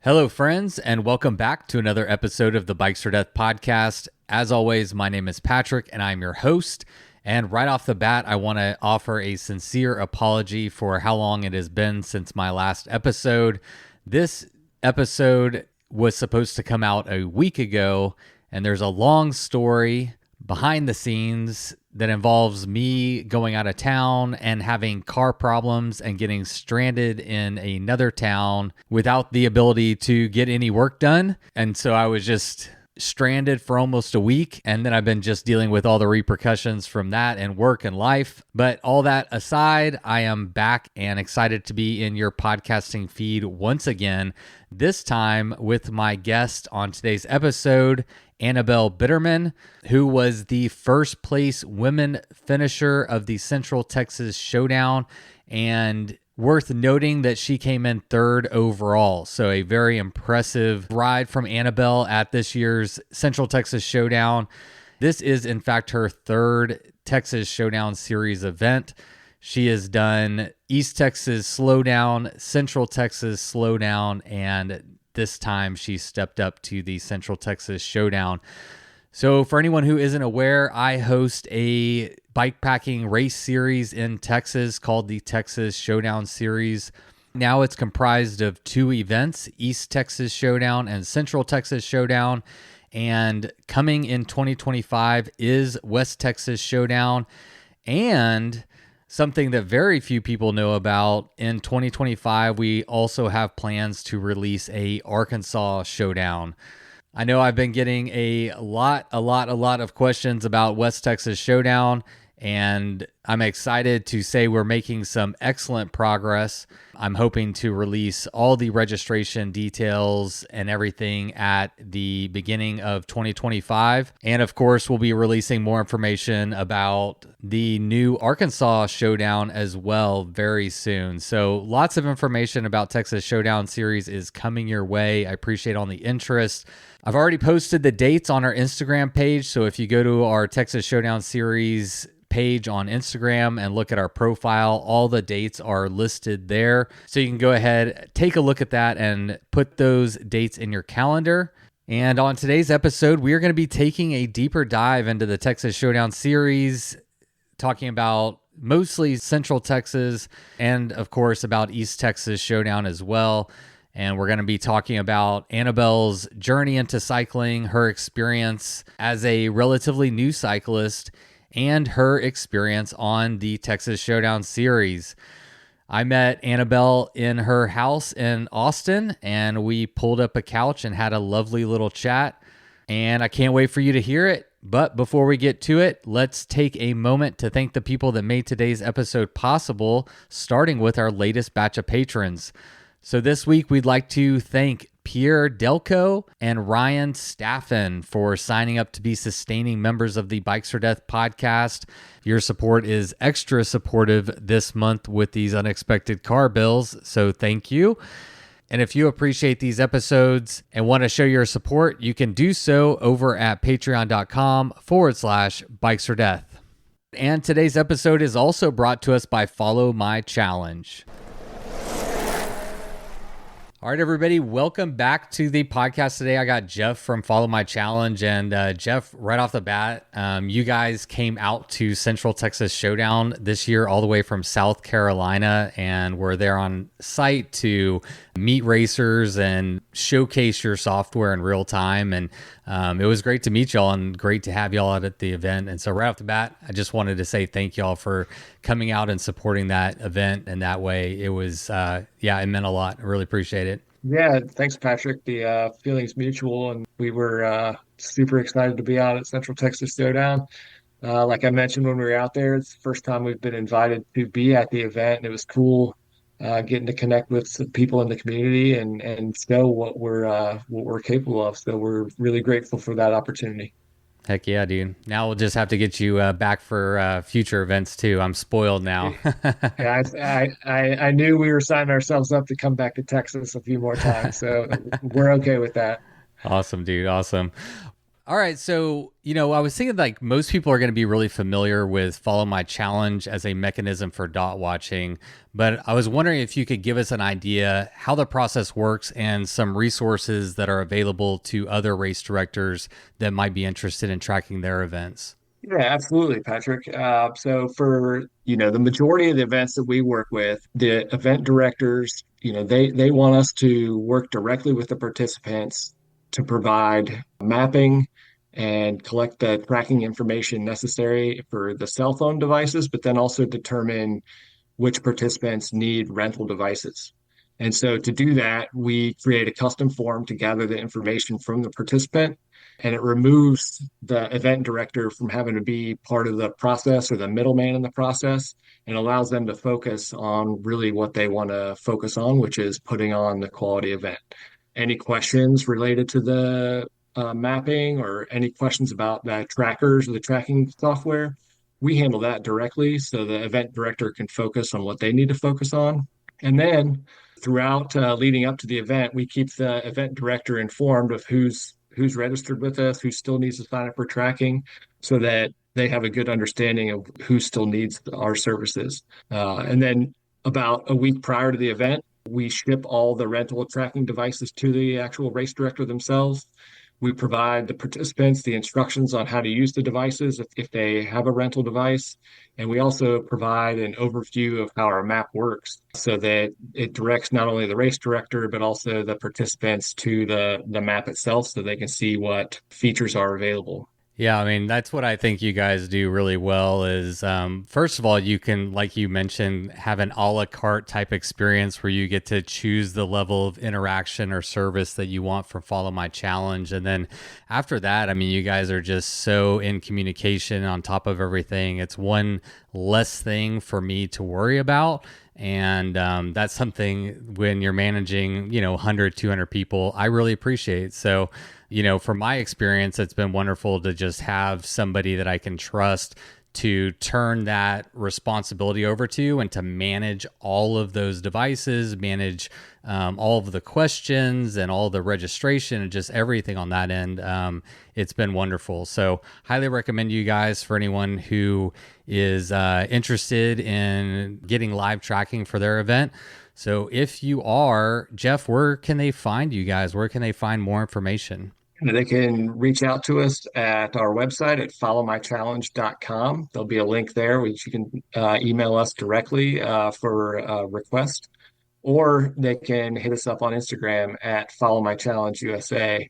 Hello, friends, and welcome back to another episode of the Bikes for Death podcast. As always, my name is Patrick, and I'm your host. And right off the bat, I want to offer a sincere apology for how long it has been since my last episode. This episode was supposed to come out a week ago, and there's a long story behind the scenes that involves me going out of town and having car problems and getting stranded in another town without the ability to get any work done. And so I was just stranded for almost a week, and then I've been just dealing with all the repercussions from that and work and life. But all that aside, I am back and excited to be in your podcasting feed once again, this time with my guest on today's episode, Annabelle Bitterman, who was the first place women finisher of the Central Texas Showdown, and worth noting that she came in third overall. So a very impressive ride from Annabelle at this year's Central Texas Showdown. This is, in fact, her third Texas Showdown Series event. She has done East Texas Slowdown, Central Texas Slowdown, and this time she stepped up to the Central Texas Showdown. So for anyone who isn't aware, I host a bikepacking race series in Texas called the Texas Showdown Series. Now it's comprised of two events, East Texas Showdown and Central Texas Showdown. And coming in 2025 is West Texas Showdown. And something that very few people know about, in 2025, we also have plans to release a Arkansas Showdown. I know I've been getting a lot of questions about West Texas Showdown, and I'm excited to say we're making some excellent progress. I'm hoping to release all the registration details and everything at the beginning of 2025. And of course, we'll be releasing more information about the new Arkansas Showdown as well very soon. So lots of information about Texas Showdown Series is coming your way. I appreciate all the interest. I've already posted the dates on our Instagram page. So if you go to our Texas Showdown Series page on Instagram and look at our profile, all the dates are listed there. So you can go ahead, take a look at that and put those dates in your calendar. And on today's episode, we are going to be taking a deeper dive into the Texas Showdown Series, talking about mostly Central Texas and of course about East Texas Showdown as well. And we're going to be talking about Annabelle's journey into cycling, her experience as a relatively new cyclist, and her experience on the Texas Showdown Series. I met Annabelle in her house in Austin, and we pulled up a couch and had a lovely little chat. And I can't wait for you to hear it. But before we get to it, let's take a moment to thank the people that made today's episode possible, starting with our latest batch of patrons. So this week, we'd like to thank Pierre Delco and Ryan Staffen for signing up to be sustaining members of the Bikes for Death podcast. Your support is extra supportive this month with these unexpected car bills, so thank you. And if you appreciate these episodes and want to show your support, you can do so over at patreon.com/Bikes for Death. And today's episode is also brought to us by Follow My Challenge. All right, everybody, welcome back to the podcast today. I got Jeff from Follow My Challenge, and Jeff, right off the bat, you guys came out to Central Texas Showdown this year all the way from South Carolina, and were there on site to meet racers and showcase your software in real time. And it was great to meet y'all and great to have y'all out at the event. And so right off the bat, I just wanted to say thank y'all for coming out and supporting that event. And that way it was, it meant a lot. I really appreciate it. Yeah, thanks, Patrick. The feeling's mutual, and we were super excited to be out at Central Texas Showdown. Like I mentioned when we were out there, it's the first time we've been invited to be at the event, and it was cool getting to connect with some people in the community and show what we're capable of. So we're really grateful for that opportunity. Heck yeah, dude. Now we'll just have to get you back for future events too. I'm spoiled now. Yeah, I knew we were signing ourselves up to come back to Texas a few more times, so we're okay with that. Awesome, dude. Awesome. All right. So, I was thinking like most people are going to be really familiar with Follow My Challenge as a mechanism for dot watching. But I was wondering if you could give us an idea how the process works and some resources that are available to other race directors that might be interested in tracking their events. Yeah, absolutely, Patrick. So for, the majority of the events that we work with, the event directors, they want us to work directly with the participants to provide mapping and collect the tracking information necessary for the cell phone devices, but then also determine which participants need rental devices. And so to do that, we create a custom form to gather the information from the participant, and it removes the event director from having to be part of the process or the middleman in the process, and allows them to focus on really what they want to focus on, which is putting on the quality event. Any questions related to the mapping or any questions about the trackers or the tracking software, we handle that directly so the event director can focus on what they need to focus on. And then throughout leading up to the event, we keep the event director informed of who's registered with us, who still needs to sign up for tracking, so that they have a good understanding of who still needs our services. And then about a week prior to the event, we ship all the rental tracking devices to the actual race director themselves. We provide the participants the instructions on how to use the devices if they have a rental device. And we also provide an overview of how our map works so that it directs not only the race director, but also the participants to the map itself so they can see what features are available. Yeah, I mean, that's what I think you guys do really well is, first of all, you can, like you mentioned, have an a la carte type experience where you get to choose the level of interaction or service that you want from Follow My Challenge. And then after that, I mean, you guys are just so in communication on top of everything. It's one less thing for me to worry about. And that's something when you're managing, 100, 200 people, I really appreciate. So, from my experience, it's been wonderful to just have somebody that I can trust to turn that responsibility over to and to manage all of those devices, manage all of the questions and all the registration and just everything on that end. It's been wonderful. So highly recommend you guys for anyone who is interested in getting live tracking for their event. So if you are, Jeff, where can they find you guys? Where can they find more information? They can reach out to us at our website at followmychallenge.com. There'll be a link there which you can email us directly for a request, or they can hit us up on Instagram at Follow My Challenge USA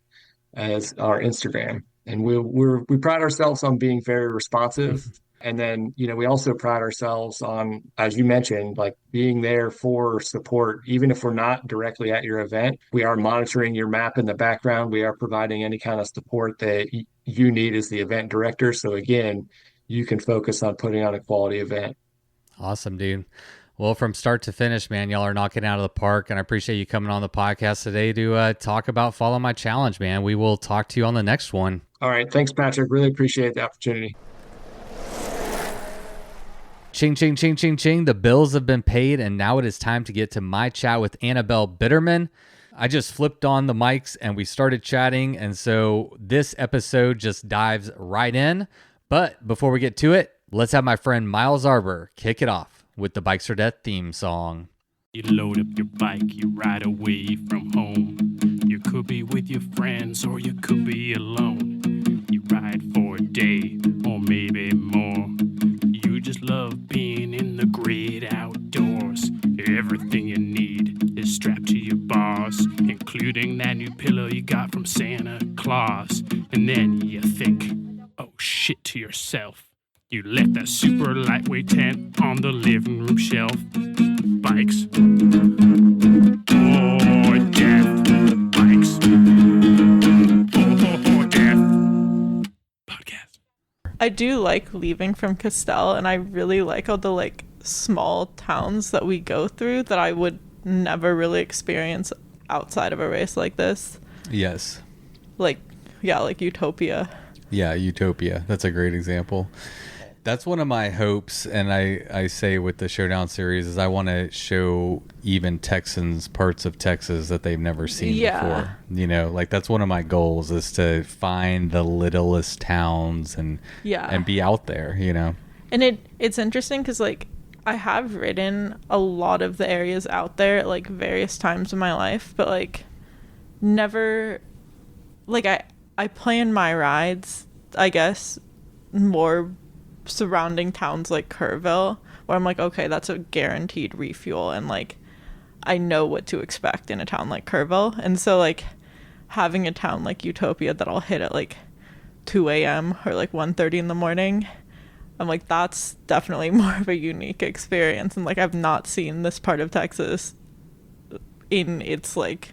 as our Instagram. And we pride ourselves on being very responsive. And then, we also pride ourselves on, as you mentioned, like being there for support. Even if we're not directly at your event, we are monitoring your map in the background. We are providing any kind of support that you need as the event director. So again, you can focus on putting on a quality event. Awesome, dude. Well, from start to finish, man, y'all are knocking out of the park. And I appreciate you coming on the podcast today to talk about Follow My Challenge, man. We will talk to you on the next one. All right. Thanks, Patrick. Really appreciate the opportunity. Ching, ching, ching, ching, ching. The bills have been paid, and now it is time to get to my chat with Annabelle Bitterman. I just flipped on the mics and we started chatting, and so this episode just dives right in. But before we get to it, let's have my friend Miles Arbor kick it off with the Bikes or Death theme song. You load up your bike, you ride away from home. You could be with your friends or you could be alone. You ride for a day or maybe more. You just love being in the great outdoors. Everything you need is strapped to your bars, including that new pillow you got from Santa Claus. And then you think, oh shit, to yourself. You left that super lightweight tent on the living room shelf. Bikes or death. Bikes or death. Podcast. I do like leaving from Castell, and I really like all the small towns that we go through that I would never really experience outside of a race like this. Yes. Like Utopia. Yeah, Utopia. That's a great example. That's one of my hopes, and I say with the Showdown series is I want to show even Texans parts of Texas that they've never seen before. You know, like that's one of my goals is to find the littlest towns and be out there, you know. And it's interesting because like I have ridden a lot of the areas out there at like various times in my life, but like never like I plan my rides, I guess, more surrounding towns like Kerrville, where I'm like, okay, that's a guaranteed refuel, and like I know what to expect in a town like Kerrville. And so like having a town like Utopia that I'll hit at like 2 a.m. or like 1:30 in the morning, I'm like, that's definitely more of a unique experience. And like I've not seen this part of Texas in its like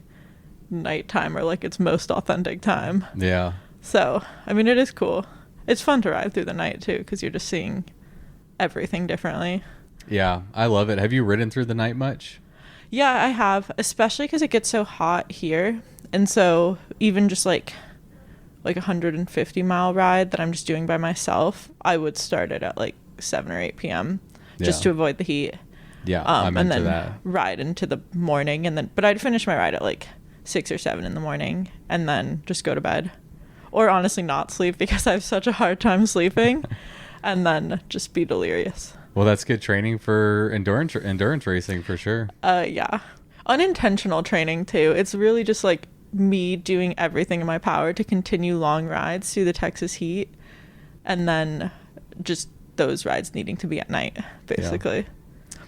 nighttime or like its most authentic time. Yeah. So I mean, it is cool. It's fun to ride through the night too, because you're just seeing everything differently. Yeah, I love it. Have you ridden through the night much? Yeah, I have, especially because it gets so hot here. And so even just like a 150-mile ride that I'm just doing by myself, I would start it at like 7 or 8 p.m. just to avoid the heat. Yeah, I'm and into then that. Ride into the morning, but I'd finish my ride at like 6 or 7 in the morning and then just go to bed. Or honestly not sleep because I have such a hard time sleeping, and then just be delirious. Well, that's good training for endurance racing for sure. Yeah. Unintentional training too. It's really just like me doing everything in my power to continue long rides through the Texas heat, and then just those rides needing to be at night, basically. Yeah.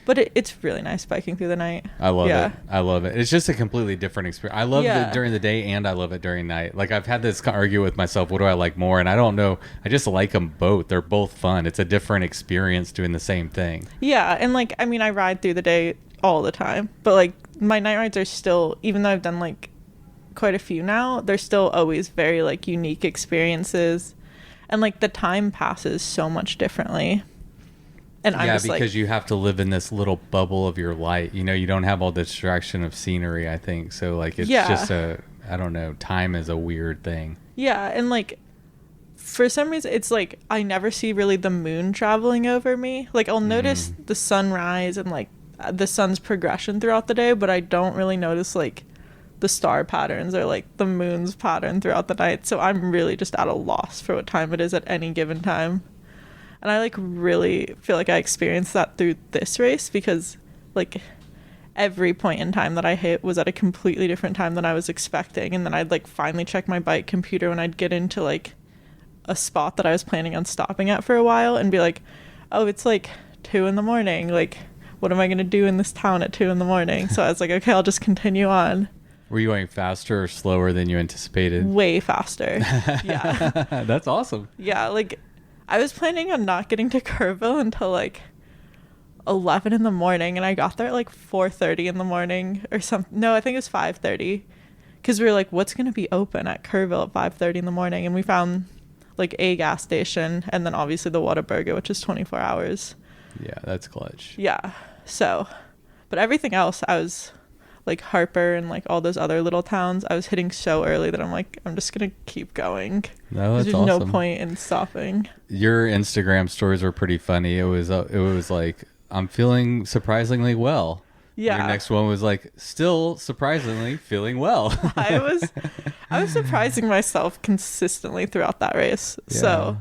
But it's really nice biking through the night. I love it. I love it. It's just a completely different experience. I love it during the day and I love it during night. Like I've had this argument with myself, what do I like more? And I don't know. I just like them both. They're both fun. It's a different experience doing the same thing. Yeah. And like, I mean, I ride through the day all the time, but like my night rides are still, even though I've done like quite a few now, they're still always very like unique experiences. And like the time passes so much differently. And I'm just because you have to live in this little bubble of your light. You know, you don't have all the distraction of scenery, I think. So, like, it's just I don't know, time is a weird thing. Yeah, and, like, for some reason, it's, like, I never see really the moon traveling over me. Like, I'll notice the sunrise and, like, the sun's progression throughout the day, but I don't really notice, like, the star patterns or, like, the moon's pattern throughout the night. So I'm really just at a loss for what time it is at any given time. And I like really feel like I experienced that through this race because like every point in time that I hit was at a completely different time than I was expecting. And then I'd like finally check my bike computer when I'd get into like a spot that I was planning on stopping at for a while and be like, oh, it's like 2 a.m. Like, what am I going to do in this town at 2 a.m? So I was like, okay, I'll just continue on. Were you going faster or slower than you anticipated? Way faster. Yeah. That's awesome. Yeah. Like, I was planning on not getting to Kerrville until like 11 in the morning, and I got there at like 4:30 in the morning or something. No, I think it was 5:30 because we were like, what's going to be open at Kerrville at 5:30 in the morning? And we found like a gas station and then obviously the Whataburger, which is 24 hours. Yeah, that's clutch. Yeah. So, but everything else, I was like Harper and like all those other little towns, I was hitting so early that I'm like, I'm just gonna keep going. No, that's there's awesome. no point in stopping. Your Instagram stories were pretty funny. It was like, I'm feeling surprisingly well. Yeah. Your next one was like, still surprisingly feeling well. I was surprising myself consistently throughout that race. Yeah. So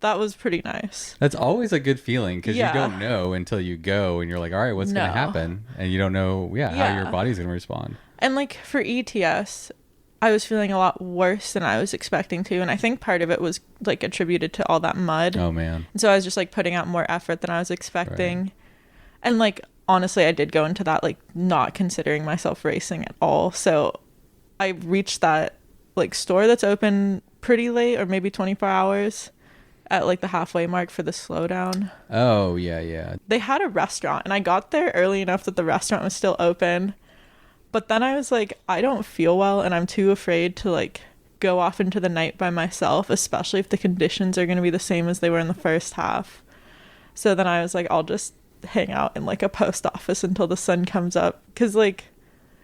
that was pretty nice. That's always a good feeling because you don't know until you go and you're like, all right, what's going to happen? And you don't know how your body's going to respond. And like for ETS, I was feeling a lot worse than I was expecting to. And I think part of it was like attributed to all that mud. Oh, man. And so I was just like putting out more effort than I was expecting. Right. And like, honestly, I did go into that like not considering myself racing at all. So I reached that like store that's open pretty late or maybe 24 hours. At like the halfway mark for the Slowdown. Oh, yeah. They had a restaurant and I got there early enough that the restaurant was still open. But then I was like, I don't feel well and I'm too afraid to like go off into the night by myself, especially if the conditions are going to be the same as they were in the first half. So then I was like, I'll just hang out in like a post office until the sun comes up. Cause like,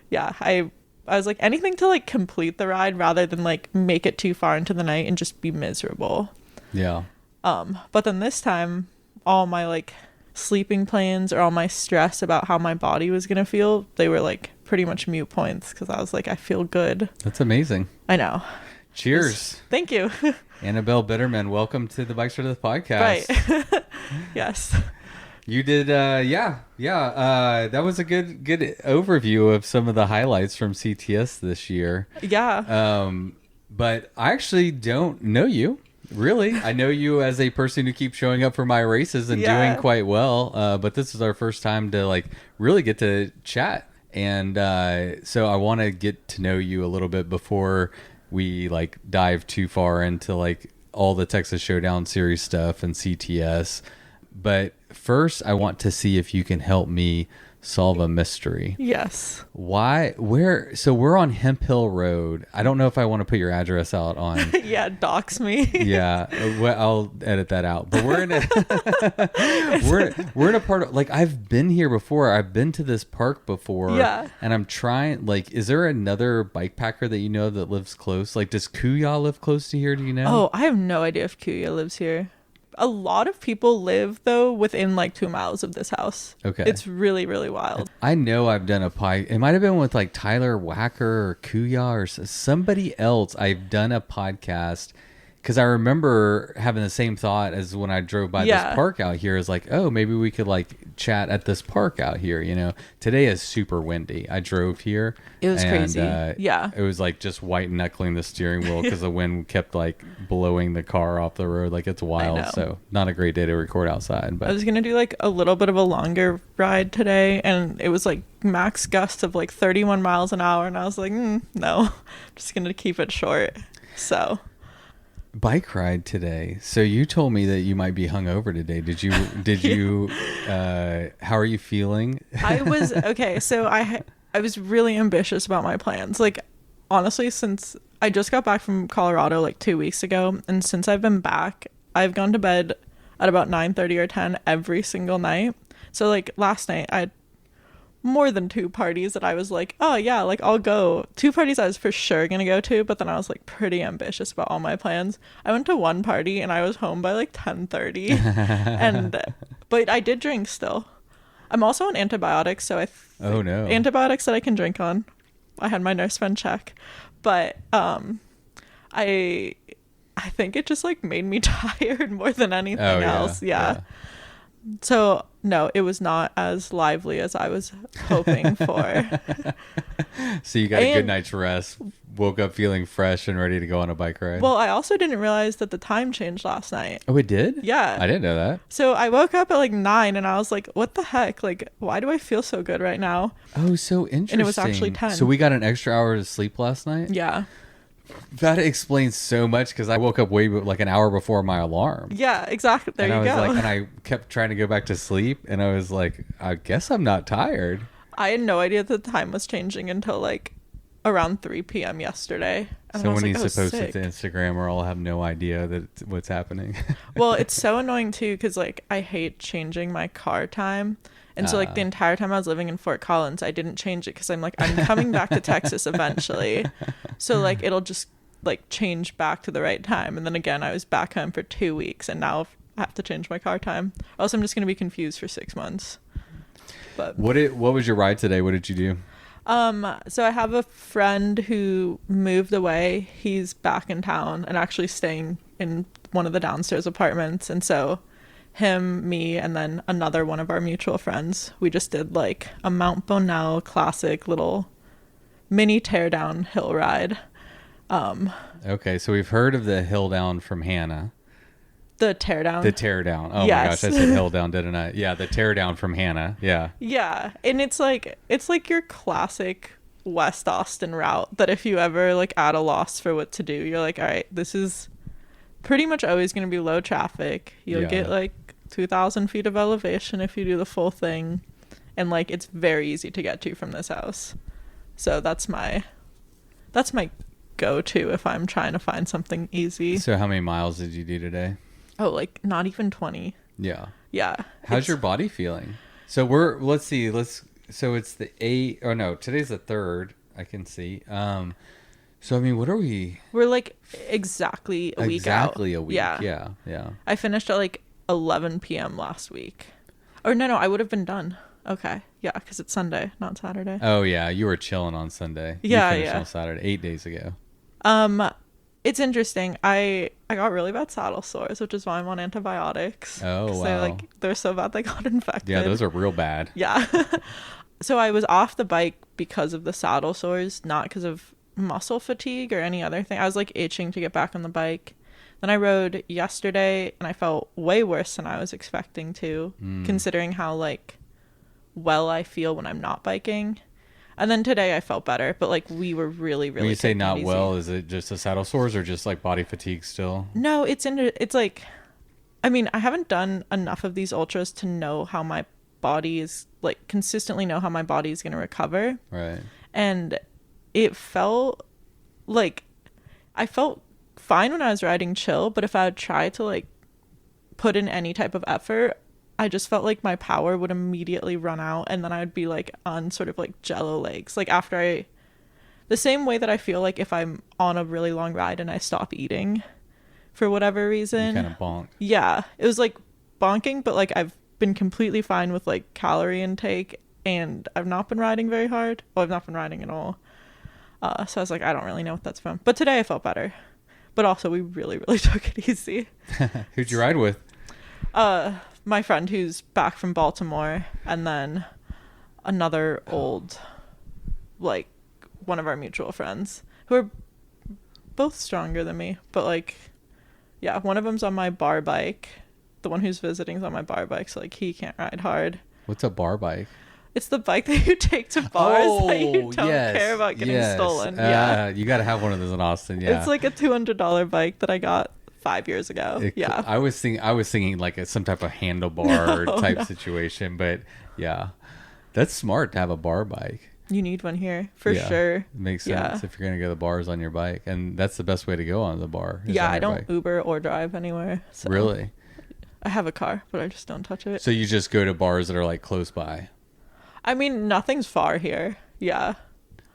yeah, I was like anything to like complete the ride rather than like make it too far into the night and just be miserable. Yeah. But then this time all my like sleeping plans or all my stress about how my body was gonna feel, they were like pretty much mute points because I was like, I feel good. That's amazing. I know. Cheers. Thank you. Annabelle Bitterman, welcome to the Bikes for Death podcast. Right. Yes. You did, that was a good overview of some of the highlights from CTS this year. Yeah. But I actually don't know you, really. I know you as a person who keeps showing up for my races and doing quite well. But this is our first time to like really get to chat, and so I want to get to know you a little bit before we like dive too far into like all the Texas Showdown Series stuff and CTS. But first, I want to see if you can help me solve a mystery. Yes. So we're on Hemp Hill Road. I don't know if I want to put your address out on. Yeah, dox me. Yeah, well, I'll edit that out. But we're in a we're in a part of, like, I've been here before. I've been to this park before. Yeah. And I'm trying, like, is there another bike packer that you know that lives close? Like, does Kuya live close to here? Do you know? Oh, I have no idea if Kuya lives here. A lot of people live, though, within like 2 miles of this house. Okay. It's really, really wild. I know I've done a pie. It might have been with like Tyler Wacker or Kuya or somebody else. I've done a podcast because I remember having the same thought as when I drove by this park out here. Is like, oh, maybe we could like chat at this park out here. You know, today is super windy. I drove here. It was crazy. Yeah. It was like just white knuckling the steering wheel because the wind kept like blowing the car off the road. Like, it's wild. So not a great day to record outside. But I was going to do like a little bit of a longer ride today, and it was like max gusts of like 31 miles an hour. And I was like, no, I'm just going to keep it short. So... Bike ride today. So you told me that you might be hungover today. Did you how are you feeling? I was okay. So I was really ambitious about my plans. Like, honestly, since I just got back from Colorado like 2 weeks ago, and since I've been back, I've gone to bed at about 9:30 or 10 every single night. So like last night I had more than 2 parties that I was like, oh yeah, like I'll go. 2 parties I was for sure gonna go to, but then I was like pretty ambitious about all my plans. I went to one party and I was home by like 10:30 but I did drink still. I'm also on antibiotics, so oh no, antibiotics that I can drink on. I had my nurse friend check, but I think it just like made me tired more than anything else. Yeah. So no, it was not as lively as I was hoping for. So you got a good night's rest, woke up feeling fresh and ready to go on a bike ride. Well, I also didn't realize that the time changed last night. Oh, it did? Yeah. I didn't know that. So I woke up at like 9 and I was like, what the heck? Like, why do I feel so good right now? Oh, so interesting. And it was actually 10. So we got an extra hour of sleep last night? Yeah. That explains so much because I woke up like an hour before my alarm. Yeah, exactly. There you go. And I kept trying to go back to sleep, and I was like, I guess I'm not tired. I had no idea that the time was changing until like around 3 p.m. yesterday. And so when he's supposed to Instagram, we'll all have no idea that what's happening. Well, it's so annoying too because like I hate changing my car time. And so like the entire time I was living in Fort Collins, I didn't change it because I'm like, I'm coming back to Texas eventually. So like it'll just like change back to the right time. And then again, I was back home for 2 weeks and now I have to change my car time. Else I'm just going to be confused for 6 months. But what was your ride today? What did you do? So I have a friend who moved away. He's back in town and actually staying in one of the downstairs apartments. And so him, me, and then another one of our mutual friends, we just did like a Mount Bonnell classic little mini teardown hill ride. Okay, so we've heard of the hill down from Hannah. The teardown. Oh yes. My gosh, I said hill down, didn't I? Yeah, the teardown from Hannah. Yeah. Yeah, and it's like your classic West Austin route that if you ever like at a loss for what to do, you're like, all right, this is pretty much always going to be low traffic. You'll get like 2,000 feet of elevation if you do the full thing, and like it's very easy to get to from this house. So that's my go-to if I'm trying to find something easy. So how many miles did you do today? Oh, like not even 20. Yeah. How's your body feeling? So so it's the 8th, oh no, today's the 3rd, I can see. So I mean, what are we? We're like exactly a week out. Exactly a week. Yeah. I finished at like 11 p.m. last week. Or no, I would have been done. Okay. Yeah, because it's Sunday, not Saturday. Oh, yeah. You were chilling on Sunday. Yeah, you finished yeah. on Saturday, 8 days ago. It's interesting. I got really bad saddle sores, which is why I'm on antibiotics. Oh, 'Cause wow. they're so bad they got infected. Yeah, those are real bad. Yeah. So I was off the bike because of the saddle sores, not because of muscle fatigue or any other thing. I was like itching to get back on the bike. Then I rode yesterday and I felt way worse than I was expecting to, considering how like well I feel when I'm not biking. And then today I felt better, but like we were really When you say taking it not easy. well, is it just the saddle sores or just like body fatigue still? No, it's like, I mean, I haven't done enough of these ultras to know how my body is like consistently know how my body is going to recover. Right. And it felt like I felt fine when I was riding chill, but if I would try to like put in any type of effort, I just felt like my power would immediately run out, and then I would be like on sort of like jello legs. Like the same way that I feel like if I'm on a really long ride and I stop eating for whatever reason. You kind of bonk. Yeah, it was like bonking, but like I've been completely fine with like calorie intake, and I've not been riding very hard. Well, I've not been riding at all. So I was like, I don't really know what that's from. But today I felt better. But also we really took it easy. Who'd you ride with? My friend who's back from Baltimore, and then another old, like, one of our mutual friends who are both stronger than me. But like, yeah, one of them's on my bar bike. The one who's visiting is on my bar bike, so like he can't ride hard. What's a bar bike? It's the bike that you take to bars that you don't care about getting stolen. Yeah. You got to have one of those in Austin. Yeah. It's like a $200 bike that I got 5 years ago. Yeah. I was thinking like some type of handlebar type situation, but yeah, that's smart to have a bar bike. You need one here for sure. It makes sense if you're going to go to the bars on your bike, and that's the best way to go on the bar. Yeah, I don't Uber or drive anywhere. So. Really? I have a car, but I just don't touch it. So you just go to bars that are like close by? I mean, nothing's far here. Yeah.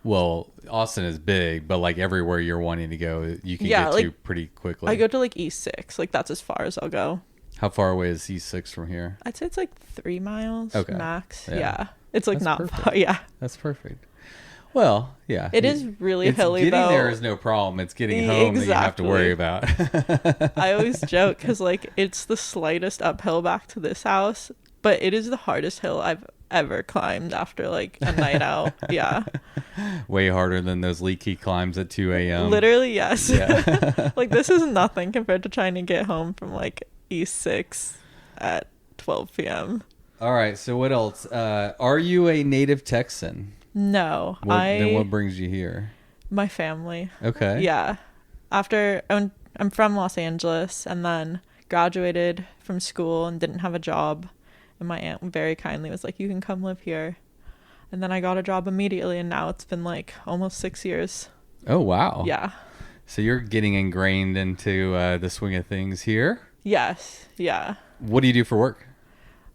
Well, Austin is big, but like everywhere you're wanting to go, you can get to pretty quickly. I go to like East 6. Like that's as far as I'll go. How far away is East 6 from here? I'd say it's like 3 miles max. Yeah. It's like That's not perfect. far. Yeah. That's perfect. Well, yeah. It is really hilly, getting though. there is no problem. It's getting home that you have to worry about. I always joke because like it's the slightest uphill back to this house, but it is the hardest hill I've ever climbed after like a night out. Yeah. Way harder than those leaky climbs at 2 a.m. Literally, yes. Yeah. Like this is nothing compared to trying to get home from like East 6 at 12 p.m. All right. So what else? Are you a native Texan? No. Then what brings you here? My family. Okay. Yeah. I'm from Los Angeles and then graduated from school and didn't have a job. And my aunt very kindly was like, you can come live here. And then I got a job immediately, and now it's been like almost 6 years. Oh, wow. Yeah. So you're getting ingrained into the swing of things here? Yes. Yeah. What do you do for work?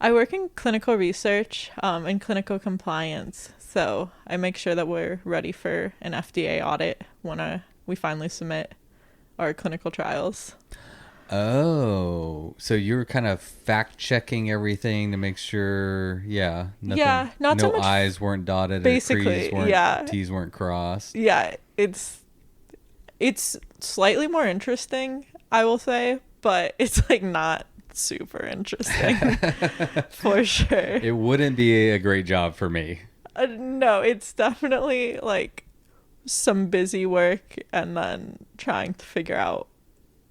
I work in clinical research and clinical compliance. So I make sure that we're ready for an FDA audit when we finally submit our clinical trials. Oh, so you're kind of fact checking everything to make sure, nothing, not so much I's weren't dotted, basically, T's weren't crossed. Yeah, it's slightly more interesting, I will say, but it's like not super interesting for sure. It wouldn't be a great job for me. No, it's definitely like some busy work and then trying to figure out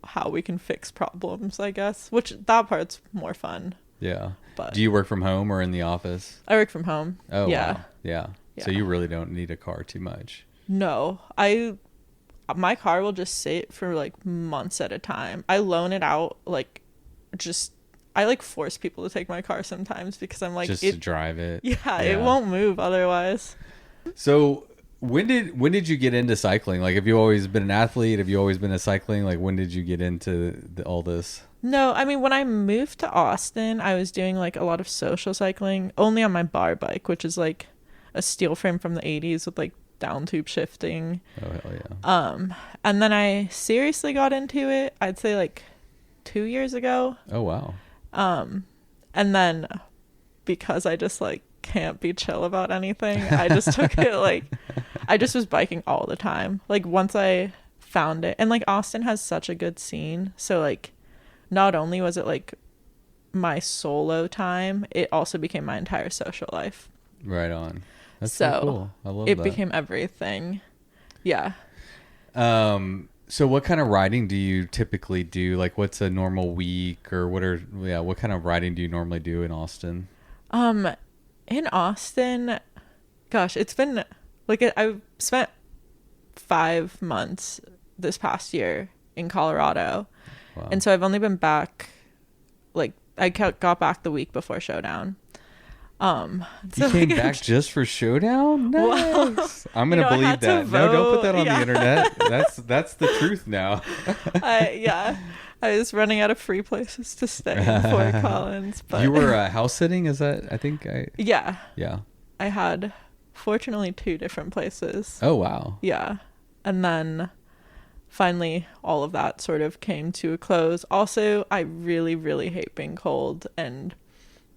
how we can fix problems, I guess, which that part's more fun. Yeah. But do you work from home or in the office? I work from home. Oh, yeah. Wow. Yeah. So you really don't need a car too much. No, my car will just sit for like months at a time. I loan it out, like I like force people to take my car sometimes because I'm like, to drive it. Yeah, it won't move otherwise. So when did you get into cycling? Like, have you always been an athlete? Have you always been a cycling? Like, when did you get into all this? No, I mean, when I moved to Austin, I was doing like a lot of social cycling only on my bar bike, which is like a steel frame from the 80s with like down tube shifting. Oh, hell yeah. And then I seriously got into it, I'd say like 2 years ago. Oh, wow. And then because I just like can't be chill about anything, I just took it like I just was biking all the time. Like once I found it, and like Austin has such a good scene, so like not only was it like my solo time, it also became my entire social life. Right on. That's so cool. I love it that. became everything. Yeah. So what kind of riding do you typically do? Like what's a normal week, or what kind of riding do you normally do in Austin? In Austin, gosh, it's been like I've spent 5 months this past year in Colorado. Wow. And so I've only been back, like I got back the week before Showdown. You came back just for Showdown? Nice. Well, I'm gonna believe that. No, don't put that on the internet. That's the truth now. I was running out of free places to stay in Fort Collins. But you were house sitting? Is that? Yeah. Yeah. I had fortunately 2 different places. Oh wow. Yeah, and then finally all of that sort of came to a close. Also, I really, really hate being cold, and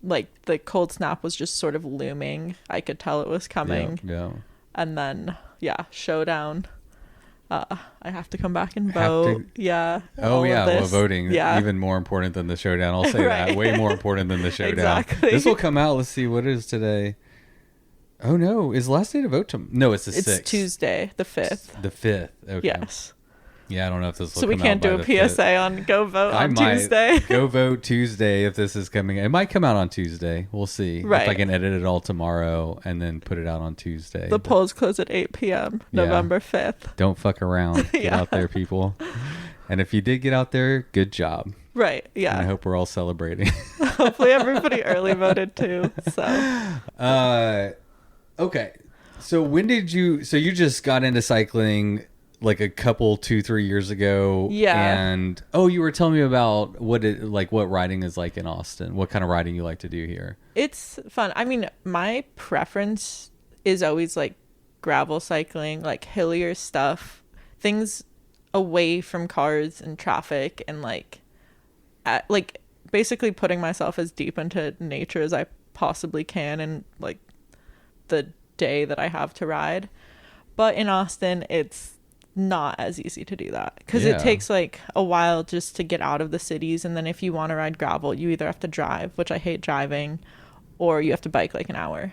like the cold snap was just sort of looming. I could tell it was coming. Yeah. And then Showdown. I have to come back and vote. Yeah. Oh yeah, well, voting. Yeah. Even more important than the Showdown. I'll say Right. that. Way more important than the Showdown. Exactly. This will come out. Let's see what it is today. Oh no, is the last day to vote no, it's the 6th. It's Tuesday, the 5th. The 5th. Okay. Yes. Yeah, I don't know if this will So we come can't out do by a the PSA 5th. on go vote I on might Tuesday. go vote Tuesday if this is coming. It might come out on Tuesday. We'll see. Right. If I can edit it all tomorrow and then put it out on Tuesday. The polls close at 8 p.m. Yeah. November 5th. Don't fuck around. Get Yeah. out there, people. And if you did get out there, good job. Right. Yeah. And I hope we're all celebrating. Hopefully everybody early voted too. So Okay. So when did you you just got into cycling like a couple 2-3 years ago? Yeah. And you were telling me about what riding is like in Austin. What kind of riding you like to do here? it's fun. I mean, my preference is always like gravel cycling, like hillier stuff, things away from cars and traffic, and like basically putting myself as deep into nature as I possibly can in like the day that I have to ride. But in Austin, it's not as easy to do that because it takes like a while just to get out of the cities, and then if you want to ride gravel, you either have to drive, which I hate driving, or you have to bike like an hour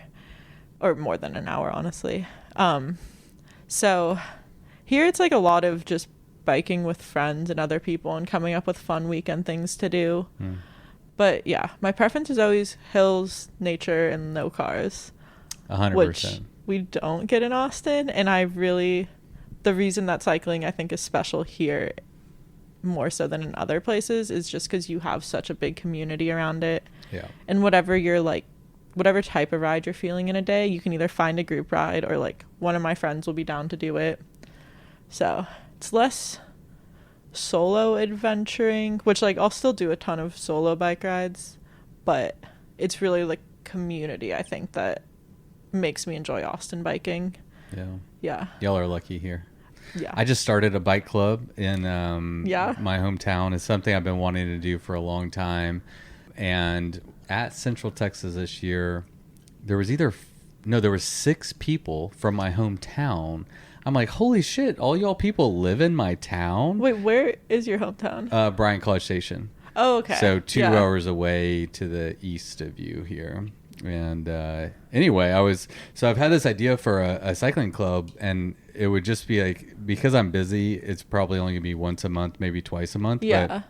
or more than an hour, honestly. So here it's like a lot of just biking with friends and other people and coming up with fun weekend things to do. But yeah, my preference is always hills, nature, and no cars. 100%. Which we don't get in Austin. And the reason that cycling I think is special here more so than in other places is just because you have such a big community around it. Yeah. And whatever type of ride you're feeling in a day, you can either find a group ride or like one of my friends will be down to do it. So it's less solo adventuring, which like I'll still do a ton of solo bike rides, but it's really like community I think that makes me enjoy Austin biking. Yeah. Y'all are lucky here. Yeah. I just started a bike club in Yeah. my hometown. It's something I've been wanting to do for a long time. And at Central Texas this year, there was 6 people from my hometown. I'm like, holy shit, all y'all people live in my town? Wait, where is your hometown? Bryan College Station. Oh, okay. So 2 hours away to the east of you here. And anyway, I've had this idea for a cycling club, and it would just be like, because I'm busy, it's probably only gonna be once a month, maybe twice a month. Yeah. But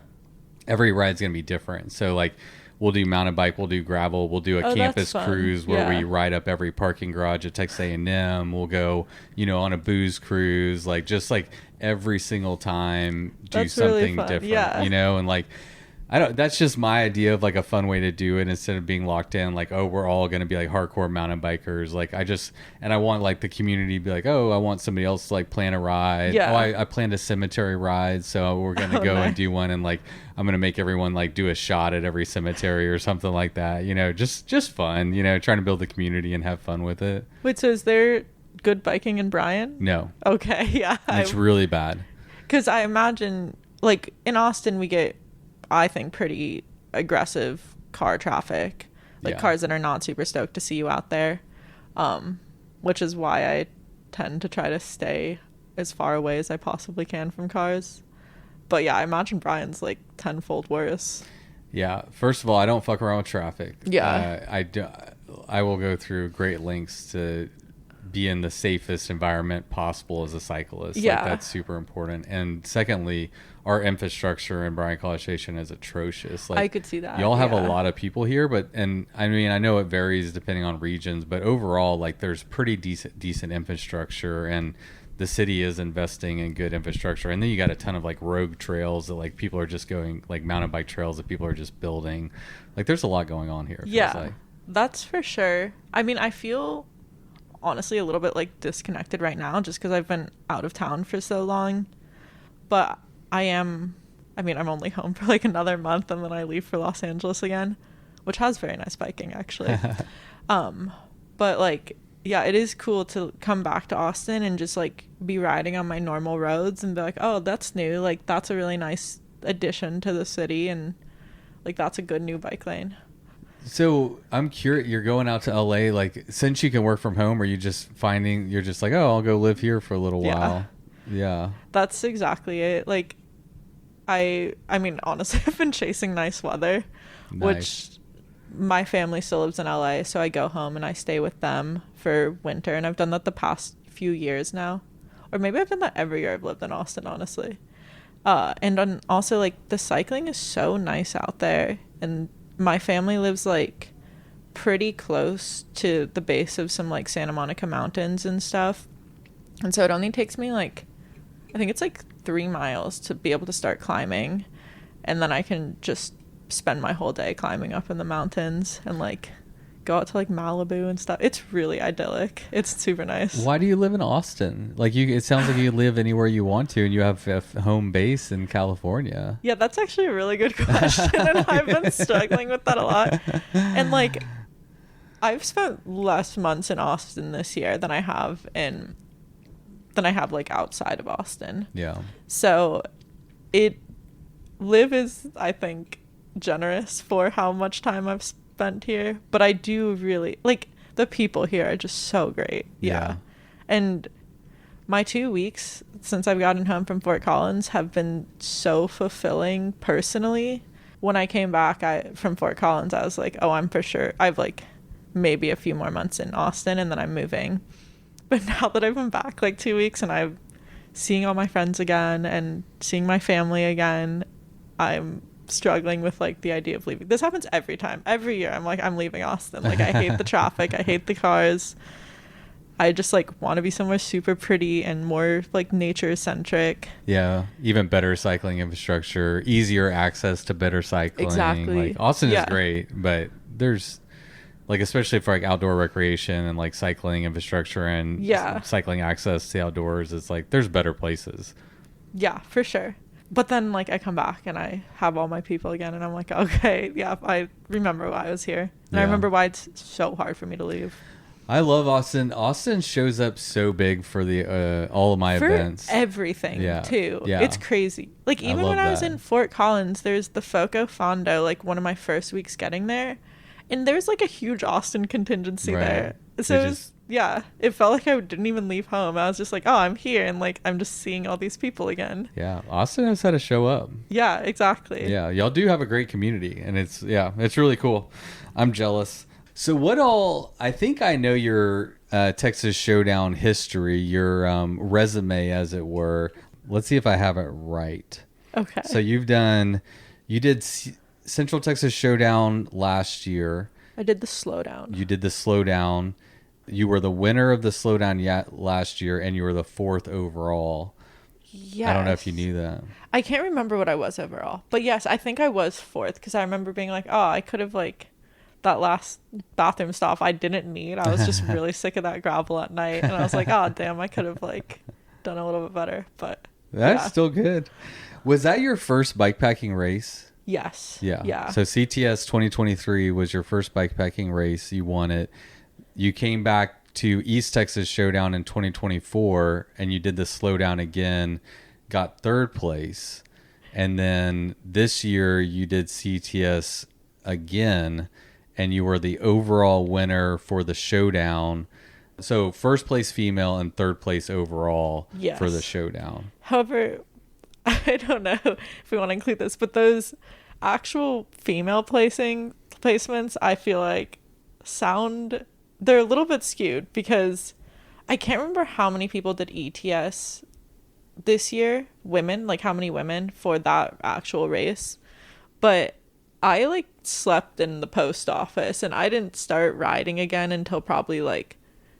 every ride's gonna be different. So like, we'll do mountain bike, we'll do gravel, we'll do a campus cruise where we ride up every parking garage at Texas A&M. We'll go, on a booze cruise, like just like every single time do That's something really fun. different, Yeah. and like, that's just my idea of like a fun way to do it instead of being locked in like, oh, we're all going to be like hardcore mountain bikers. Like I want like the community to be like, oh, I want somebody else to like plan a ride. Yeah. Oh, I planned a cemetery ride. So we're going to go and do one. And like, I'm going to make everyone like do a shot at every cemetery or something like that. Just fun, trying to build the community and have fun with it. Wait, so is there good biking in Bryan? No. Okay. Yeah. It's really bad. Because I imagine like in Austin, we get, I think, pretty aggressive car traffic, like cars that are not super stoked to see you out there, which is why I tend to try to stay as far away as I possibly can from cars. But yeah, I imagine Brian's like tenfold worse. Yeah. First of all, I don't fuck around with traffic. Yeah. I will go through great lengths to be in the safest environment possible as a cyclist. Yeah. Like, that's super important. And secondly, our infrastructure in Bryan College Station is atrocious. Like, I could see that. Y'all have a lot of people here, and I mean, I know it varies depending on regions, but overall, like, there's pretty decent infrastructure, and the city is investing in good infrastructure. And then you got a ton of like rogue trails that like people are just going, like mountain bike trails that people are just building. Like, there's a lot going on here. Yeah, that's for sure. I mean, I feel honestly a little bit like disconnected right now just because I've been out of town for so long. But I'm only home for like another month, and then I leave for Los Angeles again, which has very nice biking actually. But like, yeah, it is cool to come back to Austin and just like be riding on my normal roads and be like, oh, that's new. Like, that's a really nice addition to the city, and like that's a good new bike lane. So I'm curious, you're going out to LA, like, since you can work from home, are you just finding, you're just like, oh, I'll go live here for a little while? Yeah. That's exactly it. Like, I mean, honestly, I've been chasing nice weather, which my family still lives in LA, so I go home and I stay with them for winter, and I've done that the past few years now. Or maybe I've done that every year I've lived in Austin, honestly. And also, like, the cycling is so nice out there, and my family lives like pretty close to the base of some like Santa Monica mountains and stuff, and so it only takes me like, I think it's like 3 miles to be able to start climbing, and then I can just spend my whole day climbing up in the mountains and like go out to like Malibu and stuff. It's really idyllic. It's super nice. Why do you live in Austin? Like, it sounds like you live anywhere you want to, and you have a home base in California. Yeah, that's actually a really good question, and I've been struggling with that a lot. And like, I've spent less months in Austin this year than I have like outside of Austin. Yeah. So live is, I think, generous for how much time I've spent here, but I do really like the people here are just so great. Yeah. And my 2 weeks since I've gotten home from Fort Collins have been so fulfilling personally. When I came back from Fort Collins, I was like, oh, I'm for sure I've like maybe a few more months in Austin and then I'm moving. But now that I've been back like 2 weeks and I'm seeing all my friends again and seeing my family again, I'm struggling with like the idea of leaving. This happens every year. I'm like, I'm leaving Austin. Like, I hate the traffic. I hate the cars. I just like want to be somewhere super pretty and more like nature centric. Yeah. Even better cycling infrastructure, easier access to better cycling. Exactly. Like, Austin is great, but there's like, especially for like outdoor recreation and like cycling infrastructure and cycling access to the outdoors, it's like there's better places. Yeah, for sure. But then like I come back and I have all my people again, and I'm like, okay, yeah, I remember why I was here, and I remember why it's so hard for me to leave. I love Austin. Austin shows up so big for the all of my events. Everything too. Yeah. It's crazy. Like, even when I was in Fort Collins, there's the Foco Fondo, like one of my first weeks getting there, and there's like a huge Austin contingency there. So it felt like I didn't even leave home. I was just like, oh, I'm here, and like I'm just seeing all these people again. Yeah, Austin knows how to show up. Yeah, exactly. Yeah, y'all do have a great community, and it's really cool. I'm jealous. So what all, I think I know your Texas Showdown history, your resume, as it were. Let's see if I have it right. Okay. So you did Central Texas Showdown last year. I did the Slowdown. You did the Slowdown. You were the winner of the Slowdown last year, and you were the 4th overall. Yes. I don't know if you knew that. I can't remember what I was overall. But yes, I think I was 4th, because I remember being like, oh, I could have like, that last bathroom stop I didn't need. I was just really sick of that gravel at night, and I was like, oh, damn, I could have like done a little bit better. But that's still good. Was that your first bikepacking race? Yes. Yeah. So CTS 2023 was your first bikepacking race. You won it. You came back to East Texas Showdown in 2024, and you did the Slowdown again, got 3rd place. And then this year you did CTS again, and you were the overall winner for the showdown. So first place female and third place overall for the showdown. However, I don't know if we want to include this, but those actual female placements, I feel like they're a little bit skewed because I can't remember how many people did ETS this year, women, like how many women for that actual race. But I like slept in the post office, and I didn't start riding again until probably like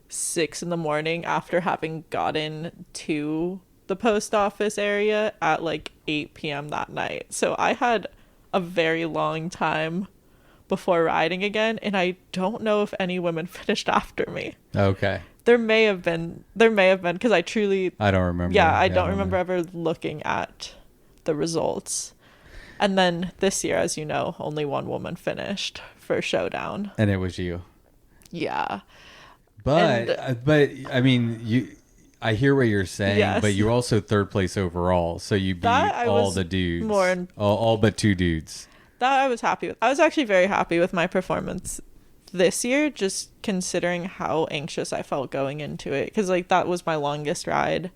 6 a.m. after having gotten to the post office area at like 8 p.m. that night. So I had a very long time before riding again, and I don't know if any women finished after me. Okay. There may have been because I don't remember. Yeah, I don't remember ever looking at the results. And then this year, as you know, only one woman finished for Showdown. And it was you. Yeah. But I mean, I hear what you're saying, yes. But you're also third place overall, so you beat all the dudes, all but 2 dudes. That I was happy with. I was actually very happy with my performance this year, just considering how anxious I felt going into it, because like that was my longest ride,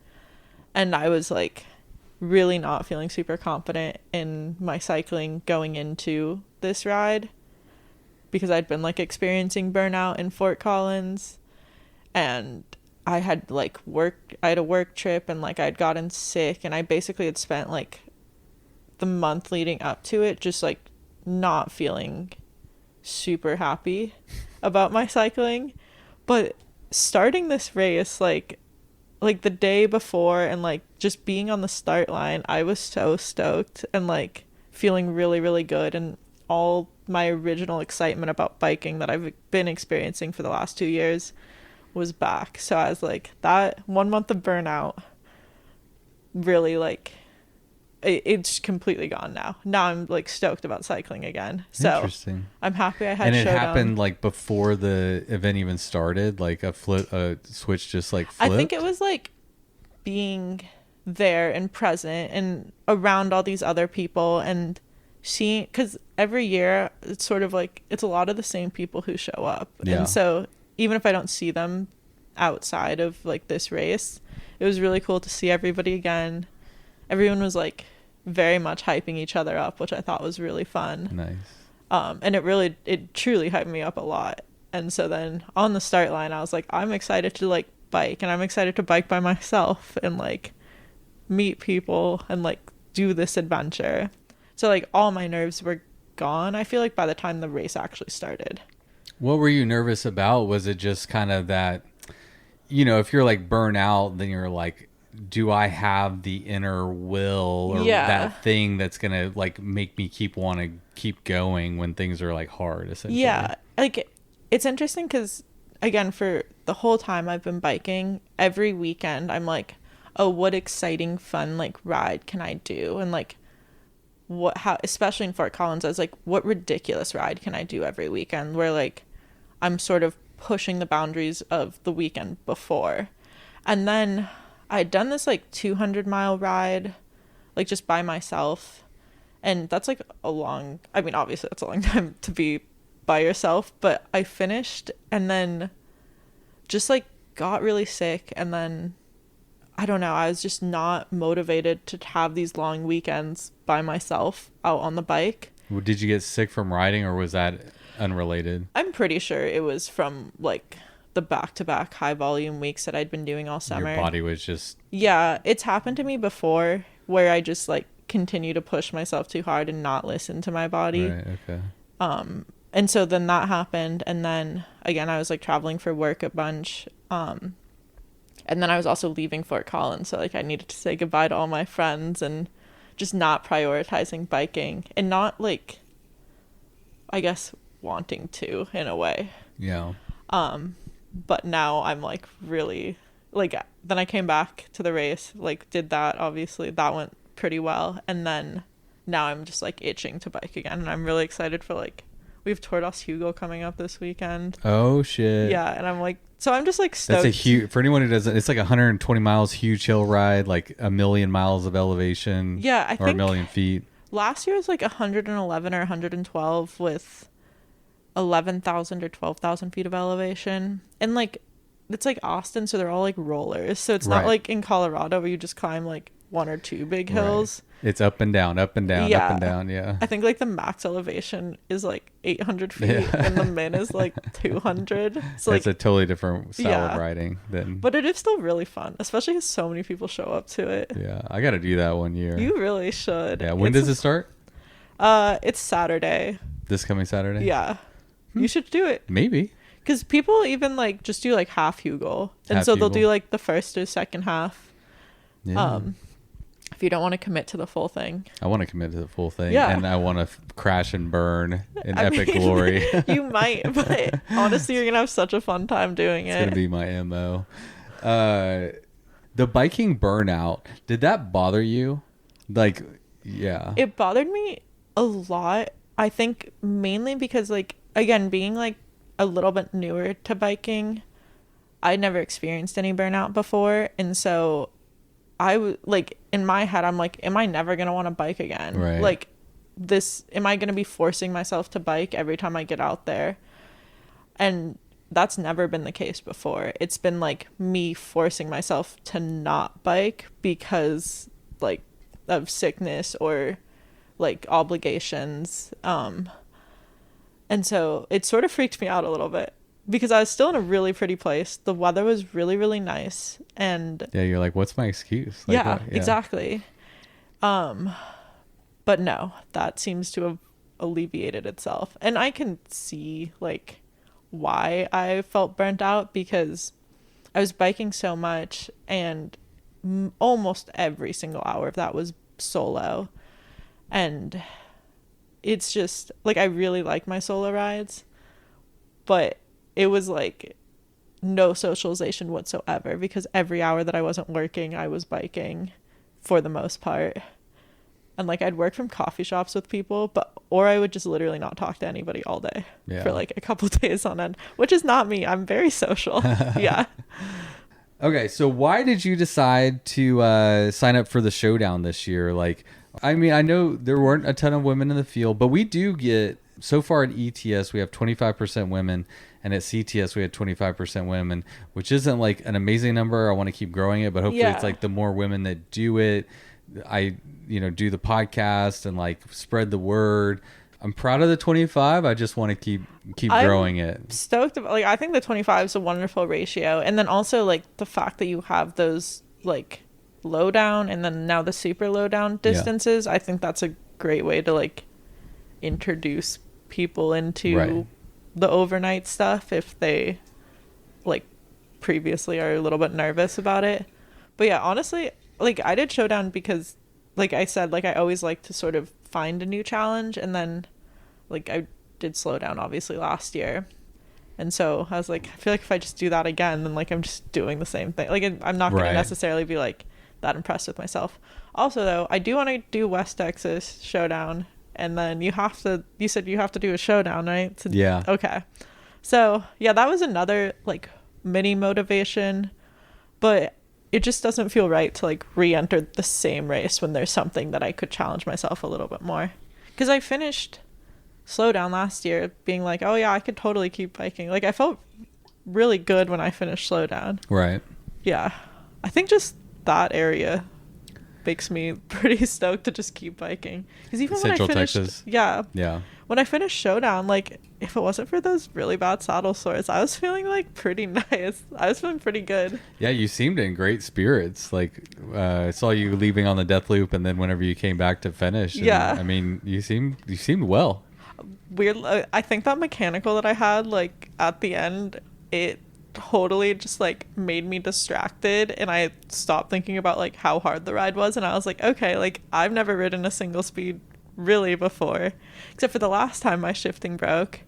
and I was like really not feeling super confident in my cycling going into this ride because I'd been like experiencing burnout in Fort Collins, and I had a work trip, and like I'd gotten sick, and I basically had spent like the month leading up to it just like not feeling super happy about my cycling. But starting this race like the day before and like just being on the start line, I was so stoked and like feeling really, really good, and all my original excitement about biking that I've been experiencing for the last 2 years was back. So I was like, that 1 month of burnout really like it's completely gone now. Now I'm like stoked about cycling again. So interesting. I'm happy I had And it Showdown. happened like before the event even started, like a switch just like flipped. I think it was like being there and present and around all these other people and seeing, because every year it's sort of like it's a lot of the same people who show up. Yeah. And so even if I don't see them outside of like this race, it was really cool to see everybody again. Everyone was like very much hyping each other up, which I thought was really fun. Nice. And it truly hyped me up a lot. And so then on the start line, I was like, I'm excited to like bike, and I'm excited to bike by myself and like meet people and like do this adventure. So like all my nerves were gone, I feel like, by the time the race actually started. What were you nervous about? Was it just kind of that, you know, if you're like burnt out, then you're like, do I have the inner will or that thing that's going to like make me want to keep going when things are like hard, essentially? Yeah. Like it's interesting because, again, for the whole time I've been biking, every weekend I'm like, oh, what exciting, fun, like ride can I do? And like how, especially in Fort Collins, I was like, what ridiculous ride can I do every weekend? Where like I'm sort of pushing the boundaries of the weekend before. And then I'd done this like 200-mile ride, like just by myself. And that's like obviously that's a long time to be by yourself, but I finished and then just like got really sick. And then I don't know, I was just not motivated to have these long weekends by myself out on the bike. Did you get sick from riding, or was that unrelated? I'm pretty sure it was from like the back-to-back high volume weeks that I'd been doing all summer. Your body was just... Yeah, it's happened to me before where I just like continue to push myself too hard and not listen to my body. Right, okay. And so then that happened, and then again I was like traveling for work a bunch. And then I was also leaving Fort Collins, so like I needed to say goodbye to all my friends and just not prioritizing biking and not like, I guess, wanting to in a way. Yeah. But now I'm like really like, then I came back to the race, like did that, obviously that went pretty well, and then now I'm just like itching to bike again, and I'm really excited for like, we have Tour Hugo coming up this weekend. Oh shit. Yeah, and I'm like So I'm just like stoked. That's a huge, for anyone who doesn't, it's like 120 miles, huge hill ride, like 1,000,000 miles of elevation. Yeah, I or think 1,000,000 feet. last year was like 111 or 112 with 11,000 or 12,000 feet of elevation. And like, it's like Austin, so they're all like rollers. So it's not like in Colorado where you just climb like one or two big hills. Right. It's up and down, up and down, yeah. up and down. Yeah. I think like the max elevation is like 800 feet and the min is like 200. So that's like, a totally different style of riding than. But it is still really fun, especially because so many people show up to it. Yeah. I got to do that one year. You really should. Yeah. When does it start? It's Saturday. This coming Saturday? Yeah. You should do it. Maybe. Because people even like just do like half Hugel. And Half so they'll Hugel. do like the first or second half. Yeah. If you don't want to commit to the full thing. I want to commit to the full thing. Yeah. And I want to crash and burn in I epic mean, glory. You might, but honestly, you're going to have such a fun time doing It's it. going to be my MO. The biking burnout, did that bother you? Like, yeah. It bothered me a lot. I think mainly because like, again, being like a little bit newer to biking, I never experienced any burnout before. And so I was like, in my head, I'm like, am I never going to want to bike again? Right. Like am I going to be forcing myself to bike every time I get out there? And that's never been the case before. It's been like me forcing myself to not bike because like of sickness or like obligations. And so it sort of freaked me out a little bit because I was still in a really pretty place. The weather was really, really nice. And Yeah, you're like, what's my excuse? Like, yeah, what? exactly. But no, that seems to have alleviated itself. And I can see like why I felt burnt out because I was biking so much and almost every single hour of that was solo. And it's just like I really like my solo rides, but it was like no socialization whatsoever because every hour that I wasn't working, I was biking for the most part. And like I'd work from coffee shops with people, or I would just literally not talk to anybody all day for like a couple days on end, which is not me. I'm very social. Yeah. Okay, so why did you decide to sign up for the showdown this year? Like, I mean, I know there weren't a ton of women in the field, but we do get, so far at ETS, we have 25% women, and at CTS, we had 25% women, which isn't like an amazing number. I want to keep growing it, but hopefully it's like the more women that do it, do the podcast and like spread the word. I'm proud of the 25. I just want to keep growing it. Stoked about, like, I think the 25 is a wonderful ratio. And then also like the fact that you have those like low down and then now the super low down distances. I think that's a great way to like introduce people into the overnight stuff if they like previously are a little bit nervous about it. But yeah, honestly, like I did showdown because like I said, like I always like to sort of find a new challenge. And then like I did slowdown obviously last year. And so I was like, I feel like if I just do that again, then like I'm just doing the same thing. Like I'm not going to necessarily be like that impressed with myself. Also though, I do want to do West Texas Showdown. And then you said you have to do a showdown, right? Yeah. Okay. So yeah, that was another like mini motivation, but it just doesn't feel right to like re-enter the same race when there's something that I could challenge myself a little bit more. Because I finished Slowdown last year being like, oh yeah, I could totally keep biking. Like I felt really good when I finished Slowdown. Right. Yeah. I think just that area makes me pretty stoked to just keep biking. Because even Central when I finished, Texas. Yeah. When I finished Showdown, like if it wasn't for those really bad saddle sores, I was feeling like pretty nice. I was feeling pretty good. Yeah, you seemed in great spirits. Like I saw you leaving on the death loop, and then whenever you came back to finish, I mean, you seemed well. Weird. I think that mechanical that I had, like at the end, it totally just like made me distracted, and I stopped thinking about like how hard the ride was, and I was like, okay, like I've never ridden a single speed really before, except for the last time my shifting broke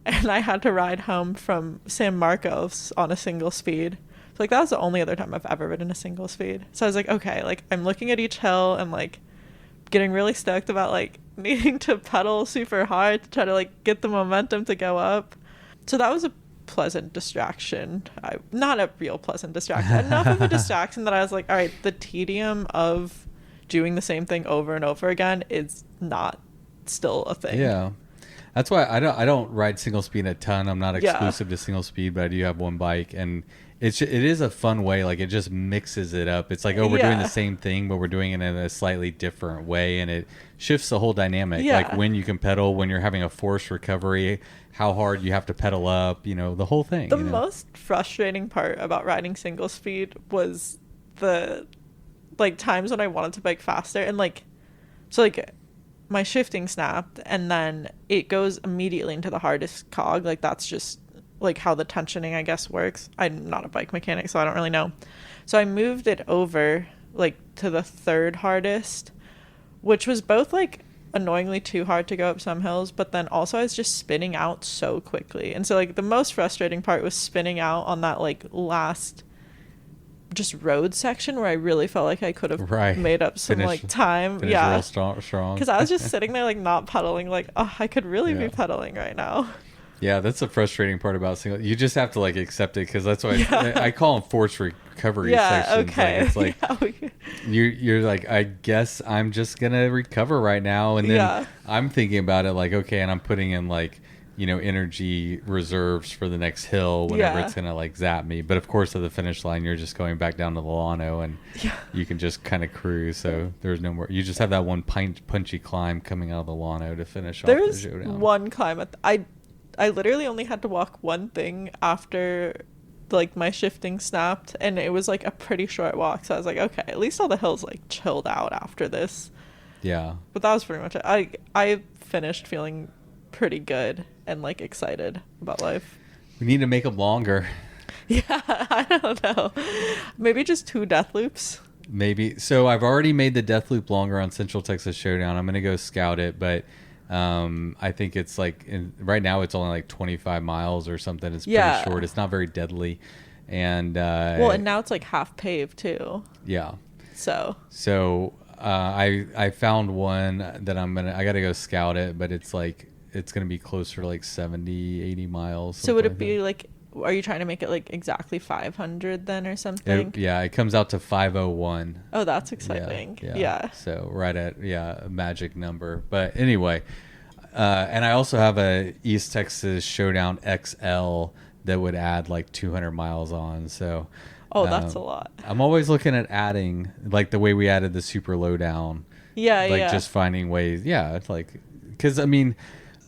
and I had to ride home from San Marcos on a single speed. So like that was the only other time I've ever ridden a single speed. So I was like, okay, like I'm looking at each hill and like getting really stoked about like needing to pedal super hard to try to like get the momentum to go up. So that was a pleasant distraction. Not a real pleasant distraction. Enough of a distraction that I was like, all right, the tedium of doing the same thing over and over again is not still a thing. Yeah. That's why I don't ride single speed a ton. I'm not exclusive to single speed, but I do have one bike, and it is a fun way. Like, it just mixes it up. It's like, oh, we're doing the same thing, but we're doing it in a slightly different way, and it shifts the whole dynamic. Yeah. Like when you can pedal, when you're having a forced recovery, how hard you have to pedal up, the whole thing. The most frustrating part about riding single speed was the like times when I wanted to bike faster, and my shifting snapped, and then it goes immediately into the hardest cog. Like, that's just like how the tensioning, I guess, works. I'm not a bike mechanic, so I don't really know. So I moved it over like to the third hardest, which was both like annoyingly too hard to go up some hills, but then also I was just spinning out so quickly. And so like the most frustrating part was spinning out on that like last just road section where I really felt like I could have made up some time. Yeah, real strong. Because I was just sitting there like not pedaling, like, oh, I could really be pedaling right now. Yeah, that's the frustrating part about single. You just have to like accept it, because that's why I call them forced recovery sections. Okay. Like, it's like you're like, I guess I'm just gonna recover right now, and then I'm thinking about it like, okay, and I'm putting in like, energy reserves for the next hill whenever it's gonna like zap me. But of course, at the finish line, you're just going back down to the Lano, and you can just kind of cruise. So there's no more. You just have that one punchy climb coming out of the Lano to finish off the showdown. There's one climb I literally only had to walk one thing after like my shifting snapped, and it was like a pretty short walk. So I was like, okay, at least all the hills like chilled out after this. Yeah. But that was pretty much it. I finished feeling pretty good and like excited about life. We need to make them longer. Yeah, I don't know. Maybe just 2 death loops. Maybe. So I've already made the death loop longer on Central Texas Showdown. I'm gonna go scout it, but I think it's like right now it's only like 25 miles or something. It's pretty short. It's not very deadly, and and now it's like half paved too. Yeah. So I found one that I gotta go scout it, but it's gonna be closer to like 70, 80 miles. So would it be like, are you trying to make it like exactly 500 then or something? It comes out to 501. Oh, that's exciting. Yeah. So right at a magic number. But anyway, and I also have a East Texas Showdown XL that would add like 200 miles on. So that's a lot. I'm always looking at adding, like the way we added the super lowdown. Just finding ways. Yeah, it's like, because I mean,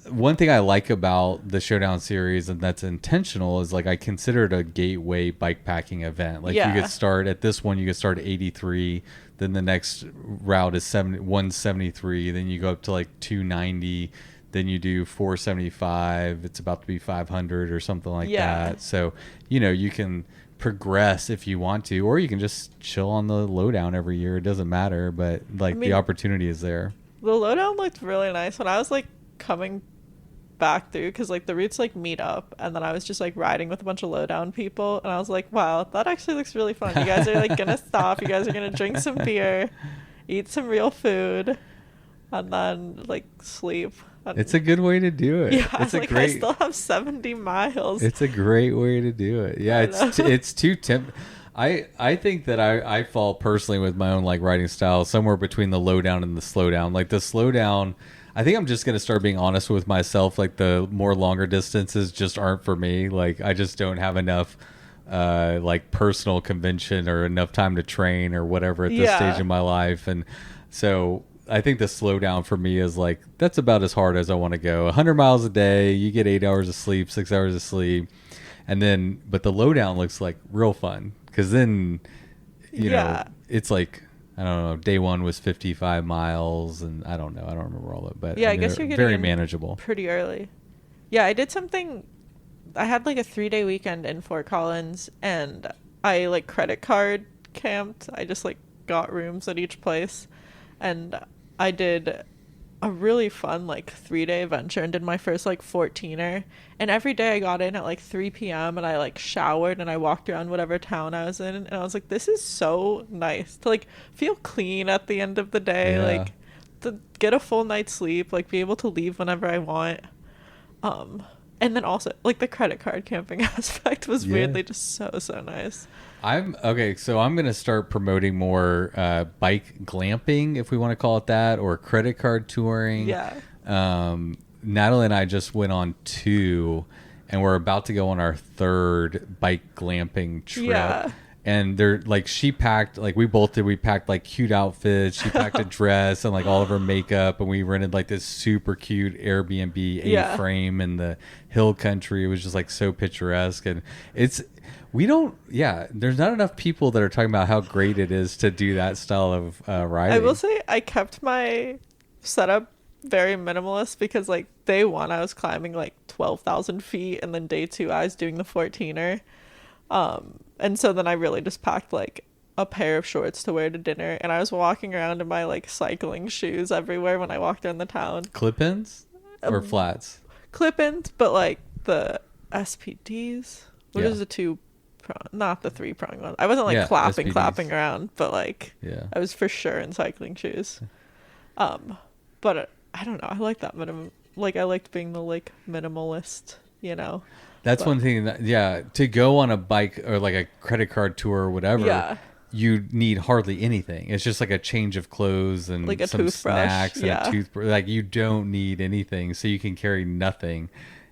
one thing I like about the Showdown series, and that's intentional, is like I consider it a gateway bikepacking event. Like you could start at this one, you could start at 83, then the next route is 173, then you go up to like 290, then you do 475. It's about to be 500 or something like that. So you can progress if you want to, or you can just chill on the lowdown every year. It doesn't matter, but the opportunity is there. The lowdown looked really nice when I was like coming back through, because like the routes like meet up, and then I was just like riding with a bunch of lowdown people, and I was like, wow, that actually looks really fun. You guys are like gonna stop, you guys are gonna drink some beer, eat some real food, and then like sleep. It's a good way to do it. It's I still have 70 miles. It's a great way to do it. It's too I think that I fall personally with my own like riding style somewhere between the lowdown and the slowdown. Like the slowdown, I think I'm just going to start being honest with myself. Like the more longer distances just aren't for me. Like I just don't have enough like personal convention or enough time to train or whatever at this stage in my life. And so I think the slowdown for me is like, that's about as hard as I want to go. 100 miles a day, you get 8 hours of sleep, 6 hours of sleep. And then, but the lowdown looks like real fun. Because then, you know, it's like, I don't know, day one was 55 miles, and I don't remember all of it, but I guess you're getting very manageable. Pretty early. Yeah, I did something, I had like a 3-day weekend in Fort Collins, and I like credit card camped. I just like got rooms at each place, and I did a really fun like 3-day adventure and did my first like 14er, and every day I got in at like 3 p.m. and I like showered and I walked around whatever town I was in, and I was like, this is so nice to like feel clean at the end of the day, like to get a full night's sleep, like be able to leave whenever I want, And then also like the credit card camping aspect was weirdly just so nice. So I'm gonna start promoting more bike glamping, if we want to call it that, or credit card touring. Yeah. Natalie and I just went on 2, and we're about to go on our 3rd bike glamping trip. Yeah. And they're like, she packed, like we both did, we packed like cute outfits. She packed a dress and like all of her makeup, and we rented like this super cute Airbnb A-frame in the hill country. It was just like so picturesque. And there's not enough people that are talking about how great it is to do that style of riding. I will say I kept my setup very minimalist because like day 1 I was climbing like 12,000 feet, and then day 2 I was doing the 14er. And so then I really just packed like a pair of shorts to wear to dinner, and I was walking around in my like cycling shoes everywhere when I walked around the town. Clip-ins or flats? Clip-ins, but like the SPDs. What is the 2-prong? Not the 3-prong one. I wasn't like clapping around, but like I was for sure in cycling shoes. But I don't know. I like that like I liked being the like minimalist, you know. That's one thing that, to go on a bike or like a credit card tour or whatever, you need hardly anything. It's just like a change of clothes and like some snacks and a toothbrush. Like you don't need anything, so you can carry nothing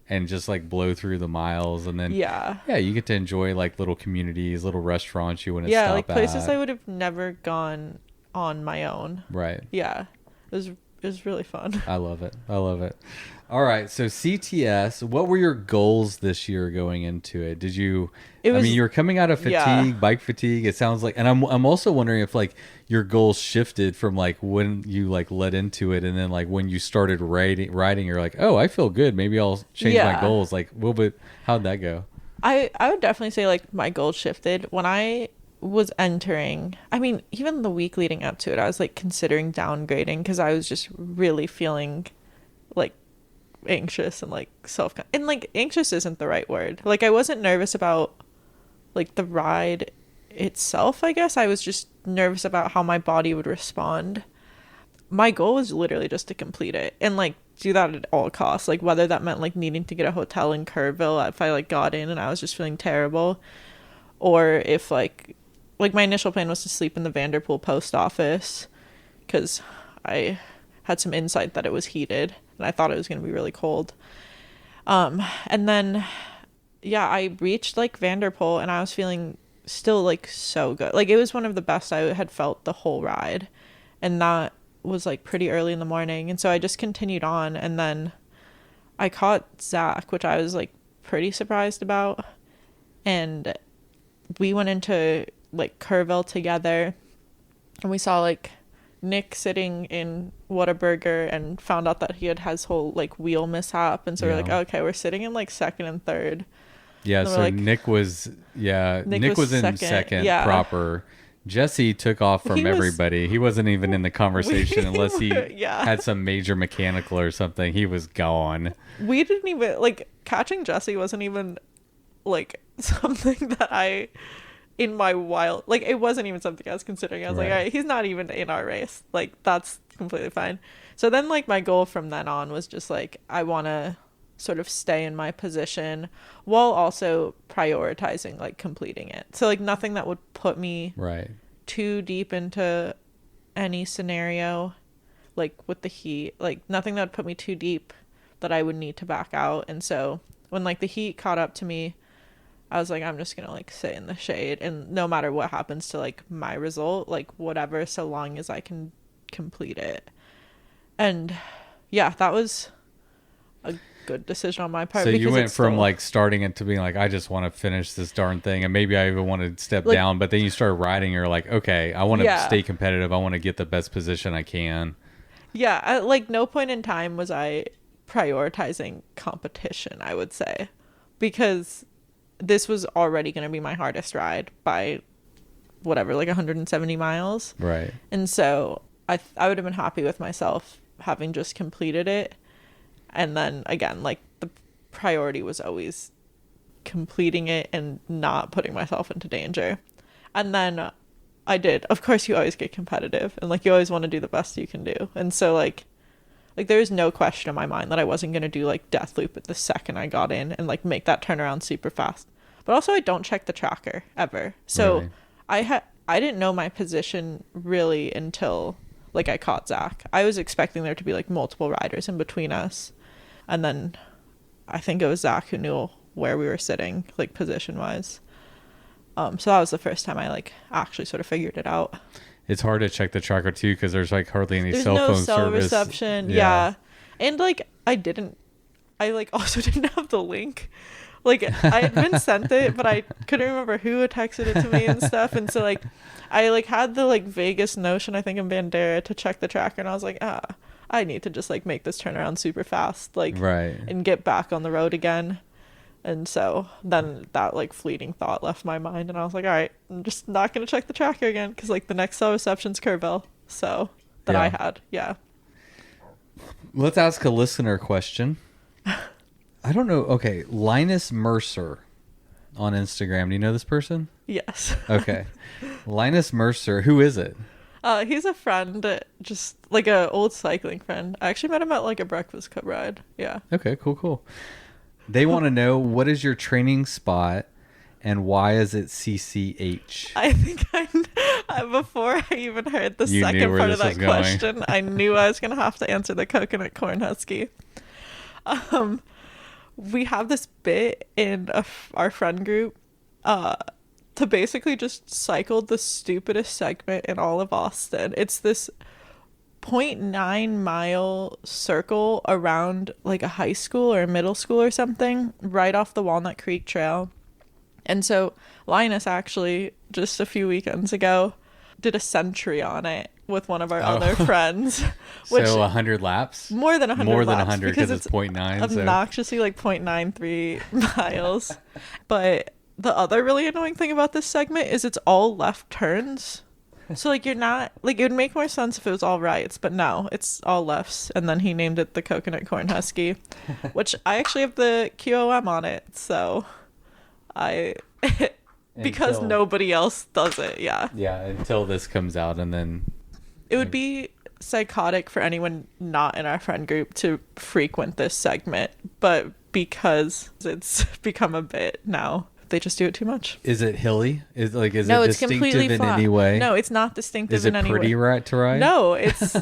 and just like blow through the miles. And then, you get to enjoy like little communities, little restaurants you want to stop at. Yeah, like places I would have never gone on my own. Right. Yeah. It was really fun. I love it. All right, so CTS, what were your goals this year going into it? You were coming out of fatigue, bike fatigue, it sounds like, and I'm also wondering if like your goals shifted from like when you like led into it, and then like when you started riding, you're like, oh, I feel good, maybe I'll change my goals. Like, how'd that go? I would definitely say like my goals shifted when I was entering. I mean, even the week leading up to it, I was like considering downgrading because I was just really feeling like anxious and like and like anxious isn't the right word. Like I wasn't nervous about like the ride itself, I guess. I was just nervous about how my body would respond. My goal was literally just to complete it and like do that at all costs, like whether that meant like needing to get a hotel in Kerrville if I like got in and I was just feeling terrible, or if like my initial plan was to sleep in the Vanderpool post office because I had some insight that it was heated and I thought it was going to be really cold. And then, I reached like Vanderpool and I was feeling still like so good. Like it was one of the best I had felt the whole ride. And that was like pretty early in the morning. And so I just continued on, and then I caught Zach, which I was like pretty surprised about. And we went into like Kerrville together, and we saw like Nick sitting in Whataburger and found out that he had his whole like wheel mishap, and so we're like, okay, we're sitting in like second and third. So like, Nick was in second proper. Jesse took off from everybody. He wasn't even in the conversation unless he had some major mechanical or something. He was gone. We didn't even like catching Jesse wasn't even like something that I in my wild, like it wasn't even something I was considering. I was like, all right, he's not even in our race, like that's completely fine. So then like my goal from then on was just like I want to sort of stay in my position while also prioritizing like completing it, so like nothing that would put me too deep into any scenario, like with the heat, like nothing that would put me too deep that I would need to back out. And so when like the heat caught up to me, I was like, I'm just gonna like sit in the shade, and no matter what happens to like my result, like whatever, so long as I can complete it. And that was a good decision on my part. So you went from like starting it to being like, I just want to finish this darn thing, and maybe I even want to step down, but then you started riding, you're like, okay, I want to stay competitive, I want to get the best position I can. At like no point in time was I prioritizing competition, I would say, because this was already going to be my hardest ride by whatever, like 170 miles. Right. And so I would have been happy with myself having just completed it. And then again, like the priority was always completing it and not putting myself into danger. And then I did. Of course, you always get competitive and like you always want to do the best you can do. And so like Like, there was no question in my mind that I wasn't going to do, like, death loop at the second I got in and, like, make that turnaround super fast. But also, I don't check the tracker ever. So really? I didn't know my position really until, like, I caught Zach. I was expecting there to be, like, multiple riders in between us. And then I think it was Zach who knew where we were sitting, like, position-wise. So that was the first time I, like, actually sort of figured it out. It's hard to check the tracker too because there's like hardly any there's cell no phone cell service. Reception. Yeah. And like I like also didn't have the link. Like I had been sent it, but I couldn't remember who had texted it to me and stuff. And so like I like had the like vaguest notion, I think, in Bandera to check the tracker, and I was like, I need to just like make this turnaround super fast, like and get back on the road again. And so then that like fleeting thought left my mind, and I was like, all right, I'm just not going to check the tracker again because like the next cell reception's Kerrville. So that I had. Yeah. Let's ask a listener question. I don't know. Okay. Linus Mercer on Instagram. Do you know this person? Yes. Okay. Linus Mercer. Who is it? He's a friend, just like a old cycling friend. I actually met him at like a breakfast club ride. Yeah. Okay, cool. They want to know, what is your training spot and why is it CCH? I think before I even heard the second part of that question, I knew I was going to have to answer the coconut corn husky. We have this bit in our friend group to basically just cycle the stupidest segment in all of Austin. It's this 0.9 mile circle around like a high school or a middle school or something right off the Walnut Creek Trail. And so Linus actually just a few weekends ago did a century on it with one of our other friends. Which, so 100 laps? More than 100 More than laps 100 because it's 0.9. Obnoxiously like 0.93 miles. But the other really annoying thing about this segment is it's all left turns. So like you're not like, it would make more sense if it was all rights, but no, it's all lefts. And then he named it the Coconut Corn Husky, which I actually have the QOM on it. So because nobody else does it. Yeah until this comes out, and then it would be psychotic for anyone not in our friend group to frequent this segment, but because it's become a bit now, they just do it too much. Is it hilly? Is it it's distinctive completely in flat. any way? No, it's not distinctive in any way. Is it pretty right to ride? No, it's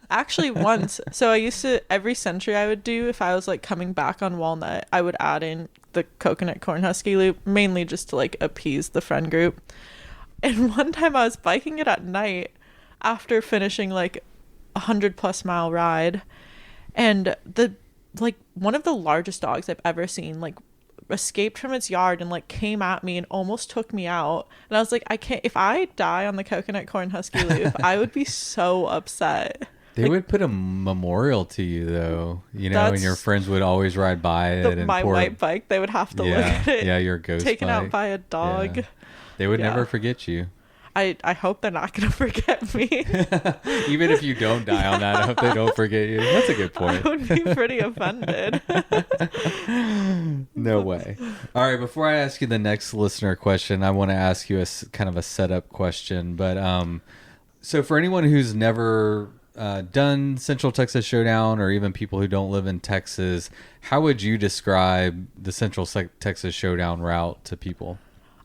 actually once. So I used to, every century I would do, if I was like coming back on Walnut, I would add in the Coconut Corn Husky loop, mainly just to like appease the friend group. And one time I was biking it at night after finishing like 100+ mile ride, and the like one of the largest dogs I've ever seen like escaped from its yard and like came at me and almost took me out. And I was like, I can't, if I die on the Coconut Corn Husky loop, I would be so upset. They would put a memorial to you though, you know, and your friends would always ride by it. My white bike, they would have to look at it. Yeah, your ghost taken bike. Out by a dog. Yeah. They would never forget you. I hope they're not going to forget me. Even if you don't die on that, I hope they don't forget you. That's a good point. I would be pretty offended. No way. All right, before I ask you the next listener question, I want to ask you a kind of a setup question. But so for anyone who's never done Central Texas Showdown, or even people who don't live in Texas, how would you describe the Central Texas Showdown route to people?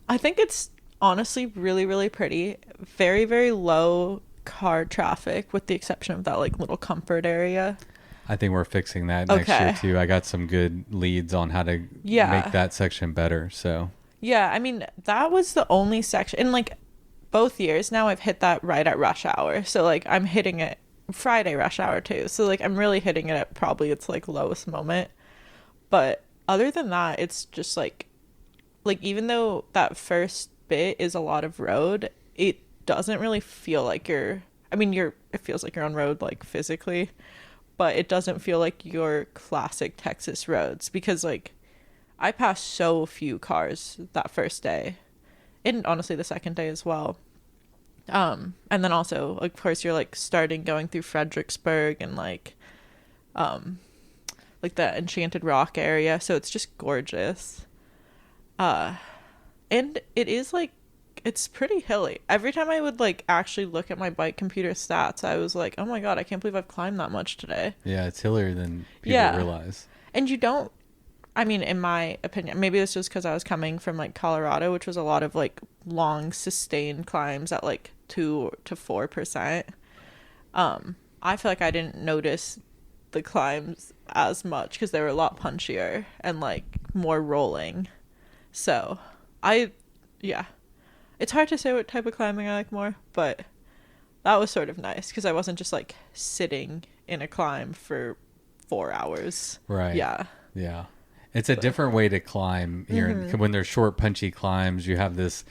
I think it's honestly really, really pretty. Very, very low car traffic, with the exception of that like little comfort area. I think we're fixing that next year too. I got some good leads on how to make that section better. So yeah, I mean, that was the only section, and like both years now I've hit that right at rush hour. So like I'm hitting it Friday rush hour too. So like I'm really hitting it at probably its like lowest moment. But other than that, it's just like even though that first bit is a lot of road, it doesn't really feel like it feels like you're on road like physically, but it doesn't feel like your classic Texas roads, because like I passed so few cars that first day, and honestly the second day as well. And then also of course you're like starting going through Fredericksburg and like the Enchanted Rock area, so it's just gorgeous. And it is like it's pretty hilly. Every time I would like actually look at my bike computer stats, I was like, oh my God, I can't believe I've climbed that much today. Yeah, it's hillier than people realize. And you don't, I mean, in my opinion, maybe this was because I was coming from like Colorado, which was a lot of like long sustained climbs at like 2 to 4%. I feel like I didn't notice the climbs as much because they were a lot punchier and like more rolling. So it's hard to say what type of climbing I like more, but that was sort of nice because I wasn't just like sitting in a climb for 4 hours. Right. Yeah. Yeah. It's a different way to climb here. Mm-hmm. When they're short, punchy climbs, you have this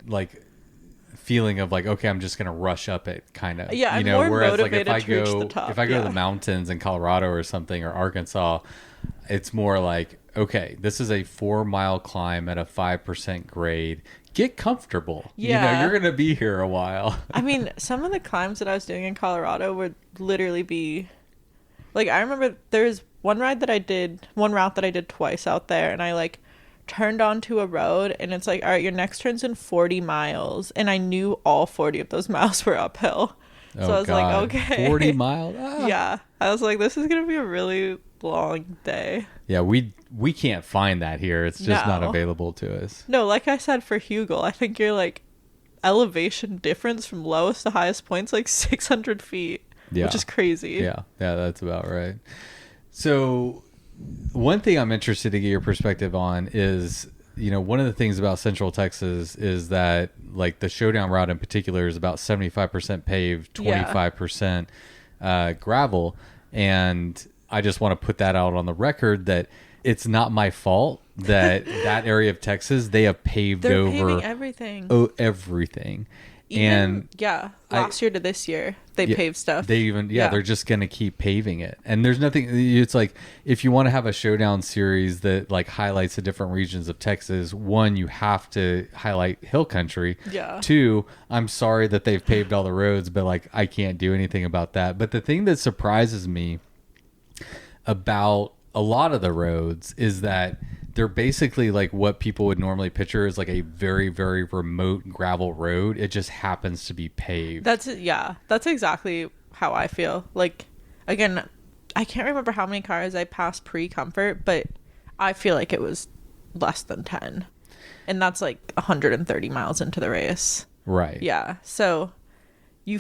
like feeling of like, okay, I'm just gonna rush up it, kind of. Yeah, I'm more whereas like motivated to reach the top, if I go to the mountains in Colorado or something, or Arkansas, it's more like, okay, this is a 4-mile climb at a 5% grade. Get comfortable. Yeah. You're gonna be here a while. I mean, some of the climbs that I was doing in Colorado would literally be like, I remember there's one route that I did twice out there, and I like turned onto a road, and it's like, all right, your next turn's in 40 miles, and I knew all 40 of those miles were uphill. So I was like, okay, 40 miles. Yeah, I was like, this is gonna be a really long day. Yeah, we can't find that here. It's just not available to us. No, like I said, for Hugel, I think your like elevation difference from lowest to highest points like 600 feet, which is crazy. Yeah, that's about right. So one thing I'm interested to get your perspective on is, one of the things about Central Texas is that like the Showdown route in particular is about 75% paved, 25% gravel. And I just want to put that out on the record that it's not my fault that that area of Texas, they have paved They're over paving everything. Everything. Even, last year to this year, they paved stuff. They even, they're just going to keep paving it. And there's nothing, it's like, if you want to have a Showdown series that like highlights the different regions of Texas, one, you have to highlight hill country. Yeah. Two, I'm sorry that they've paved all the roads, but like, I can't do anything about that. But the thing that surprises me about a lot of the roads is that they're basically like what people would normally picture as like a very, very remote gravel road. It just happens to be paved. That's exactly how I feel. Like, again, I can't remember how many cars I passed pre-comfort, but I feel like it was less than 10. And that's like 130 miles into the race. Right. Yeah. So you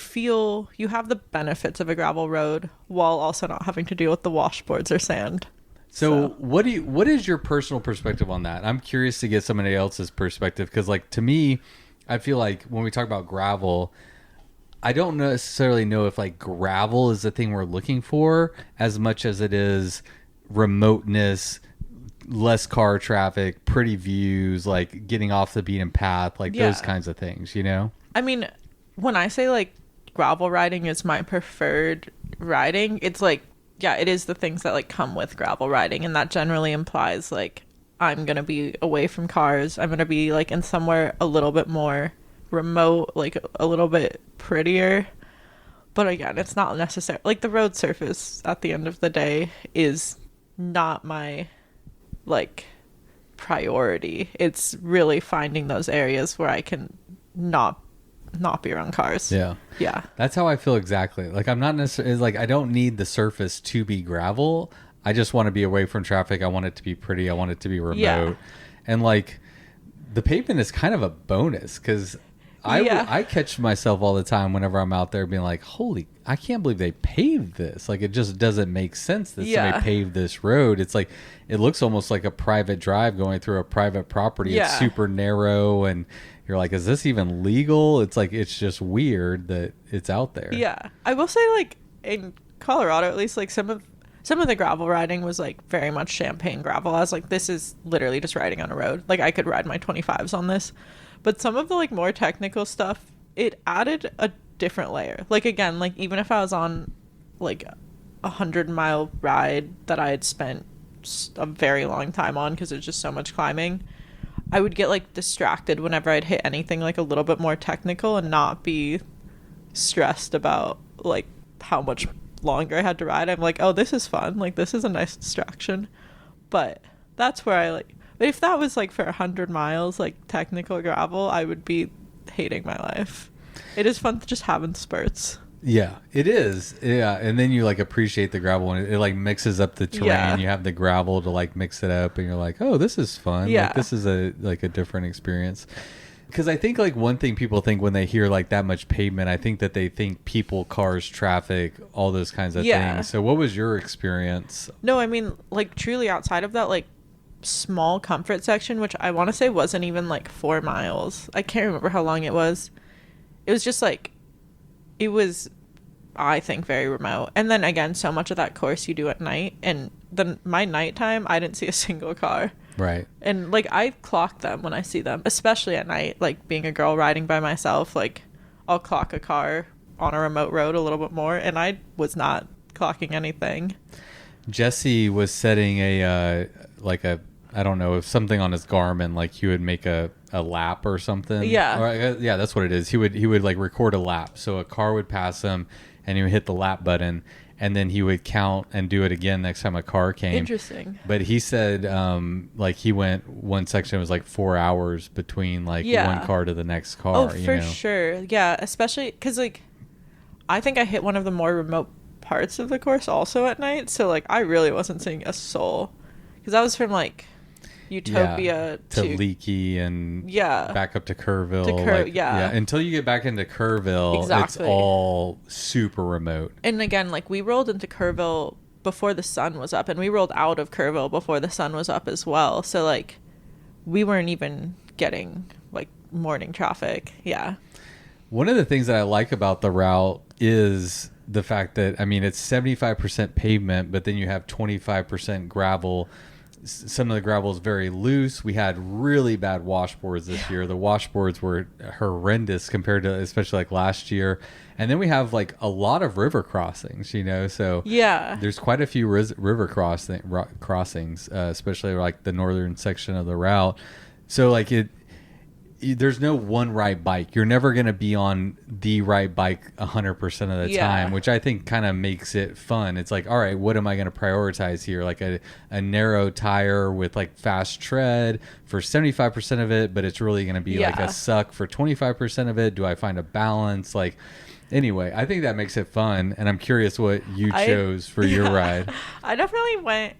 have the benefits of a gravel road while also not having to deal with the washboards or sand. So what is your personal perspective on that? I'm curious to get somebody else's perspective, because like to me, I feel like when we talk about gravel, I don't necessarily know if like gravel is the thing we're looking for as much as it is remoteness, less car traffic, pretty views, like getting off the beaten path, like those kinds of things, I mean, when I say like gravel riding is my preferred riding, it's like, yeah, it is the things that like come with gravel riding, and that generally implies like I'm gonna be away from cars. I'm gonna be like in somewhere a little bit more remote, like a little bit prettier. But again, it's not necessary. Like the road surface at the end of the day is not my like priority. It's really finding those areas where I can not be around cars. Yeah, that's how I feel exactly. Like I'm not necessarily like, I don't need the surface to be gravel. I just want to be away from traffic. I want it to be pretty. I want it to be remote. And like the pavement is kind of a bonus, because I catch myself all the time whenever I'm out there being like, holy, I can't believe they paved this. Like it just doesn't make sense that somebody paved this road. It's like, it looks almost like a private drive going through a private property. It's super narrow, and you're like, is this even legal? It's like, it's just weird that it's out there. Yeah. I will say, like, in Colorado, at least, like, some of the gravel riding was, like, very much champagne gravel. I was like, this is literally just riding on a road. Like, I could ride my 25s on this. But some of the, like, more technical stuff, it added a different layer. Like, again, like, even if I was on, like, 100-mile ride that I had spent a very long time on because it's just so much climbing, I would get like distracted whenever I'd hit anything like a little bit more technical and not be stressed about like how much longer I had to ride. I'm like, oh, this is fun. Like this is a nice distraction. But that's where I like, If that was like for 100 miles, like technical gravel, I would be hating my life. It is fun to just have in spurts. Yeah, it is. Yeah, and then you like appreciate the gravel, and it like mixes up the terrain. Yeah. You have the gravel to like mix it up, and you're like, oh, this is fun. Yeah. Like, this is a different experience. Because I think like one thing people think when they hear like that much pavement, I think that they think people, cars, traffic, all those kinds of things. So what was your experience? No, I mean, like truly outside of that, like small comfort section, which I want to say wasn't even like 4 miles. I can't remember how long it was. It was just like, it was, I think, very remote. And then again, so much of that course you do at night, and then my nighttime, I didn't see a single car. Right. And like I clock them when I see them, especially at night. Like being a girl riding by myself, like I'll clock a car on a remote road a little bit more, and I was not clocking anything. Jesse was setting a I don't know, something on his Garmin, like he would make a lap or something. Yeah. Yeah, that's what it is. He would like record a lap. So a car would pass him and he would hit the lap button, and then he would count and do it again next time a car came. Interesting. But he said like he went one section, it was like 4 hours between like one car to the next car. Oh, for sure. Yeah, especially because like I think I hit one of the more remote parts of the course also at night. So like I really wasn't seeing a soul, because I was from like Utopia to Leakey and back up to Kerrville. Until you get back into Kerrville, it's all super remote. And again, like we rolled into Kerrville before the sun was up, and we rolled out of Kerrville before the sun was up as well. So like we weren't even getting like morning traffic. One of the things that I like about the route is the fact that, I mean, it's 75% pavement, but then you have 25% gravel. Some of the gravel is very loose. We had really bad washboards this year. The washboards were horrendous compared to especially like last year. And then we have like a lot of river crossings, so there's quite a few river crossings, especially like the northern section of the route. So like there's no one right bike. You're never going to be on the right bike 100% of the time, which I think kind of makes it fun. It's like, all right, what am I going to prioritize here? Like a narrow tire with like fast tread for 75% of it, but it's really going to be like a suck for 25% of it. Do I find a balance? Like, anyway, I think that makes it fun. And I'm curious what you chose for your ride. I definitely went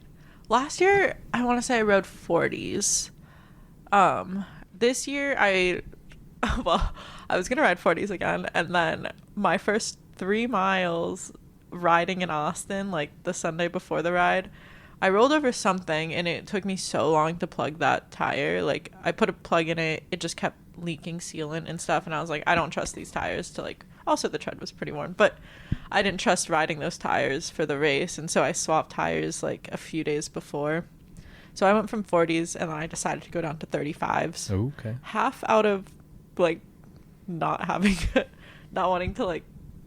last year. I want to say I rode 40s. This year, I was going to ride 40s again, and then my first 3 miles riding in Austin, like the Sunday before the ride, I rolled over something, and it took me so long to plug that tire. Like, I put a plug in it, it just kept leaking sealant and stuff, and I was like, I don't trust these tires to, like, also the tread was pretty worn, but I didn't trust riding those tires for the race, and so I swapped tires, like, a few days before. So I went from 40s, and then I decided to go down to 35s. Okay. Half out of, like, not wanting to, like,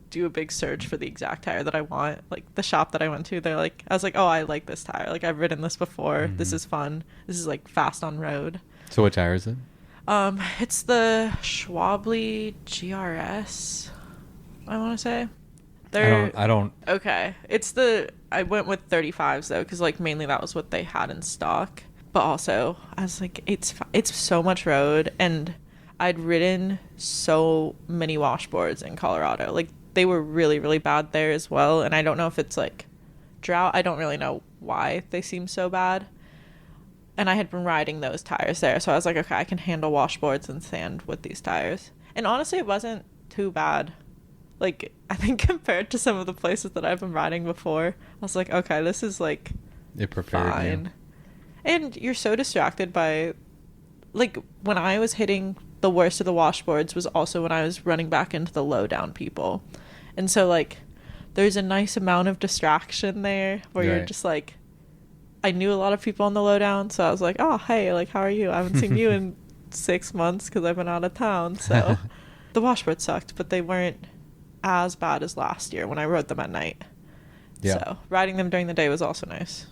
do a big search for the exact tire that I want. Like, the shop that I went to, I was like, oh, I like this tire. Like, I've ridden this before. Mm-hmm. This is fun. This is, like, fast on road. So what tire is it? It's the Schwably GRS, I want to say. I don't. Okay. I went with 35s though, because like mainly that was what they had in stock. But also, I was like, it's so much road, and I'd ridden so many washboards in Colorado. Like they were really, really bad there as well. And I don't know if it's like drought. I don't really know why they seem so bad. And I had been riding those tires there, so I was like, okay, I can handle washboards and sand with these tires. And honestly, it wasn't too bad. Like, I think compared to some of the places that I've been riding before, I was like, okay, this is, like, it prepared fine. You. And you're so distracted by, like, when I was hitting the worst of the washboards was also when I was running back into the lowdown people. And so, like, there's a nice amount of distraction there where you're just, like, I knew a lot of people on the lowdown, so I was like, oh, hey, like, how are you? I haven't seen you in 6 months because I've been out of town. So the washboards sucked, but they weren't as bad as last year when I rode them at night. So riding them during the day was also nice.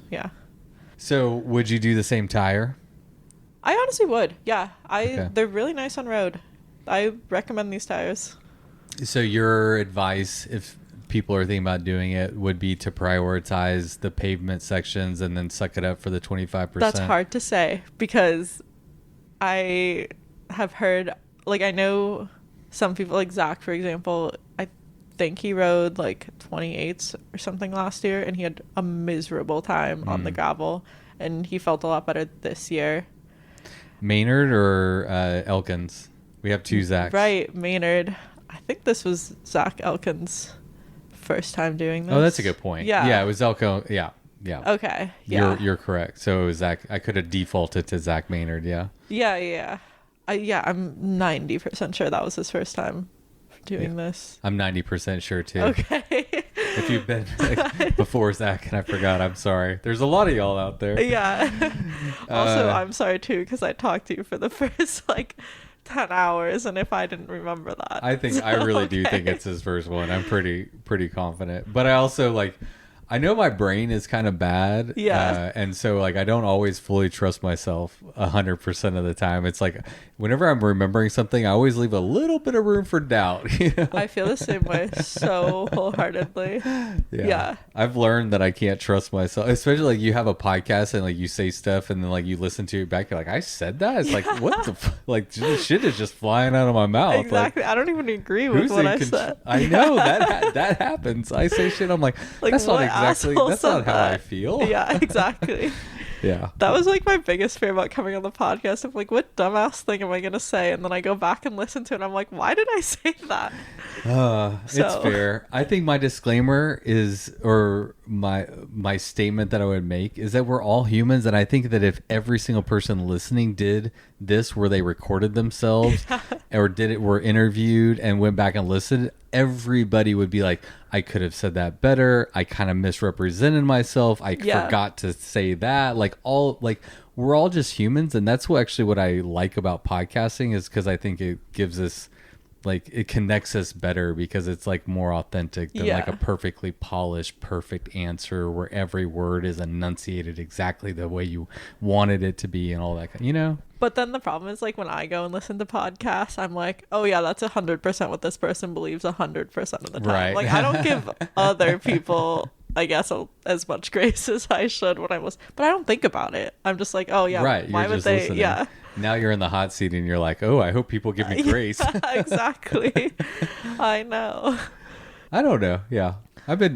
So would you do the same tire? I honestly would. They're really nice on road. I recommend these tires. So your advice people are thinking about doing it would be to prioritize the pavement sections and then suck it up for the 25%. That's hard to say because I have heard, like, I know some people, like Zach, for example, I think he rode like 28s or something last year and he had a miserable time on the gravel, and he felt a lot better this year. Maynard or Elkins? We have two Zachs. Right, Maynard. I think this was Zach Elkins' first time doing this. Oh, that's a good point. Yeah. It was Elko. Yeah. Okay. Yeah. You're correct. So it was Zach. I could have defaulted to Zach Maynard. Yeah. Yeah. I'm 90% sure that was his first time doing this. I'm 90% sure too. Okay. If you've been before Zach and I forgot, I'm sorry. There's a lot of y'all out there. Yeah. Also, I'm sorry too because I talked to you for the first like 10 hours, and if I didn't remember that. I really do think it's his first one. I'm pretty confident. But I also I know my brain is kind of bad. Yeah. And so I don't always fully trust myself 100% of the time. It's like whenever I'm remembering something, I always leave a little bit of room for doubt. You know? I feel the same way so wholeheartedly. Yeah. I've learned that I can't trust myself, especially you have a podcast and you say stuff and then you listen to it back. You're like, I said that? It's like, what the shit is just flying out of my mouth. Exactly. I don't even agree with what I said. I know that happens. I say shit. I'm like that's not exactly, that's not how I feel. Yeah, exactly. Yeah. That was my biggest fear about coming on the podcast. I'm like, what dumbass thing am I going to say? And then I go back and listen to it and I'm like, why did I say that? It's fair. I think my disclaimer is, or my statement that I would make is that we're all humans. And I think that if every single person listening did this where they recorded themselves or were interviewed and went back and listened, everybody would be like, I could have said that better. I kind of misrepresented myself. I forgot to say that. We're all just humans. And that's what I like about podcasting is because I think it gives us, it connects us better because it's more authentic than a perfectly polished, perfect answer where every word is enunciated exactly the way you wanted it to be and all that, But then the problem is when I go and listen to podcasts, I'm like, oh yeah, that's 100% what this person believes 100% of the time. Right. I don't give other people, I guess, as much grace as I should when I was, but I don't think about it. I'm just like, oh yeah, right. Why would they? Listening. Yeah. Now you're in the hot seat and you're like, oh, I hope people give me grace. Exactly. I know. I don't know. Yeah.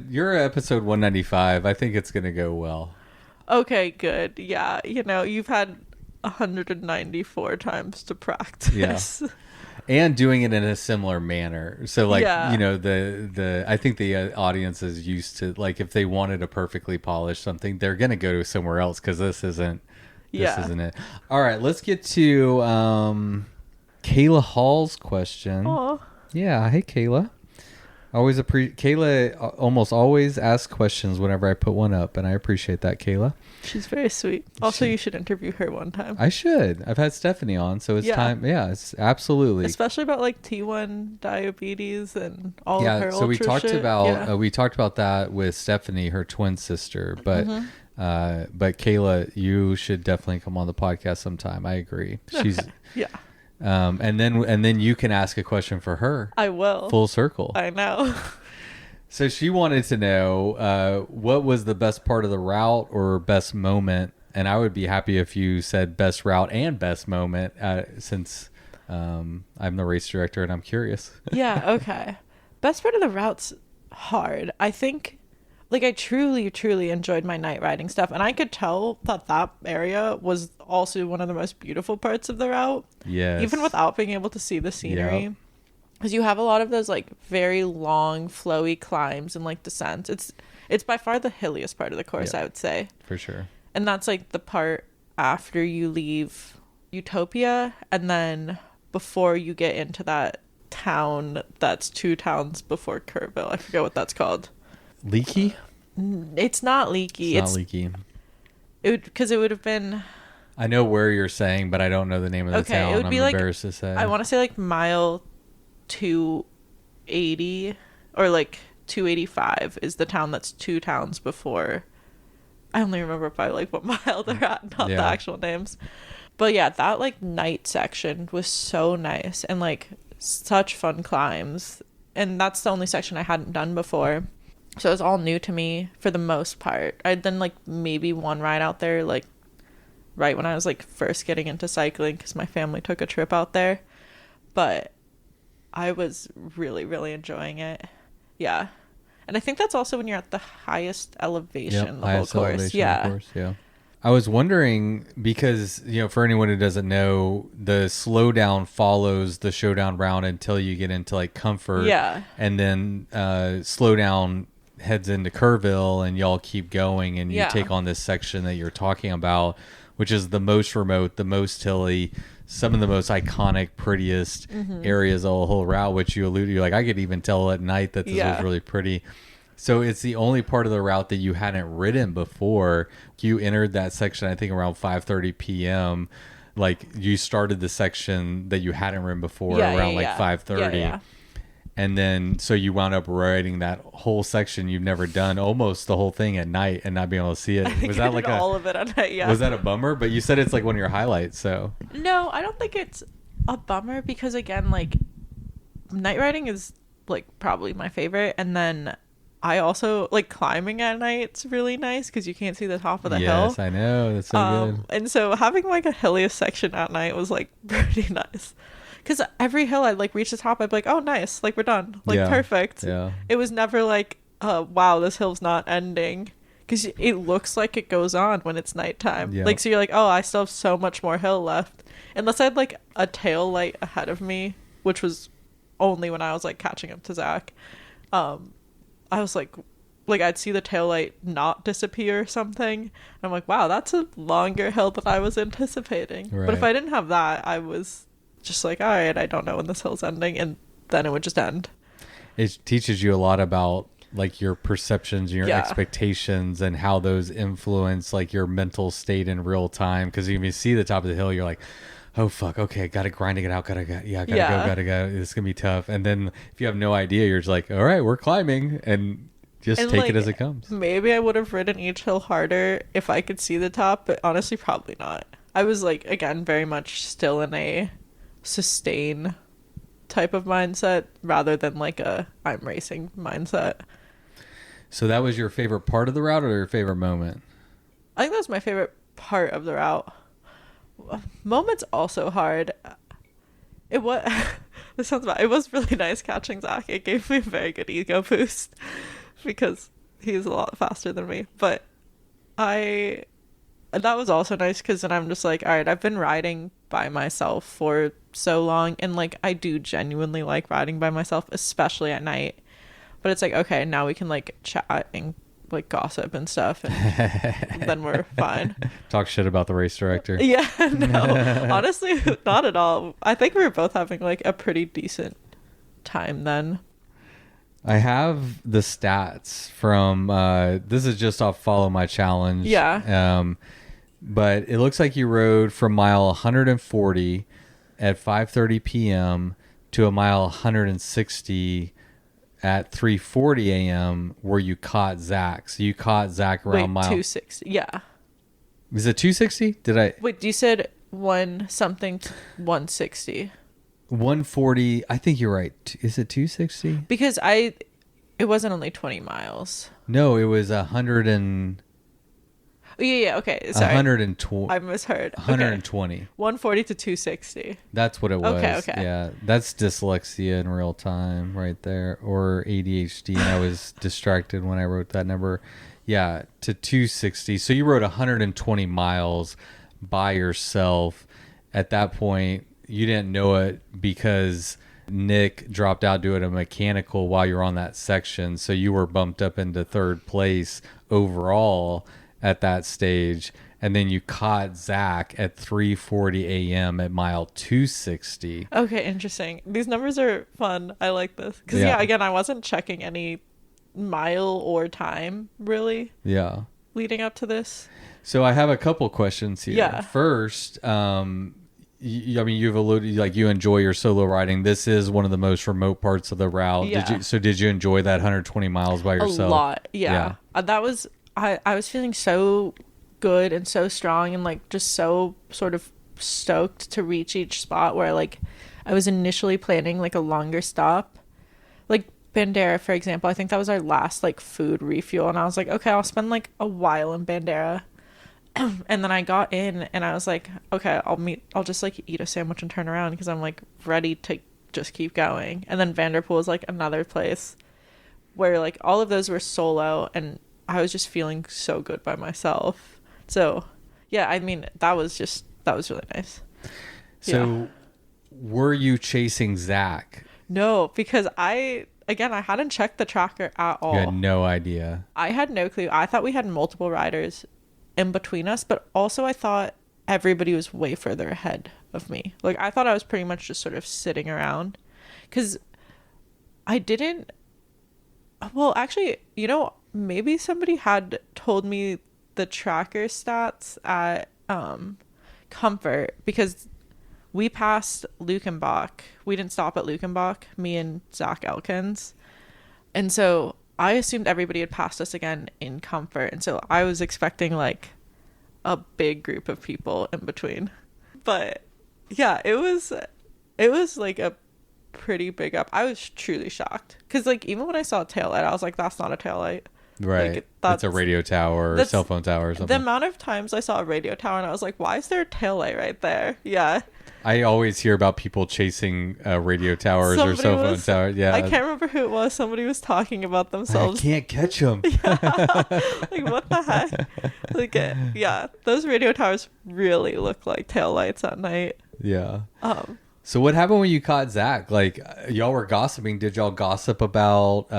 You're episode 195. I think it's going to go well. Okay, good. Yeah. You've had 194 times to practice. Yeah. And doing it in a similar manner. So I think the audience is used to if they wanted a perfectly polished something, they're going to go to somewhere else because this isn't it. All right, let's get to Kayla Hall's question. Aww. Yeah, hey Kayla. Kayla almost always asks questions whenever I put one up, and I appreciate that, Kayla. She's very sweet. Also, you should interview her one time. I should. I've had Stephanie on, so it's time. Yeah, it's absolutely. Especially about T1 diabetes and all of her so we ultra talked shit. about we talked about that with Stephanie, her twin sister, but Kayla, you should definitely come on the podcast sometime. I agree. She's yeah. And then you can ask a question for her. I will. Full circle. I know. So she wanted to know what was the best part of the route or best moment, and I would be happy if you said best route and best moment since I'm the race director and I'm curious. Yeah. Okay. Best part of the route's hard. I think. I truly enjoyed my night riding stuff. And I could tell that area was also one of the most beautiful parts of the route. Yes. Even without being able to see the scenery. Because you have a lot of those, very long, flowy climbs and, descents. It's by far the hilliest part of the course, I would say. For sure. And that's, the part after you leave Utopia. And then before you get into that town that's 2 towns before Kerrville. I forget what that's called. Leaky? It's not Leaky. It's not Leaky. Because it would have been. I know where you're saying, but I don't know the name of the town. It would be I'm embarrassed to say. I want to say mile 280 or 285 is the town that's 2 towns before. I only remember by what mile they're at, not the actual names. But yeah, that night section was so nice and such fun climbs. and that's the only section I hadn't done before. So it was all new to me for the most part. I'd done like maybe one ride out there, like right when I was like first getting into cycling, because my family took a trip out there. But I was really, really enjoying it. Yeah. And I think that's also when you're at the highest elevation, the whole course. Yeah. Yeah. I was wondering because, for anyone who doesn't know, the slowdown follows the showdown round until you get into like comfort. Yeah. And then slowdown heads into Kerrville and y'all keep going and you take on this section that you're talking about, which is the most remote, the most hilly, some of the most iconic, prettiest areas of the whole route, which you alluded to. Like, I could even tell at night that this was really pretty. So it's the only part of the route that you hadn't ridden before. You entered that section, I think, around 5:30 p.m. Like, you started the section that you hadn't ridden before around 5:30. Yeah. And then, so you wound up riding that whole section you've never done, almost the whole thing at night, and not being able to see it. Was that like all of it at night? Yeah. Was that a bummer? But you said it's like one of your highlights. So no, I don't think it's a bummer because again, like night riding is like probably my favorite, and then I also like climbing at night. It's really nice because you can't see the top of the hill. Yes, I know. That's so good. And so having like a hilliest section at night was like pretty nice. Because every hill I'd like reach the top, I'd be like, oh, nice. Like, we're done. Like, perfect. Yeah. It was never like, wow, this hill's not ending. Because it looks like it goes on when it's nighttime. Yeah. Like, so you're like, oh, I still have so much more hill left. Unless I had like a tail light ahead of me, which was only when I was like catching up to Zach. I was like I'd see the tail light not disappear or something. And I'm like, wow, that's a longer hill than I was anticipating. Right. But if I didn't have that, I was just like, all right, I don't know when this hill's ending, and then it would just end. It teaches you a lot about like your perceptions and your expectations and how those influence like your mental state in real time. Because if you see the top of the hill, you're like, oh fuck, okay, gotta grind it out, gotta go, it's gonna be tough. And then if you have no idea, you're just like, all right, we're climbing, and just take like, it as it comes. Maybe I would have ridden each hill harder if I could see the top, but honestly probably not. I was like, again, very much still in a sustain type of mindset rather than like a I'm racing mindset. So that was your favorite part of the route or your favorite moment? I think that was my favorite part of the route. Moment's also hard. It was this sounds bad. It was really nice catching Zach. It gave me a very good ego boost because he's a lot faster than me. But that was also nice because then I'm just like, all right, I've been riding by myself for so long, and like I do genuinely like riding by myself, especially at night. But it's like, okay, now we can like chat and like gossip and stuff, and then we're fine. Talk shit about the race director. Yeah, no, honestly, not at all. I think we were both having like a pretty decent time then. I have the stats from this is just off Follow My Challenge. Yeah. But it looks like you rode from mile 140 at 5:30 p.m. to a mile 160 at 3:40 a.m. where you caught Zach. So you caught Zach around mile 260. Yeah. Is it 260? Did I? Wait, you said 160. 140. I think you're right. Is it 260? Because it wasn't only 20 miles. No, it was 100 and. Oh, yeah, okay. Sorry. 120. I misheard. 120. Okay. 140 to 260. That's what it was. Okay. Yeah, that's dyslexia in real time right there, or ADHD, and I was distracted when I wrote that number. Yeah, to 260. So you rode 120 miles by yourself. At that point, you didn't know it because Nick dropped out doing a mechanical while you're on that section. So you were bumped up into third place overall at that stage, and then you caught Zach at 3:40 a.m. at mile 260. Okay, interesting. These numbers are fun. I like this because again, I wasn't checking any mile or time really. Yeah. Leading up to this. So I have a couple questions here. Yeah. First, I mean, you've alluded like you enjoy your solo riding. This is one of the most remote parts of the route. Yeah. Did you enjoy that 120 miles by yourself? A lot. Yeah. That was. I was feeling so good and so strong and like just so sort of stoked to reach each spot where like I was initially planning like a longer stop. Like Bandera, for example, I think that was our last like food refuel, and I was like, okay, I'll spend like a while in Bandera. And then I got in and I was like, okay, I'll just like eat a sandwich and turn around because I'm like ready to just keep going. And then Vanderpool was like another place where like all of those were solo and I was just feeling so good by myself. So yeah, I mean, that was really nice. So were you chasing Zach? No, because I hadn't checked the tracker at all. You had no idea. I had no clue. I thought we had multiple riders in between us, but also I thought everybody was way further ahead of me. Like I thought I was pretty much just sort of sitting around because I didn't. Well, actually, maybe somebody had told me the tracker stats at Comfort because we passed Lukenbach. We didn't stop at Lukenbach, me and Zach Elkins. And so I assumed everybody had passed us again in Comfort. And so I was expecting like a big group of people in between. But yeah, it was like a pretty big up. I was truly shocked. Because like even when I saw a taillight, I was like, that's not a taillight. Right. Like, that's a radio tower or cell phone tower or something. The amount of times I saw a radio tower and I was like, why is there a taillight right there? Yeah. I always hear about people chasing radio towers or cell phone towers. Yeah. I can't remember who it was. Somebody was talking about themselves. I can't catch them. Yeah. Like, what the heck? Like, yeah, those radio towers really look like taillights at night. Yeah. So what happened when you caught Zach? Like y'all were gossiping. Did y'all gossip about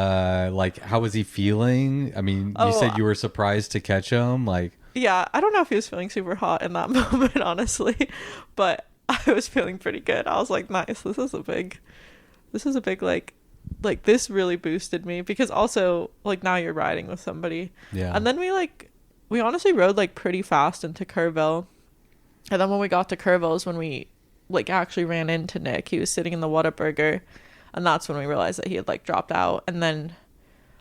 like how was he feeling? I mean, you said you were surprised to catch him. Like, yeah, I don't know if he was feeling super hot in that moment, honestly, but I was feeling pretty good. I was like, nice. This is a big like this really boosted me because also like now you're riding with somebody. Yeah. And then we honestly rode like pretty fast into Kerrville. And then when we got to Kerrville is when we like actually ran into Nick. He was sitting in the Whataburger, and that's when we realized that he had like dropped out. And then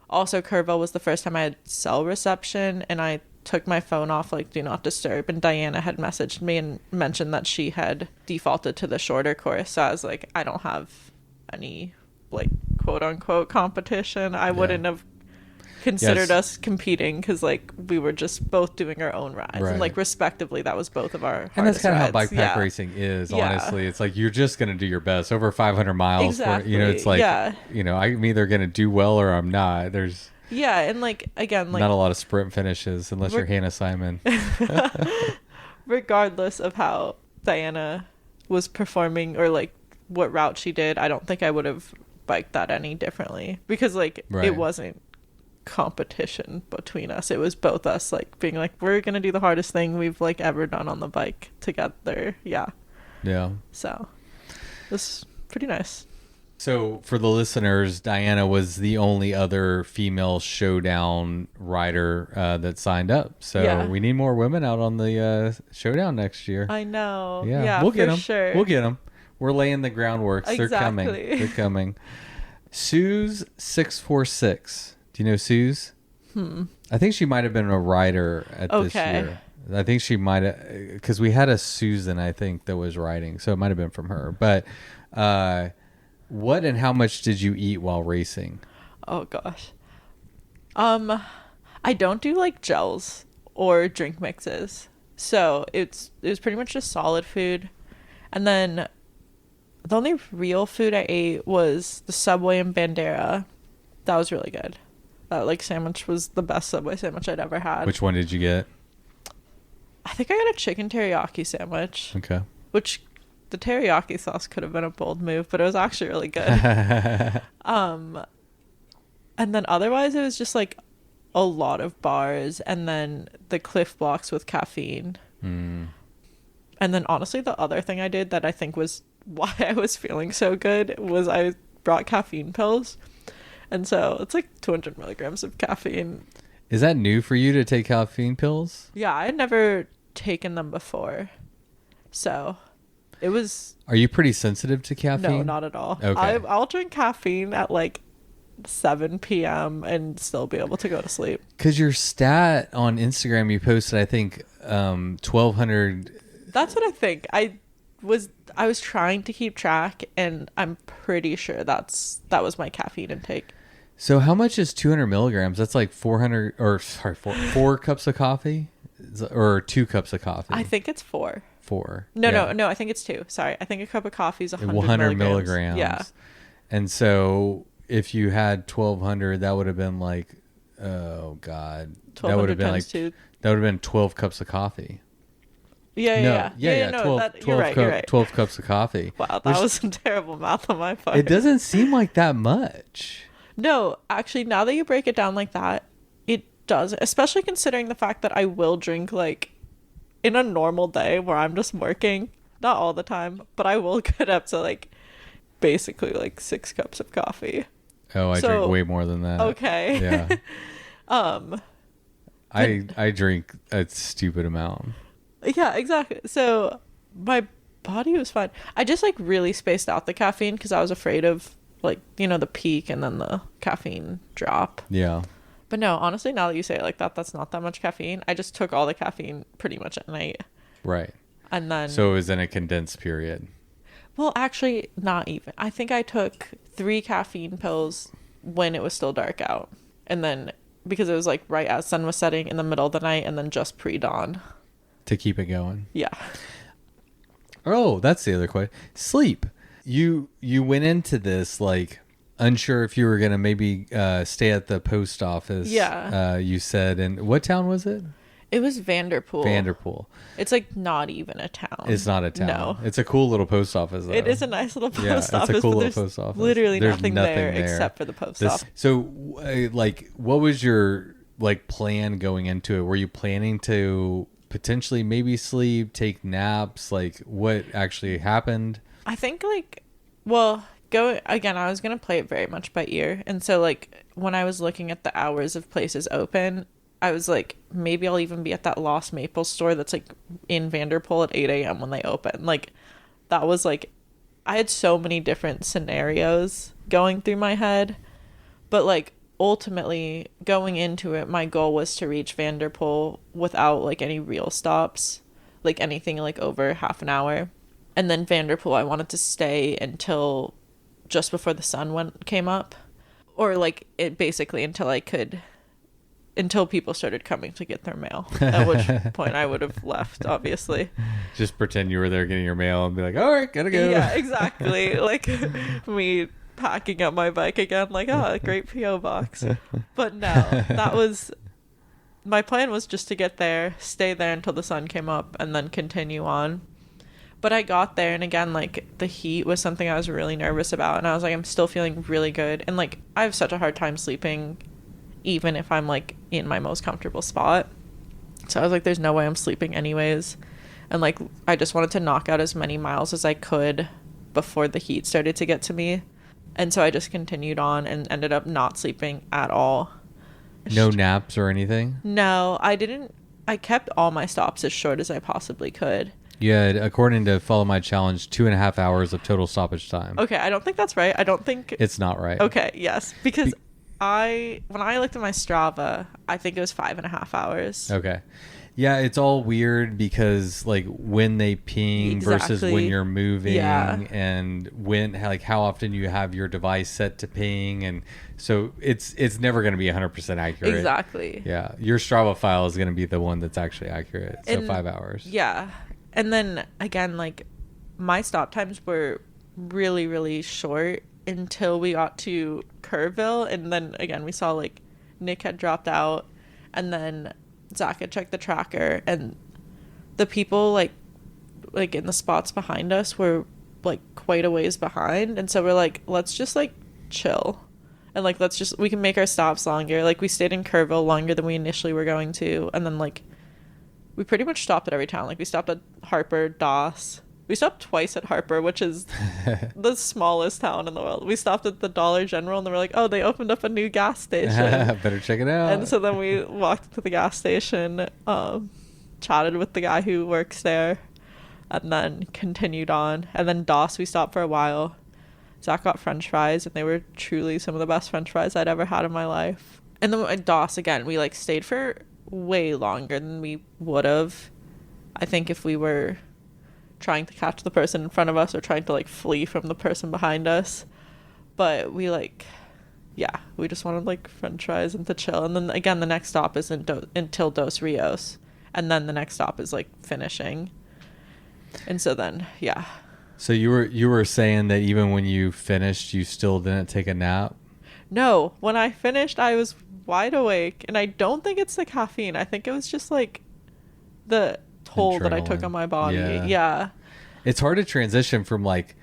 also Kerrville was the first time I had cell reception, and I took my phone off like do not disturb, and Diana had messaged me and mentioned that she had defaulted to the shorter course. So I was like, I don't have any like quote unquote competition. I wouldn't have considered us competing because like we were just both doing our own rides, and like respectively that was both of our and that's kind of how rides. bike pack racing is. Honestly, it's like you're just gonna do your best over 500 miles. Exactly. It's like I'm either gonna do well or I'm not. There's and like again, like not a lot of sprint finishes unless you're Hannah Simon. Regardless of how Diana was performing or like what route she did, I don't think I would have biked that any differently because like it wasn't competition between us. It was both us like being like, we're gonna do the hardest thing we've like ever done on the bike together. Yeah. So it was pretty nice. So for the listeners, Diana was the only other female showdown rider that signed up. So we need more women out on the showdown next year. I know. Yeah, we'll get them. Sure. We'll get them. We're laying the groundwork. Exactly. They're coming. They're coming. Suze 646. Do you know Suze? I think she might have been a rider at this year. I think she might have, because we had a Susan, I think, that was riding. So it might have been from her. But what and how much did you eat while racing? Oh, gosh. I don't do like gels or drink mixes. So it was pretty much just solid food. And then the only real food I ate was the Subway in Bandera. That was really good. That like sandwich was the best Subway sandwich I'd ever had. Which one did you get? I think I got a chicken teriyaki sandwich. Okay. Which the teriyaki sauce could have been a bold move, but it was actually really good. And then otherwise it was just like a lot of bars and then the Cliff Blocks with caffeine. And then honestly the other thing I did that I think was why I was feeling so good was I brought caffeine pills. And so it's like 200 milligrams of caffeine. Is that new for you to take caffeine pills? Yeah, I had never taken them before. So it was... Are you pretty sensitive to caffeine? No, not at all. Okay. I'll drink caffeine at like 7 p.m. and still be able to go to sleep. Because your stat on Instagram, you posted, I think, 1,200... That's what I think. I was trying to keep track, and I'm pretty sure that was my caffeine intake. So how much is 200 milligrams? That's like 400, or sorry, four cups of coffee, or 2 cups of coffee. I think it's 4. 4. No. I think it's 2. Sorry, I think a cup of coffee is 100 milligrams. milligrams. Yeah. And so if you had 1,200, that would have been like, oh God, that would have been like 2. that would have been 12 cups of coffee. Yeah. 12, you're right. 12 cups of coffee. Wow, that was some terrible math on my part. It doesn't seem like that much. No, actually, now that you break it down like that, it does. Especially considering the fact that I will drink, like, in a normal day where I'm just working. Not all the time, but I will get up to, like, basically, like, 6 cups of coffee. Oh, I drink way more than that. Okay. Yeah. I drink a stupid amount. Yeah, exactly. So my body was fine. I just like really spaced out the caffeine because I was afraid of like, you know, the peak and then the caffeine drop. Yeah. But no, honestly, now that you say it like that, that's not that much caffeine. I just took all the caffeine pretty much at night. Right. And then... So it was in a condensed period. Well, actually, not even. I think I took 3 caffeine pills when it was still dark out. And then, because it was like right as sun was setting in the middle of the night and then just pre-dawn. To keep it going. Yeah. Oh, that's the other question. Sleep. You went into this like unsure if you were gonna maybe stay at the post office. Yeah. You said, and what town was it? It was Vanderpool. Vanderpool. It's like not even a town. It's not a town. No. It's a cool little post office though. It is a nice little post office. It's a cool but little post office. Literally There's nothing there except for the post office. So, like, what was your like plan going into it? Were you planning to potentially maybe sleep, take naps? Like, what actually happened? I think like, well, I was gonna play it very much by ear, and so like when I was looking at the hours of places open, I was like, maybe I'll even be at that Lost Maple store that's like in Vanderpool at 8 a.m. when they open. Like, that was like, I had so many different scenarios going through my head, but like ultimately going into it, my goal was to reach Vanderpool without like any real stops, like anything like over half an hour. And then Vanderpool, I wanted to stay until just before the sun came up, or like it basically until people started coming to get their mail, at which point I would have left, obviously. Just pretend you were there getting your mail and be like, all right, gotta go. Yeah, exactly. Like me packing up my bike again, like, oh, great P.O. box. But no, my plan was just to get there, stay there until the sun came up, and then continue on. But I got there, and again, like, the heat was something I was really nervous about, and I was like, I'm still feeling really good. And like, I have such a hard time sleeping even if I'm like in my most comfortable spot. So I was like, there's no way I'm sleeping anyways. And like, I just wanted to knock out as many miles as I could before the heat started to get to me. And so I just continued on and ended up not sleeping at all. No naps or anything? No, I didn't. I kept all my stops as short as I possibly could. Yeah, according to Follow My Challenge, 2.5 hours of total stoppage time. Okay, I don't think that's right. I don't think... It's not right. Okay, yes. Because when I looked at my Strava, I think it was 5.5 hours. Okay. Yeah, it's all weird because like when they ping versus when you're moving, and when like how often you have your device set to ping, and so it's never going to be 100% accurate. Exactly. Yeah, your Strava file is going to be the one that's actually accurate. So and 5 hours. Yeah. And then again, like my stop times were really, really short until we got to Kerrville, and then again we saw like Nick had dropped out, and then Zach had checked the tracker, and the people like in the spots behind us were like quite a ways behind, and so we're like, let's just like chill, and like we can make our stops longer. Like we stayed in Kerrville longer than we initially were going to, and then like we pretty much stopped at every town. Like we stopped at Harper, Doss. We stopped twice at Harper, which is the smallest town in the world. We stopped at the Dollar General, and they were like, oh, they opened up a new gas station. Better check it out. And so then we walked to the gas station, chatted with the guy who works there, and then continued on. And then Doss, we stopped for a while. Zach got French fries, and they were truly some of the best French fries I'd ever had in my life. And then at Doss, again, we like stayed for way longer than we would have, I think, if we were trying to catch the person in front of us or trying to like flee from the person behind us. But we like yeah, we just wanted like french fries and to chill. And then again, the next stop isn't until Dos Rios. And then the next stop is like finishing. And so then, yeah. So you were saying that even when you finished, you still didn't take a nap? No, when I finished, I was wide awake. And I don't think it's the caffeine. I think it was just like the toll that I took on my body. Yeah. It's hard to transition from like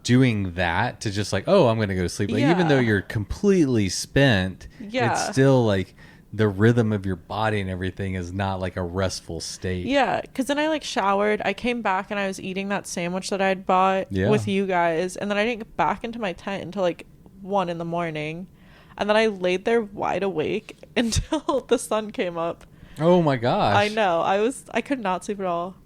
doing that to just like, oh, I'm gonna go to sleep. Like even though you're completely spent, it's still like the rhythm of your body and everything is not like a restful state. Yeah, because then I like showered, I came back and I was eating that sandwich that I'd bought with you guys, and then I didn't get back into my tent until like 1 a.m, and then I laid there wide awake until the sun came up. Oh my gosh. I know, I could not sleep at all.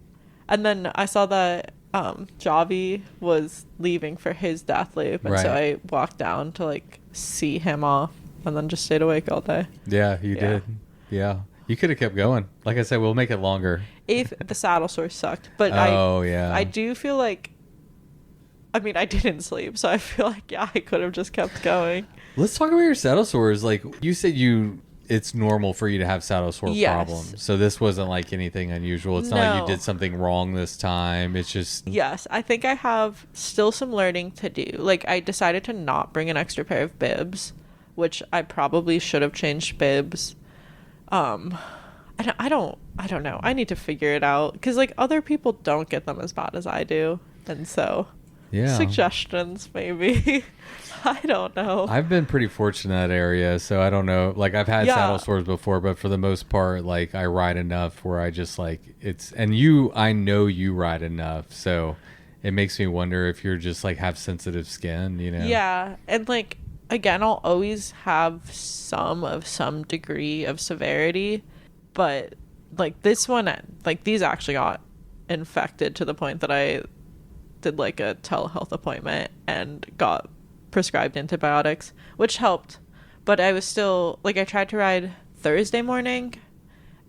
And then I saw that Javi was leaving for his death loop, and so I walked down to like see him off and then just stayed awake all day. Yeah, you did. Yeah, you could have kept going. Like I said, we'll make it longer if the saddle sore sucked, but I do feel like, I mean, I didn't sleep, so I feel like I could have just kept going. Let's talk about your saddle sores. Like you said, it's normal for you to have saddle sore problems. So this wasn't like anything unusual. It's not like you did something wrong this time. It's just... Yes, I think I have still some learning to do. Like I decided to not bring an extra pair of bibs, which I probably should have changed bibs. I don't know. I need to figure it out because like other people don't get them as bad as I do. And so suggestions maybe. I don't know. I've been pretty fortunate in that area, so I don't know. Like I've had saddle sores before, but for the most part, like I ride enough where I just like I know you ride enough, so it makes me wonder if you're just like have sensitive skin, you know? Yeah, and like again, I'll always have some degree of severity, but like this one, like these actually got infected to the point that I did like a telehealth appointment and got prescribed antibiotics, which helped, but I was still like, I tried to ride Thursday morning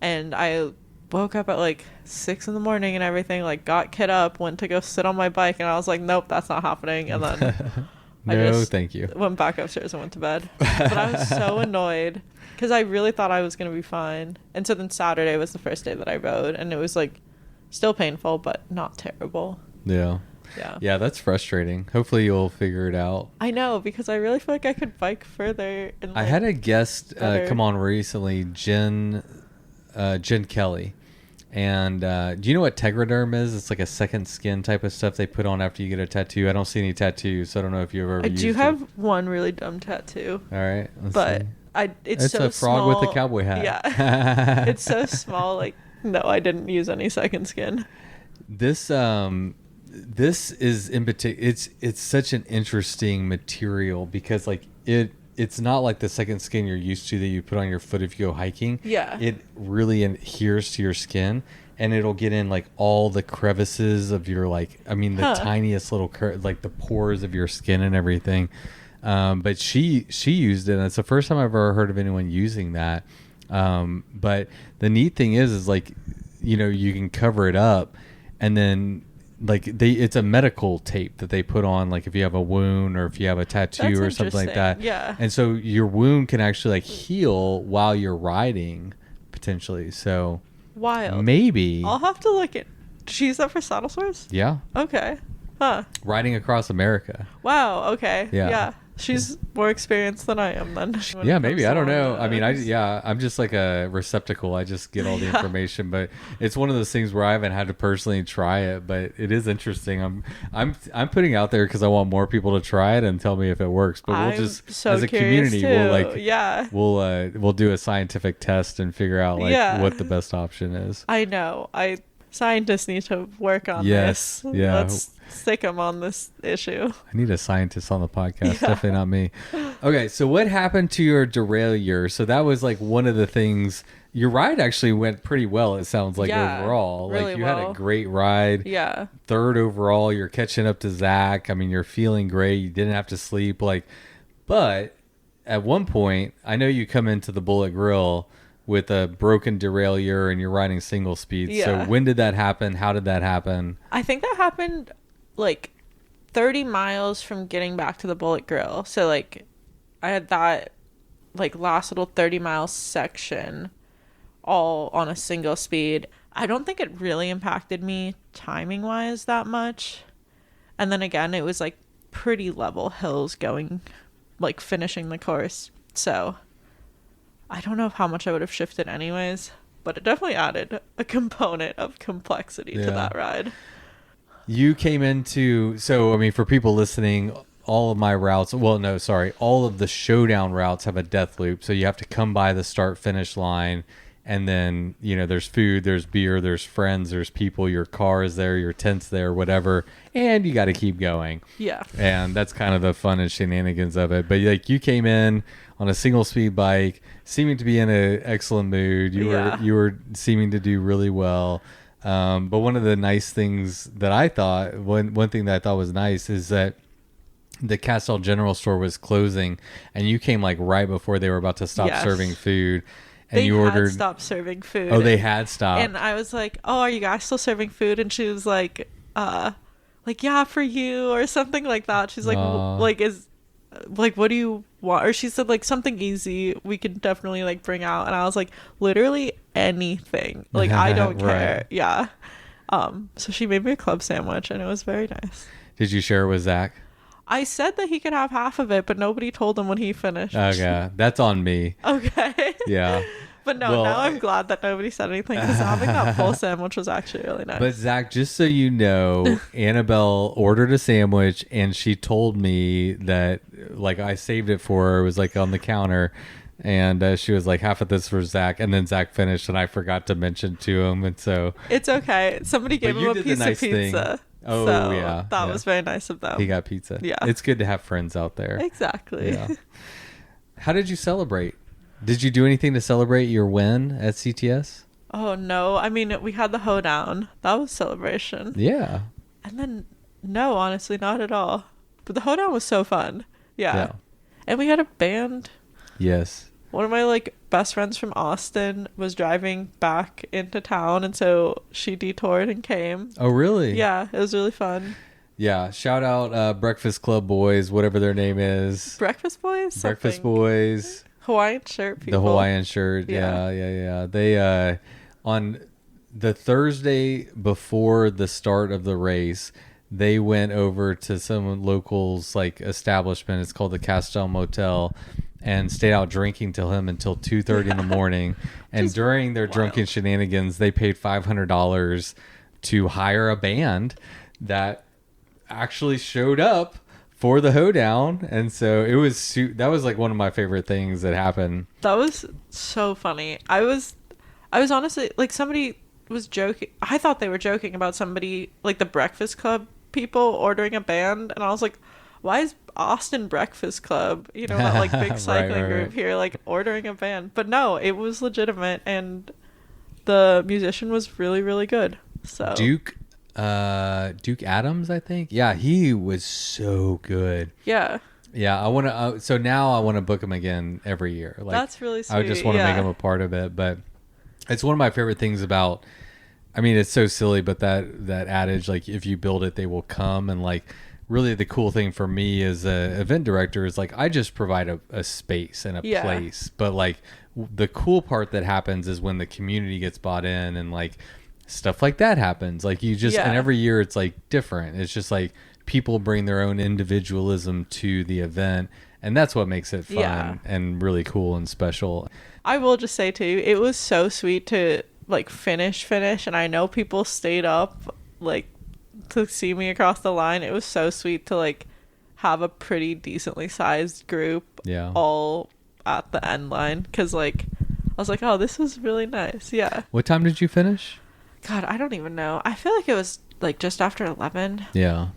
and I woke up at like 6 a.m. and everything, like got kit up, went to go sit on my bike, and I was like, nope, that's not happening. And then thank you, went back upstairs and went to bed. But I was so annoyed because I really thought I was gonna be fine. And so then Saturday was the first day that I rode, and it was like still painful but not terrible. Yeah, that's frustrating. Hopefully you'll figure it out. I know, because I really feel like I could bike further. And, like, I had a guest come on recently, Jen Kelly. And do you know what Tegaderm is? It's like a second skin type of stuff they put on after you get a tattoo. I don't see any tattoos, so I don't know if you've ever used it. I do have one really dumb tattoo. All right. But see. It's so a frog small. with a cowboy hat. Yeah. It's so small. Like, no, I didn't use any second skin. This is in particular, it's such an interesting material because like it's not like the second skin you're used to that you put on your foot if you go hiking. Yeah. It really adheres to your skin, and it'll get in like all the crevices of your the tiniest little like the pores of your skin and everything. But she used it, and it's the first time I've ever heard of anyone using that. But the neat thing is like, you know, you can cover it up, and then like it's a medical tape that they put on, like if you have a wound or if you have a tattoo or something like that. Yeah. And so your wound can actually like heal while you're riding potentially. So wild. Maybe I'll have to look at. Did she use that for saddle sores? Yeah. Okay. Huh. Riding across America. Wow. Okay. Yeah. She's more experienced than I am then. Yeah, maybe. I don't know. I mean, I'm just like a receptacle. I just get all the information, but it's one of those things where I haven't had to personally try it, but it is interesting. I'm putting out there because I want more people to try it and tell me if it works. But we'll just, as a community, we'll do a scientific test and figure out what the best option is. I know. Scientists need to work on this. Yeah. Let's stick them on this issue. I need a scientist on the podcast. Definitely not me. Okay, so what happened to your derailleur? So that was like one of the things. Your ride actually went pretty well, it sounds like, overall. Really like you had a great ride. Yeah. 3rd overall. You're catching up to Zach. I mean, you're feeling great. You didn't have to sleep. But at one point, I know you come into the Bullet Grill with a broken derailleur and you're riding single speed. Yeah. So when did that happen? How did that happen? I think that happened like 30 miles from getting back to the Bullet Grill. So like I had that like last little 30-mile section all on a single speed. I don't think it really impacted me timing wise that much. And then again, it was like pretty level hills going, like finishing the course. So I don't know how much I would have shifted anyways, but it definitely added a component of complexity to that ride. You came into, so I mean, for people listening, all of my routes, well, no, sorry, all of the showdown routes have a death loop. So you have to come by the start finish line, and then, you know, there's food, there's beer, there's friends, there's people, your car is there, your tent's there, whatever, and you got to keep going. Yeah. And that's kind of the fun and shenanigans of it. But like, you came in on a single speed bike, seeming to be in an excellent mood. You were seeming to do really well. But one of the nice things that I thought, one thing that I thought was nice is that the Castell General Store was closing, and you came like right before they were about to stop serving food. And they you ordered. Stopped serving food. Oh, they had stopped. And I was like, "Oh, are you guys still serving food?" And she was like, yeah, for you," or something like that. She's like, what do you want? Or she said like something easy we could definitely like bring out. And I was like, literally anything. Like, I don't care. Right. Yeah. So she made me a club sandwich, and it was very nice. Did you share it with Zach? I said that he could have half of it, but nobody told him when he finished. Okay, that's on me. Okay. Yeah. But no, now I'm glad that nobody said anything, because having that full sandwich was actually really nice. But Zach, just so you know, Annabelle ordered a sandwich, and she told me that, like, I saved it for her. It was like on the counter, and she was like, half of this for Zach, and then Zach finished, and I forgot to mention to him, and so it's okay. Somebody gave him a piece of pizza. Oh, so yeah. That was very nice of them. He got pizza. Yeah. It's good to have friends out there. Exactly. Yeah. How did you celebrate? Did you do anything to celebrate your win at CTS? Oh, no. I mean, we had the hoedown. That was celebration. Yeah. And then, no, honestly, not at all. But the hoedown was so fun. Yeah. And we had a band. Yes. One of my like best friends from Austin was driving back into town, and so she detoured and came. Oh, really? Yeah, it was really fun. Yeah. Shout out Breakfast Club Boys, whatever their name is. Breakfast Boys? Breakfast Boys. Hawaiian shirt people. The Hawaiian shirt. Yeah. They on the Thursday before the start of the race, they went over to some locals like establishment. It's called the Castell Motel, and stayed out drinking until 2:30 in the morning. And during their drunken shenanigans, they paid $500 to hire a band that actually showed up for the hoedown. And so it was that was like one of my favorite things that happened. That was so funny. I was honestly like, somebody was joking. I thought they were joking about somebody like the Breakfast Club people ordering a band, and I was like, why is Austin Breakfast Club, you know, that like big cycling group here, like ordering a band? But no, it was legitimate, and the musician was really, really good. So Duke Adams, I think. Yeah, he was so good. Yeah. I want to. So now I want to book him again every year. Like, that's really sweet. I just want to make him a part of it. But it's one of my favorite things about. I mean, it's so silly, but that adage, like, if you build it, they will come, and like. Really, the cool thing for me as a event director is like, I just provide a space and a place, but like the cool part that happens is when the community gets bought in, and like stuff like that happens. Like you just, and every year it's like different. It's just like people bring their own individualism to the event, and that's what makes it fun and really cool and special. I will just say too, it was so sweet to like finish, and I know people stayed up like to see me across the line. It was so sweet to like have a pretty decently sized group all at the end line, because like I was like, oh, this was really nice. What time did you finish? God, I don't even know. I feel like it was like just after 11. Yeah,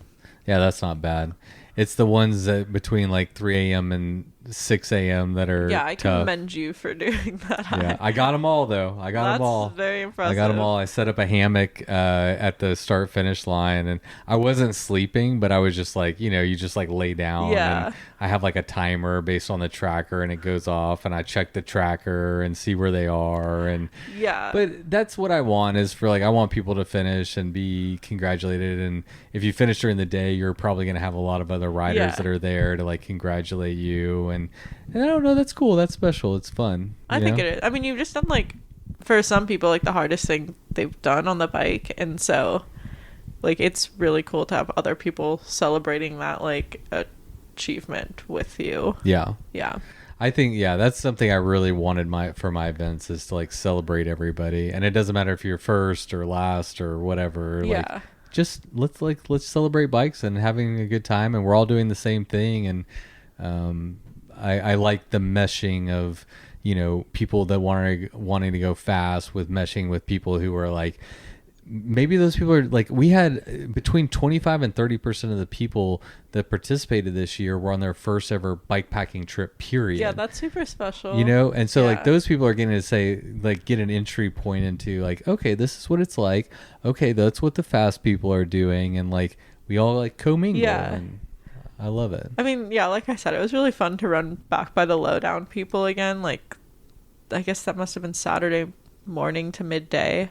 that's not bad. It's the ones that between like 3 a.m. and 6 a.m. that are I tough. commend you for doing that. Yeah, I got them all though. Them all. That's very impressive. I got them all. I set up a hammock at the start finish line, and I wasn't sleeping, but I was just like, you know, you just like lay down. And I have like a timer based on the tracker, and it goes off, and I check the tracker and see where they are, and But that's what I want, is for like, I want people to finish and be congratulated, and if you finish during the day, you're probably gonna have a lot of other riders that are there to like congratulate you. and I don't know, that's cool, that's special, it's fun. I think it is. I mean, you've just done like, for some people, like the hardest thing they've done on the bike, and so like it's really cool to have other people celebrating that like achievement with you. Yeah. I think, that's something I really wanted for my events, is to like celebrate everybody. And it doesn't matter if you're first or last or whatever. Yeah. Like, just let's celebrate bikes and having a good time, and we're all doing the same thing. And I like the meshing of, people that wanting to go fast with meshing with people who are like, maybe those people are like, we had between 25 and 30% of the people that participated this year were on their first ever bikepacking trip, period. Yeah, that's super special. And so like those people are getting to say, like, get an entry point into like, okay, this is what it's like. Okay, that's what the fast people are doing. And like, we all like commingle. Yeah. And I love it. I mean, yeah, like I said, it was really fun to run back by the lowdown people again. Like, I guess that must have been Saturday morning to midday.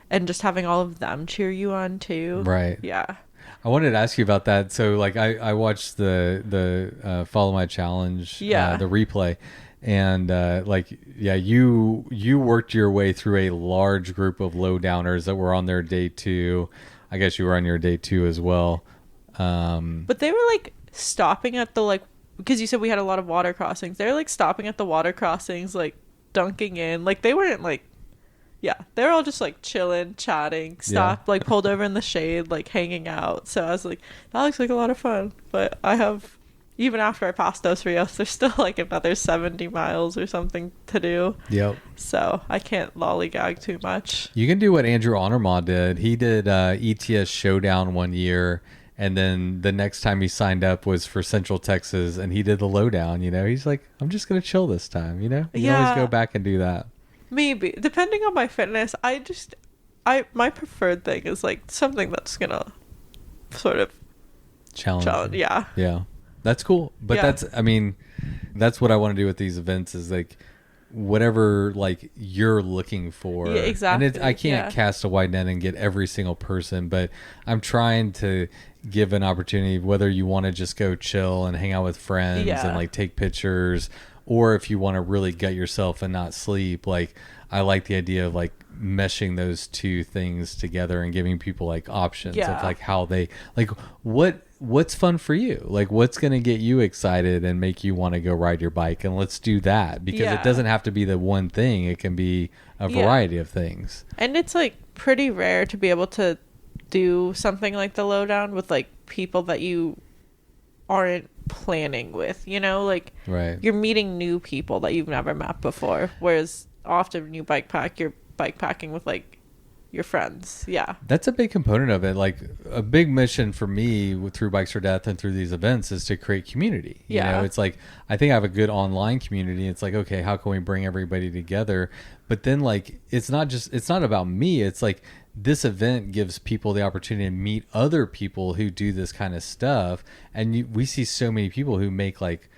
And just having all of them cheer you on too. Right. Yeah. I wanted to ask you about that. So like I watched the Follow My Challenge, the replay, and you worked your way through a large group of lowdowners that were on their day 2. I guess you were on your day 2 as well. But they were like stopping at the because you said we had a lot of water crossings. They were like stopping at the water crossings, like dunking in. Like they weren't like. Yeah, they were all just like chilling, chatting, stopped, like pulled over in the shade, like hanging out. So I was like, that looks like a lot of fun. But I have, even after I passed Dos Rios, there's still like another 70 miles or something to do. Yep. So I can't lollygag too much. You can do what Andrew Honorma did. He did ETS Showdown one year, and then the next time he signed up was for Central Texas, and he did the lowdown. He's like, I'm just going to chill this time, You can always go back and do that. Maybe, depending on my fitness. My preferred thing is like something that's gonna sort of challenge. Yeah, that's cool. But that's what I want to do with these events, is like whatever like you're looking for. Yeah, exactly. And I can't cast a wide net and get every single person, but I'm trying to give an opportunity, whether you want to just go chill and hang out with friends and like take pictures, or if you want to really gut yourself and not sleep. Like, I like the idea of like meshing those two things together and giving people like options of like how they like what's fun for you, like what's going to get you excited and make you want to go ride your bike, and let's do that, because it doesn't have to be the one thing. It can be a variety of things. And it's like pretty rare to be able to do something like the lowdown with like people that you aren't planning with, like you're meeting new people that you've never met before, whereas often when you you're bikepacking with like your friends. That's a big component of it. Like, a big mission for me through Bikes for Death and through these events is to create community. It's like, I think I have a good online community. It's like, okay, how can we bring everybody together? But then like, it's not about me. It's like, this event gives people the opportunity to meet other people who do this kind of stuff. And we see so many people who make like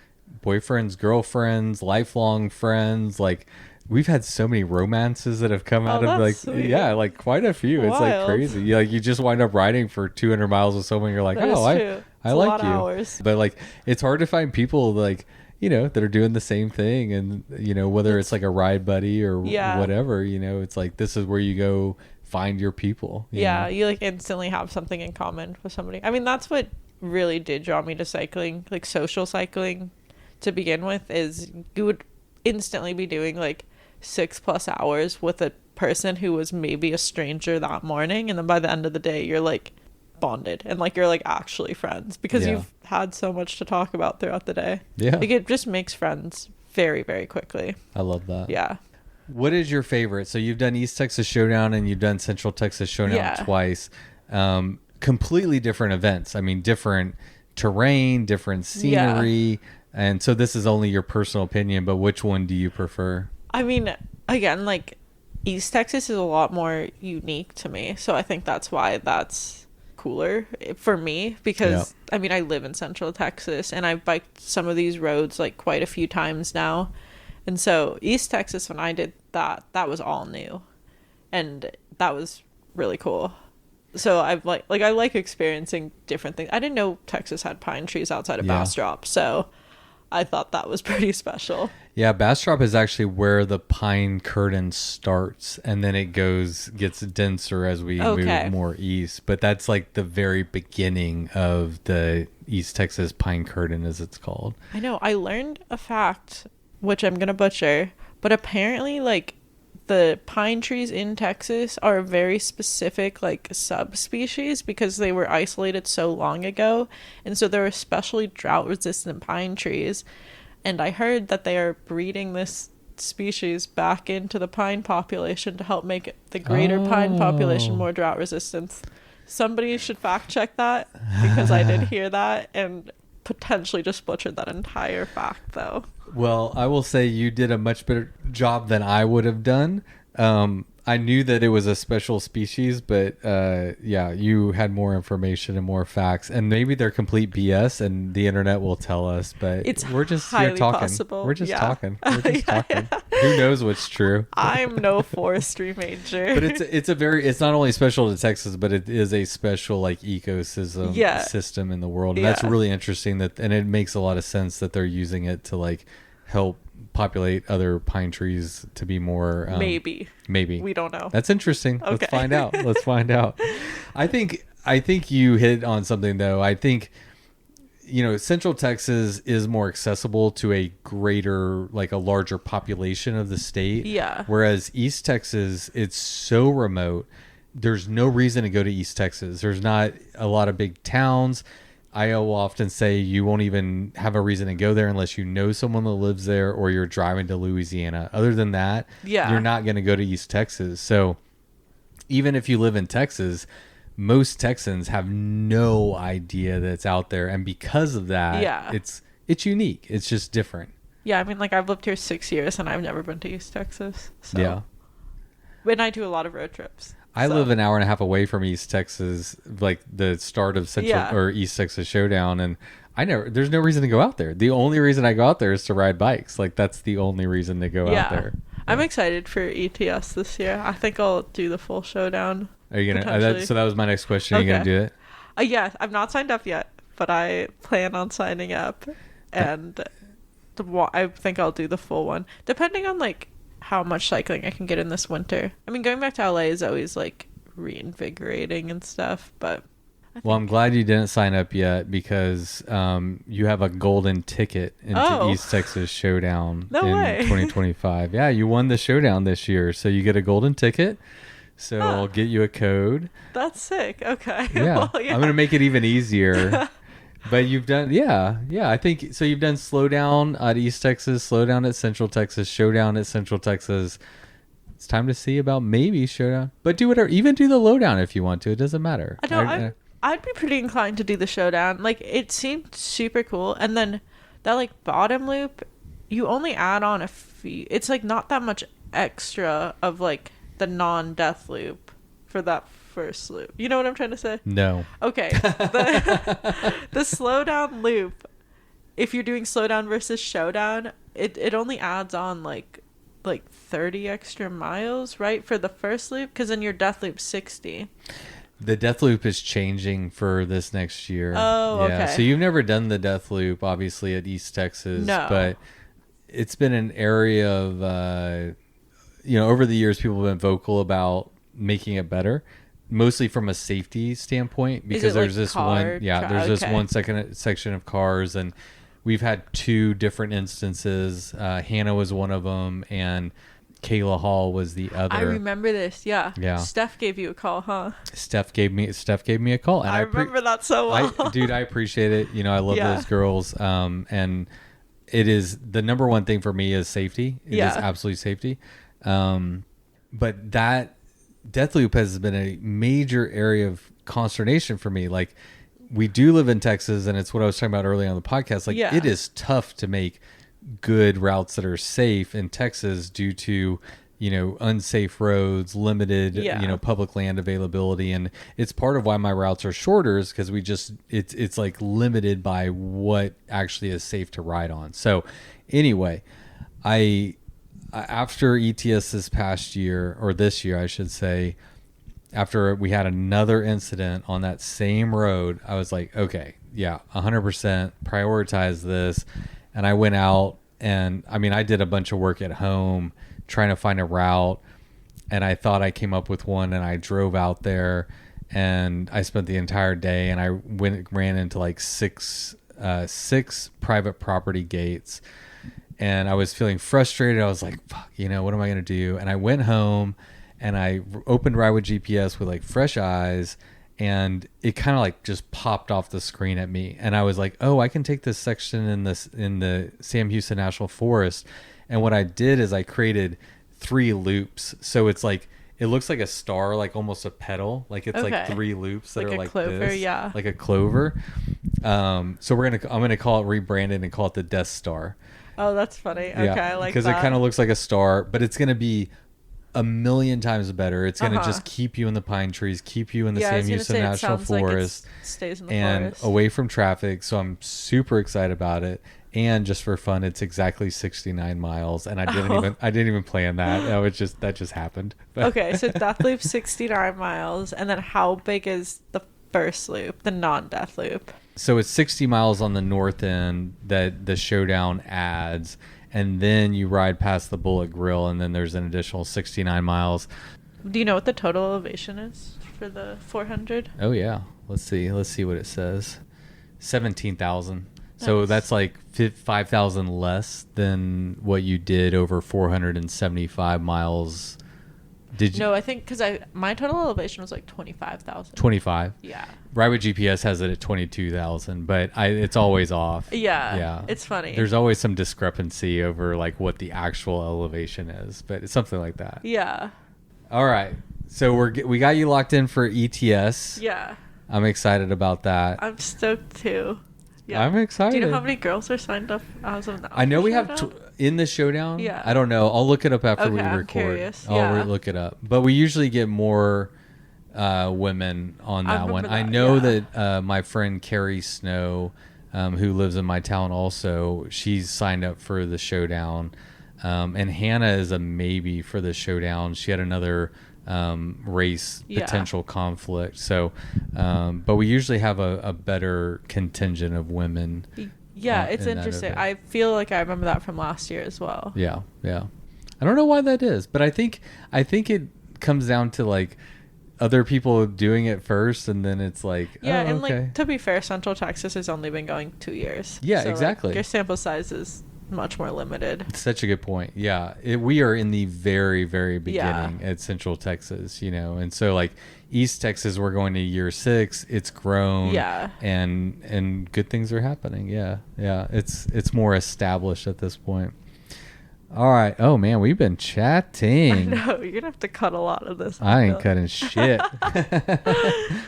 boyfriends, girlfriends, lifelong friends. Like, we've had so many romances that have come out of like, sweet. Like quite a few. Wild. It's like crazy. You just wind up riding for 200 miles with someone. You're like, I like you. Hours. But like, it's hard to find people like, that are doing the same thing. And, whether it's like a ride buddy or whatever, it's like, this is where you go find your people. You know? You like instantly have something in common with somebody. I mean, that's what really did draw me to cycling, like social cycling to begin with, is you would instantly be doing like 6+ hours with a person who was maybe a stranger that morning, and then by the end of the day you're like bonded and like you're like actually friends, because you've had so much to talk about throughout the day. Like, it just makes friends very, very quickly. I love that. What is your favorite? So you've done East Texas Showdown and you've done Central Texas Showdown twice. Completely different events. I mean, different terrain, different scenery. And so this is only your personal opinion, but which one do you prefer? I mean, again, like, East Texas is a lot more unique to me. So I think that's why that's cooler for me, because I mean, I live in Central Texas and I've biked some of these roads like quite a few times now. And so East Texas, when I did that was all new, and that was really cool. So I've I like experiencing different things. I didn't know Texas had pine trees outside of Bastrop, so I thought that was pretty special. Yeah, Bastrop is actually where the pine curtain starts, and then it gets denser as we move more east. But that's like the very beginning of the East Texas pine curtain, as it's called. I know. I learned a fact, which I'm gonna butcher, but apparently, like, the pine trees in Texas are a very specific, like, subspecies because they were isolated so long ago, and so they're especially drought-resistant pine trees. And I heard that they are breeding this species back into the pine population to help make the greater pine population more drought resistant. Somebody should fact check that because I did hear that and potentially just butchered that entire fact, though. Well, I will say you did a much better job than I would have done. I knew that it was a special species, but yeah, you had more information and more facts, and maybe they're complete BS, and the internet will tell us. But we're just here talking. Possible. We're just talking. We're just talking. Who knows what's true? I'm no forestry major, but it's not only special to Texas, but it is a special like ecosystem system in the world, and that's really interesting. And it makes a lot of sense that they're using it to like help populate other pine trees to be more maybe we don't know. That's interesting. Okay. Let's find out. I think you hit on something, though. I think, you know, Central Texas is more accessible to a larger population of the state, whereas East Texas, it's so remote. There's no reason to go to East Texas. There's not a lot of big towns. I will often say you won't even have a reason to go there unless you know someone that lives there or you're driving to Louisiana. Other than that, you're not going to go to East Texas. So even if you live in Texas, most Texans have no idea that it's out there. And because of that, it's unique. It's just different. Yeah, I mean, like, I've lived here 6 years and I've never been to East Texas. So. Yeah. And I do a lot of road trips. I live an hour and a half away from East Texas, like the start of Central or East Texas Showdown, and there's no reason to go out there. The only reason I go out there is to ride bikes. Like, that's the only reason to go out there. I'm excited for ETS this year. I think I'll do the full showdown. Are you gonna? So that was my next question. Are you gonna do it? Yeah, I've not signed up yet, but I plan on signing up, and I think I'll do the full one, depending on like how much cycling I can get in this winter. I mean, going back to LA is always like reinvigorating and stuff, but I'm glad you didn't sign up yet because you have a golden ticket into East Texas Showdown in 2025. Yeah, you won the showdown this year, so you get a golden ticket. So I'll get you a code. That's sick. Okay. Yeah, well, I'm gonna make it even easier. But you've done, I think, so you've done Slowdown at East Texas, Slowdown at Central Texas, Showdown at Central Texas. It's time to see about maybe Showdown. But do whatever, even do the Lowdown if you want to. It doesn't matter. I'd be pretty inclined to do the Showdown. Like, it seemed super cool. And then that, like, bottom loop, you only add on a few. It's, like, not that much extra of, like, the non-death loop for that first loop. You know what I'm trying to say? No. Okay. The Slowdown loop, if you're doing Slowdown versus Showdown, it only adds on like 30 extra miles, right, for the first loop, because then your death loop's 60. The death loop is changing for this next year. Oh, okay. So you've never done the death loop, obviously, at East Texas. No. But it's been an area of, over the years, people have been vocal about making it better. Mostly from a safety standpoint, because there's this one section of cars, and we've had two different instances. Hannah was one of them, and Kayla Hall was the other. I remember this. Yeah. Steph gave you a call, huh? Steph gave me a call, and I remember that so well. I appreciate it. You know, I love those girls, and it is the number one thing for me is safety. It is absolutely safety. But that death loop has been a major area of consternation for me. Like, we do live in Texas, and it's what I was talking about earlier on the podcast. Like, it is tough to make good routes that are safe in Texas due to, unsafe roads, limited, public land availability. And it's part of why my routes are shorter, is because it's like limited by what actually is safe to ride on. So anyway, after ETS this past year, or this year, I should say, after we had another incident on that same road, I was like, okay, 100% prioritize this. and I went out, and I mean, I did a bunch of work at home trying to find a route, and I thought I came up with one, and I drove out there, and I spent the entire day, and I ran into like six private property gates, and I was feeling frustrated. I was like, fuck, you know, what am I going to do? And I went home, and I opened Ride with GPS with like fresh eyes, and it kind of like just popped off the screen at me. And I was like, oh, I can take this section in the Sam Houston National Forest. And what I did is I created 3 loops. So it's like, it looks like a star, like almost a petal. Like it's like 3 loops that like are like clover, this, yeah, like a clover. So I'm gonna call it, rebranded and call it the Death Star. Oh, that's funny. Okay, Yeah, I like because that. it kind of looks like a star, but it's gonna be a million times better. It's gonna just keep you in the pine trees, keep you in the Sam Houston National Forest, like stays in the and forest. away from traffic. So I'm super excited about it. And just for fun, it's exactly 69 miles, and I didn't even plan that. That just happened. Okay, so Death Loop 69 miles, and then how big is the first loop, the non-Death Loop? So it's 60 miles on the north end that the Showdown adds, and then you ride past the Bullet Grill, and then there's an additional 69 miles. Do you know what the total elevation is for the 400? Oh yeah, let's see what it says. 17,000. So Nice. that's like 5,000 less than what you did over 475 miles. Did you? No, I think because my total elevation was like 25,000. 25. Yeah. Ride with GPS has it at 22,000, but it's always off. Yeah. It's funny. There's always some discrepancy over like what the actual elevation is, but it's something like that. Yeah. All right. So we got you locked in for ETS. Yeah. I'm excited about that. I'm stoked too. Yeah. I'm excited. Do you know how many girls are signed up as of now? I know we Showdown? have in the Showdown. Yeah. I don't know. I'll look it up after we I'm record. curious. I'll Yeah. look it up. But we usually get more women on I that one. remember I that, know yeah. that my friend Carrie Snow, who lives in my town also, she's signed up for the Showdown. And Hannah is a maybe for the Showdown. She had another race potential conflict. So, but we usually have a better contingent of women. Yeah, it's in that interesting. event. I feel like I remember that from last year as well. Yeah. I don't know why that is, but I think it comes down to like other people doing it first, and then it's like, Yeah, oh, and okay. like to be fair, Central Texas has only been going 2 years. Yeah, So, like, exactly. your sample size is much more limited. It's such a good point. Yeah, we are in the very, very beginning at Central Texas, and so like East Texas, we're going to year 6. It's grown, and good things are happening. Yeah. It's more established at this point. All right. Oh man, we've been chatting. I know you're gonna have to cut a lot of this. I ain't cutting shit.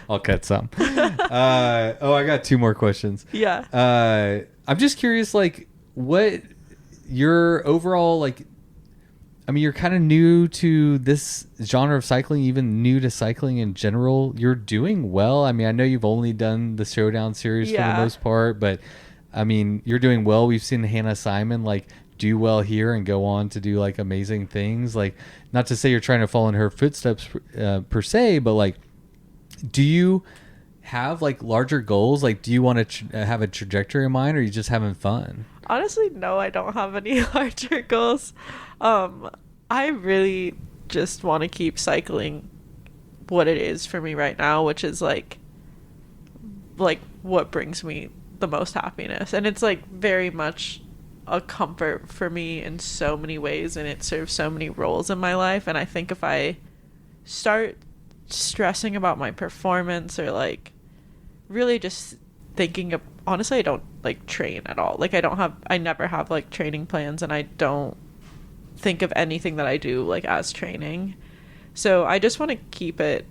I'll cut some. I got 2 more questions. Yeah. I'm just curious, like, what your overall, like, I mean, you're kind of new to this genre of cycling, even new to cycling in general. You're doing well. I mean, I know you've only done the Showdown Series for the most part, but I mean, you're doing well. We've seen Hannah Simon, like, do well here and go on to do like amazing things. Like, not to say you're trying to follow in her footsteps per se, but like, do you have like larger goals? Like, do you want to have a trajectory in mind, or are you just having fun? Honestly, no, I don't have any larger goals. I really just want to keep cycling what it is for me right now, which is like what brings me the most happiness. And it's like very much a comfort for me in so many ways, and it serves so many roles in my life. And I think if I start stressing about my performance, or like really just thinking of, honestly, I don't like train at all. Like I never have like training plans, and I don't think of anything that I do like as training. So I just want to keep it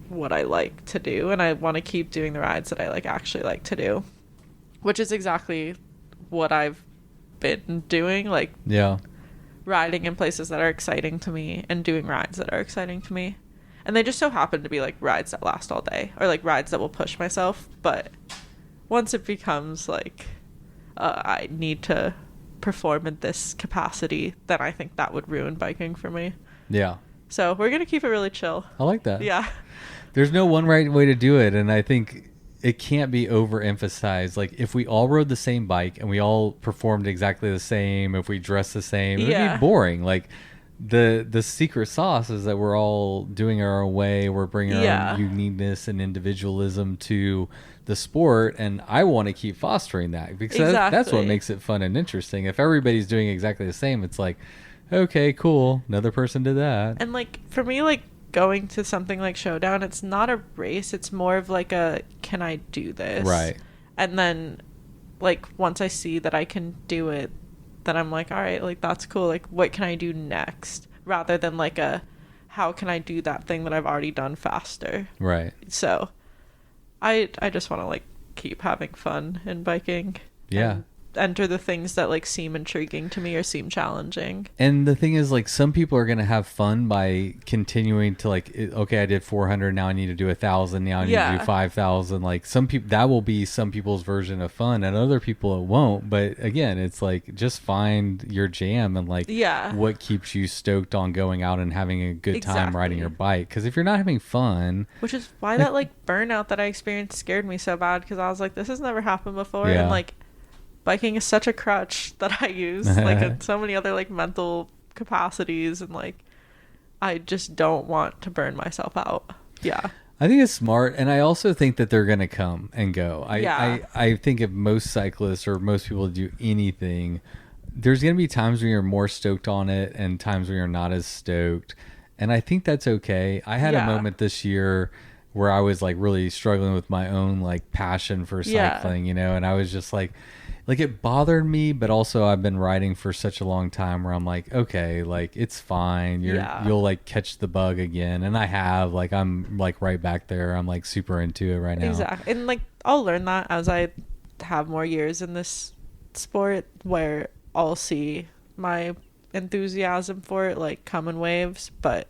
what I like to do, and I want to keep doing the rides that I like actually like to do, which is exactly what I've been doing, like riding in places that are exciting to me and doing rides that are exciting to me. And they just so happen to be like rides that last all day, or like rides that will push myself. But once it becomes like I need to perform in this capacity, then I think that would ruin biking for me. Yeah. So we're gonna keep it really chill. I like that. Yeah. There's no one right way to do it, and I think it can't be overemphasized. Like if we all rode the same bike and we all performed exactly the same, if we dressed the same, it would be boring. Like the secret sauce is that we're all doing our own way. We're bringing our own uniqueness and individualism to the sport, and I want to keep fostering that because that's what makes it fun and interesting. If everybody's doing exactly the same, it's like, okay, cool, another person did that. And like for me, like going to something like Showdown, it's not a race, it's more of like a, can I do this? Right. And then like once I see that I can do it, then I'm like, all right, like that's cool, like what can I do next, rather than like a, how can I do that thing that I've already done faster. Right. So I just want to like keep having fun in biking. Yeah. Enter the things that like seem intriguing to me or seem challenging. And the thing is, like, some people are going to have fun by continuing to like, okay, I did 400, now I need to do 1,000, now I need to do 5,000. Like some people, that will be some people's version of fun, and other people it won't. But again, it's like, just find your jam and like what keeps you stoked on going out and having a good time riding your bike. Because if you're not having fun, which is why that like burnout that I experienced scared me so bad, because I was like, this has never happened before. And like biking is such a crutch that I use like in so many other like mental capacities, and like I just don't want to burn myself out. I think it's smart, and I also think that they're gonna come and go. I think if most cyclists or most people do anything, there's gonna be times when you're more stoked on it and times when you're not as stoked, and I think that's okay. I had a moment this year where I was like really struggling with my own like passion for cycling, you know, and I was just like it bothered me, but also I've been riding for such a long time where I'm like, okay, like it's fine. You'll like catch the bug again. And I have, like, I'm like right back there. I'm like super into it right now. Exactly. And like, I'll learn that as I have more years in this sport, where I'll see my enthusiasm for it like come in waves. But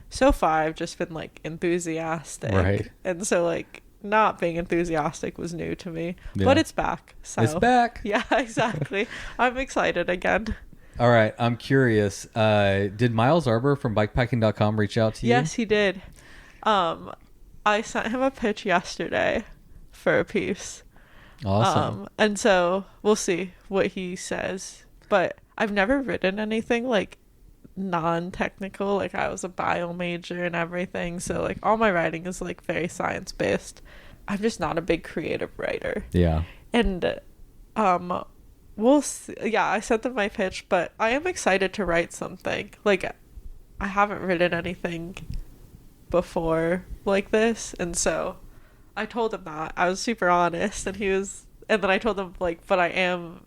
so far I've just been like enthusiastic. Right. And so like, not being enthusiastic was new to me, but it's back. So it's back. Yeah, exactly. I'm excited again. All right, I'm curious. Did Miles Arbor from bikepacking.com reach out to you? Yes, he did. I sent him a pitch yesterday for a piece. Awesome. And so we'll see what he says. But I've never written anything like non-technical. Like I was a bio major and everything, so like all my writing is like very science based. I'm just not a big creative writer. And we'll see. I sent them my pitch, but I am excited to write something. Like I haven't written anything before like this, and so I told him that. I was super honest, and then I told him like, but I am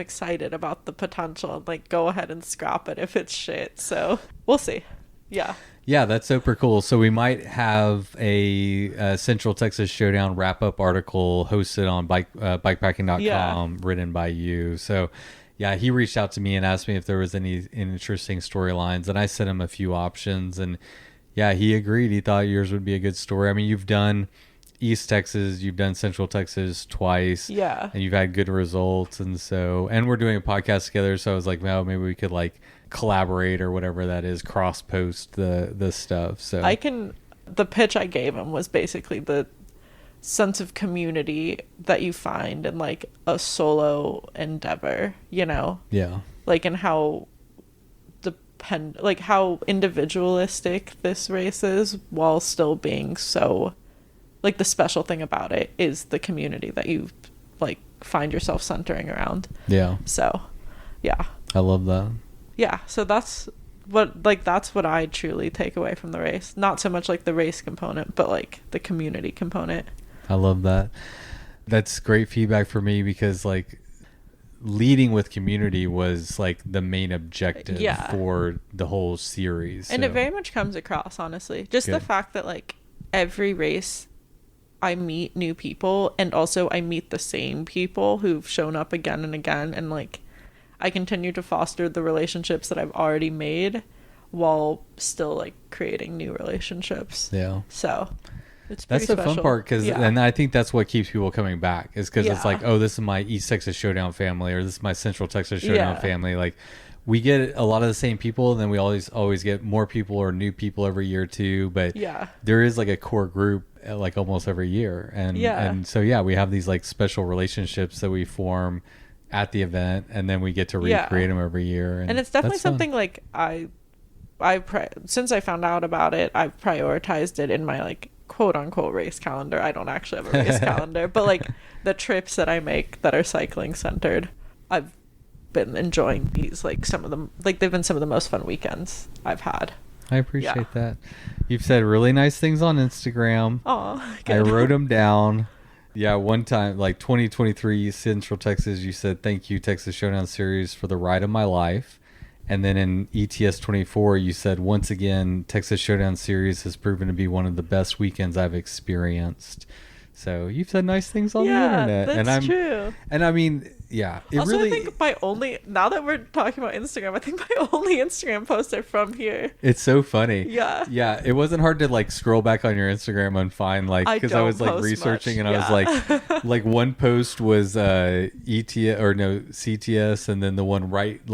excited about the potential, and like go ahead and scrap it if it's shit. So we'll see. Yeah, that's super cool. So we might have a Central Texas Showdown wrap-up article hosted on bikepacking.com written by you. So yeah, he reached out to me and asked me if there was any interesting storylines, and I sent him a few options, and yeah, he agreed. He thought yours would be a good story. I mean, you've done East Texas, you've done Central Texas twice, and you've had good results, and we're doing a podcast together, so I was like, well, maybe we could like collaborate or whatever that is, cross post the stuff. So the pitch I gave him was basically the sense of community that you find in like a solo endeavor, you know, like, and how how individualistic this race is, while still being so, like, the special thing about it is the community that you like find yourself centering around. So I love that. So that's what I truly take away from the race. Not so much like the race component, but like the community component. I love that. That's great feedback for me, because like leading with community was like the main objective for the whole series. And it very much comes across, honestly. Just the fact that like every race I meet new people, and also I meet the same people who've shown up again and again, and like I continue to foster the relationships that I've already made while still like creating new relationships. So that's the fun part, because and I think that's what keeps people coming back, is because it's like, oh, this is my East Texas Showdown family, or this is my Central Texas Showdown family. Like we get a lot of the same people, and then we always get more people or new people every year too. But there is like a core group like almost every year. Yeah. And so, yeah, we have these like special relationships that we form at the event, and then we get to recreate them every year. And it's definitely something like since I found out about it, I've prioritized it in my like quote unquote race calendar. I don't actually have a race calendar, but like the trips that I make that are cycling centered, I've been enjoying these, like some of them, like they've been some of the most fun weekends I've had. I appreciate that. You've said really nice things on Instagram. Oh, I wrote them down. Yeah, one time, like 2023 Central Texas, you said, "Thank you, Texas Showdown Series, for the ride of my life." And then in ETS 24, you said, "Once again, Texas Showdown Series has proven to be one of the best weekends I've experienced." So you've said nice things on the internet. That's true. And I mean, yeah. I think now that we're talking about Instagram, I think my only Instagram posts are from here. It's so funny. Yeah. Yeah. It wasn't hard to like scroll back on your Instagram and find like, because I was like researching and I was like one post was CTS, and then the one right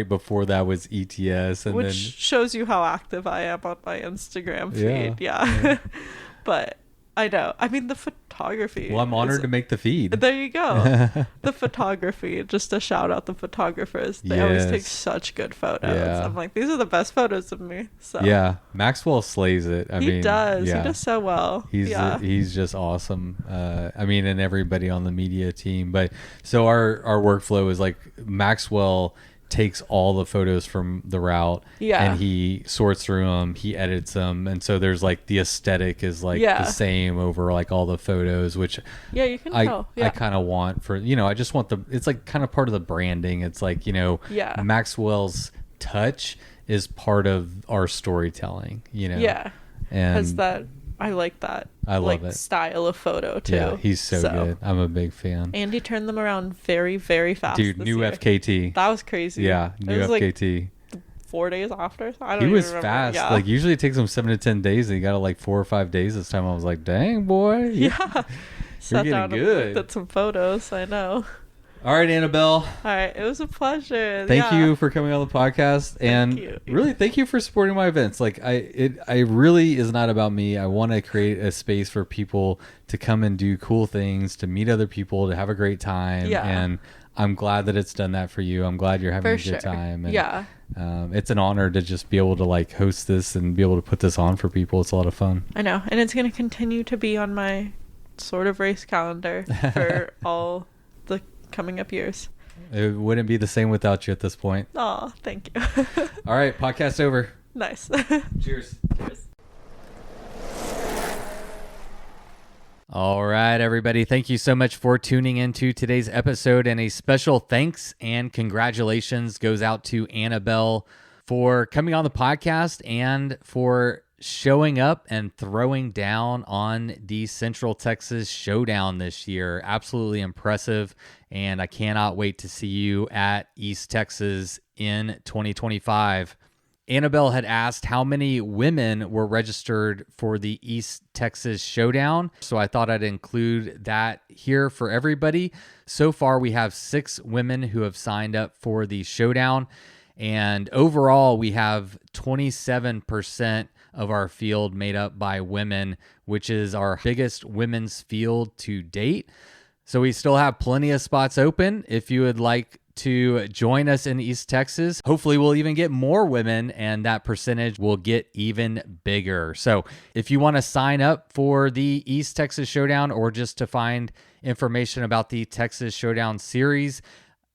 before that was ETS. And which then shows you how active I am on my Instagram feed. Yeah. But I know. I mean, the photography. Well, I'm honored to make the feed. There you go. The photography. Just to shout out the photographers. They always take such good photos. Yeah. I'm like, these are the best photos of me. So yeah, Maxwell slays it. He does so well. He's just awesome. I mean, and everybody on the media team. But so our workflow is like Maxwell takes all the photos from the route and he sorts through them, he edits them, and so there's like the aesthetic is like the same over like all the photos, which you can tell. I kind of want for, I just want it's like kind of part of the branding. It's like, Maxwell's touch is part of our storytelling, and has that. I like that. I love it. Style of photo too. Yeah, he's so good. I'm a big fan. Andy turned them around very, very fast. Dude, new year. FKT. That was crazy. Yeah, new FKT. Like 4 days after. I don't. He was even remember. fast. Yeah. Like usually it takes him 7 to 10 days. And he got it like 4 or 5 days this time. I was like, dang boy. Yeah. Sat down good. and looked at some photos. I know. All right, Annabelle. All right, it was a pleasure. Thank you for coming on the podcast, and really thank you for supporting my events. Like I really is not about me. I want to create a space for people to come and do cool things, to meet other people, to have a great time. Yeah. And I'm glad that it's done that for you. I'm glad you're having a good time. And, it's an honor to just be able to like host this and be able to put this on for people. It's a lot of fun. I know, and it's going to continue to be on my sort of race calendar for all the coming up years. It wouldn't be the same without you at this point. Oh, thank you. All right, podcast over. Nice. Cheers. Cheers. All right, everybody. Thank you so much for tuning into today's episode, and a special thanks and congratulations goes out to Annabelle for coming on the podcast and for showing up and throwing down on the Central Texas Showdown this year. Absolutely impressive, and I cannot wait to see you at East Texas in 2025. Annabelle had asked how many women were registered for the East Texas Showdown, so I thought I'd include that here for everybody. So far, we have 6 women who have signed up for the Showdown, and overall, we have 27% of our field made up by women, which is our biggest women's field to date. So we still have plenty of spots open if you would like to join us in East Texas. Hopefully we'll even get more women and that percentage will get even bigger. So if you want to sign up for the East Texas Showdown or just to find information about the Texas Showdown Series,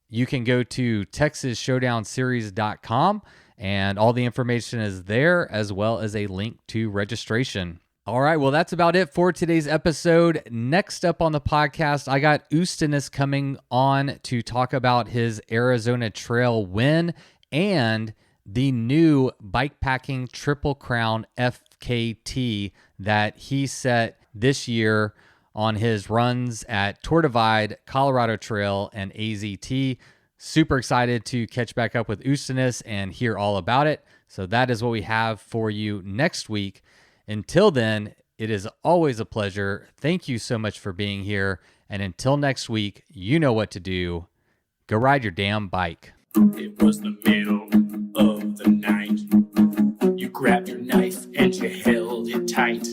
you can go to texasshowdownseries.com. And all the information is there, as well as a link to registration. All right, well, that's about it for today's episode. Next up on the podcast, I got Ustinis coming on to talk about his Arizona Trail win and the new bikepacking Triple Crown FKT that he set this year on his runs at Tour Divide, Colorado Trail, and AZT. Super excited to catch back up with Ustinis and hear all about it. So that is what we have for you next week. Until then, it is always a pleasure. Thank you so much for being here. And until next week, you know what to do. Go ride your damn bike. It was the middle of the night. You grabbed your knife and you held it tight.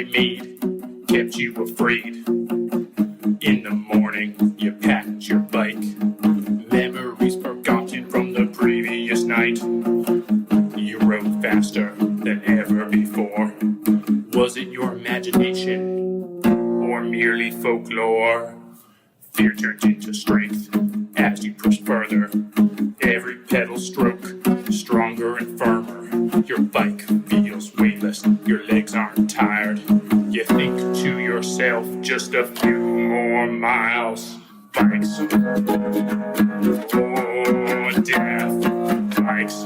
they made kept you afraid. In the morning, you packed your bike. Memories forgotten from the previous night. You rode faster than ever before. Was it your imagination or merely folklore? Fear turned into strength as you pushed further. Every pedal stroke stronger and firmer. Your bike feels weightless, your legs aren't tired. You think to yourself, just a few more miles. Bikes or death. Bikes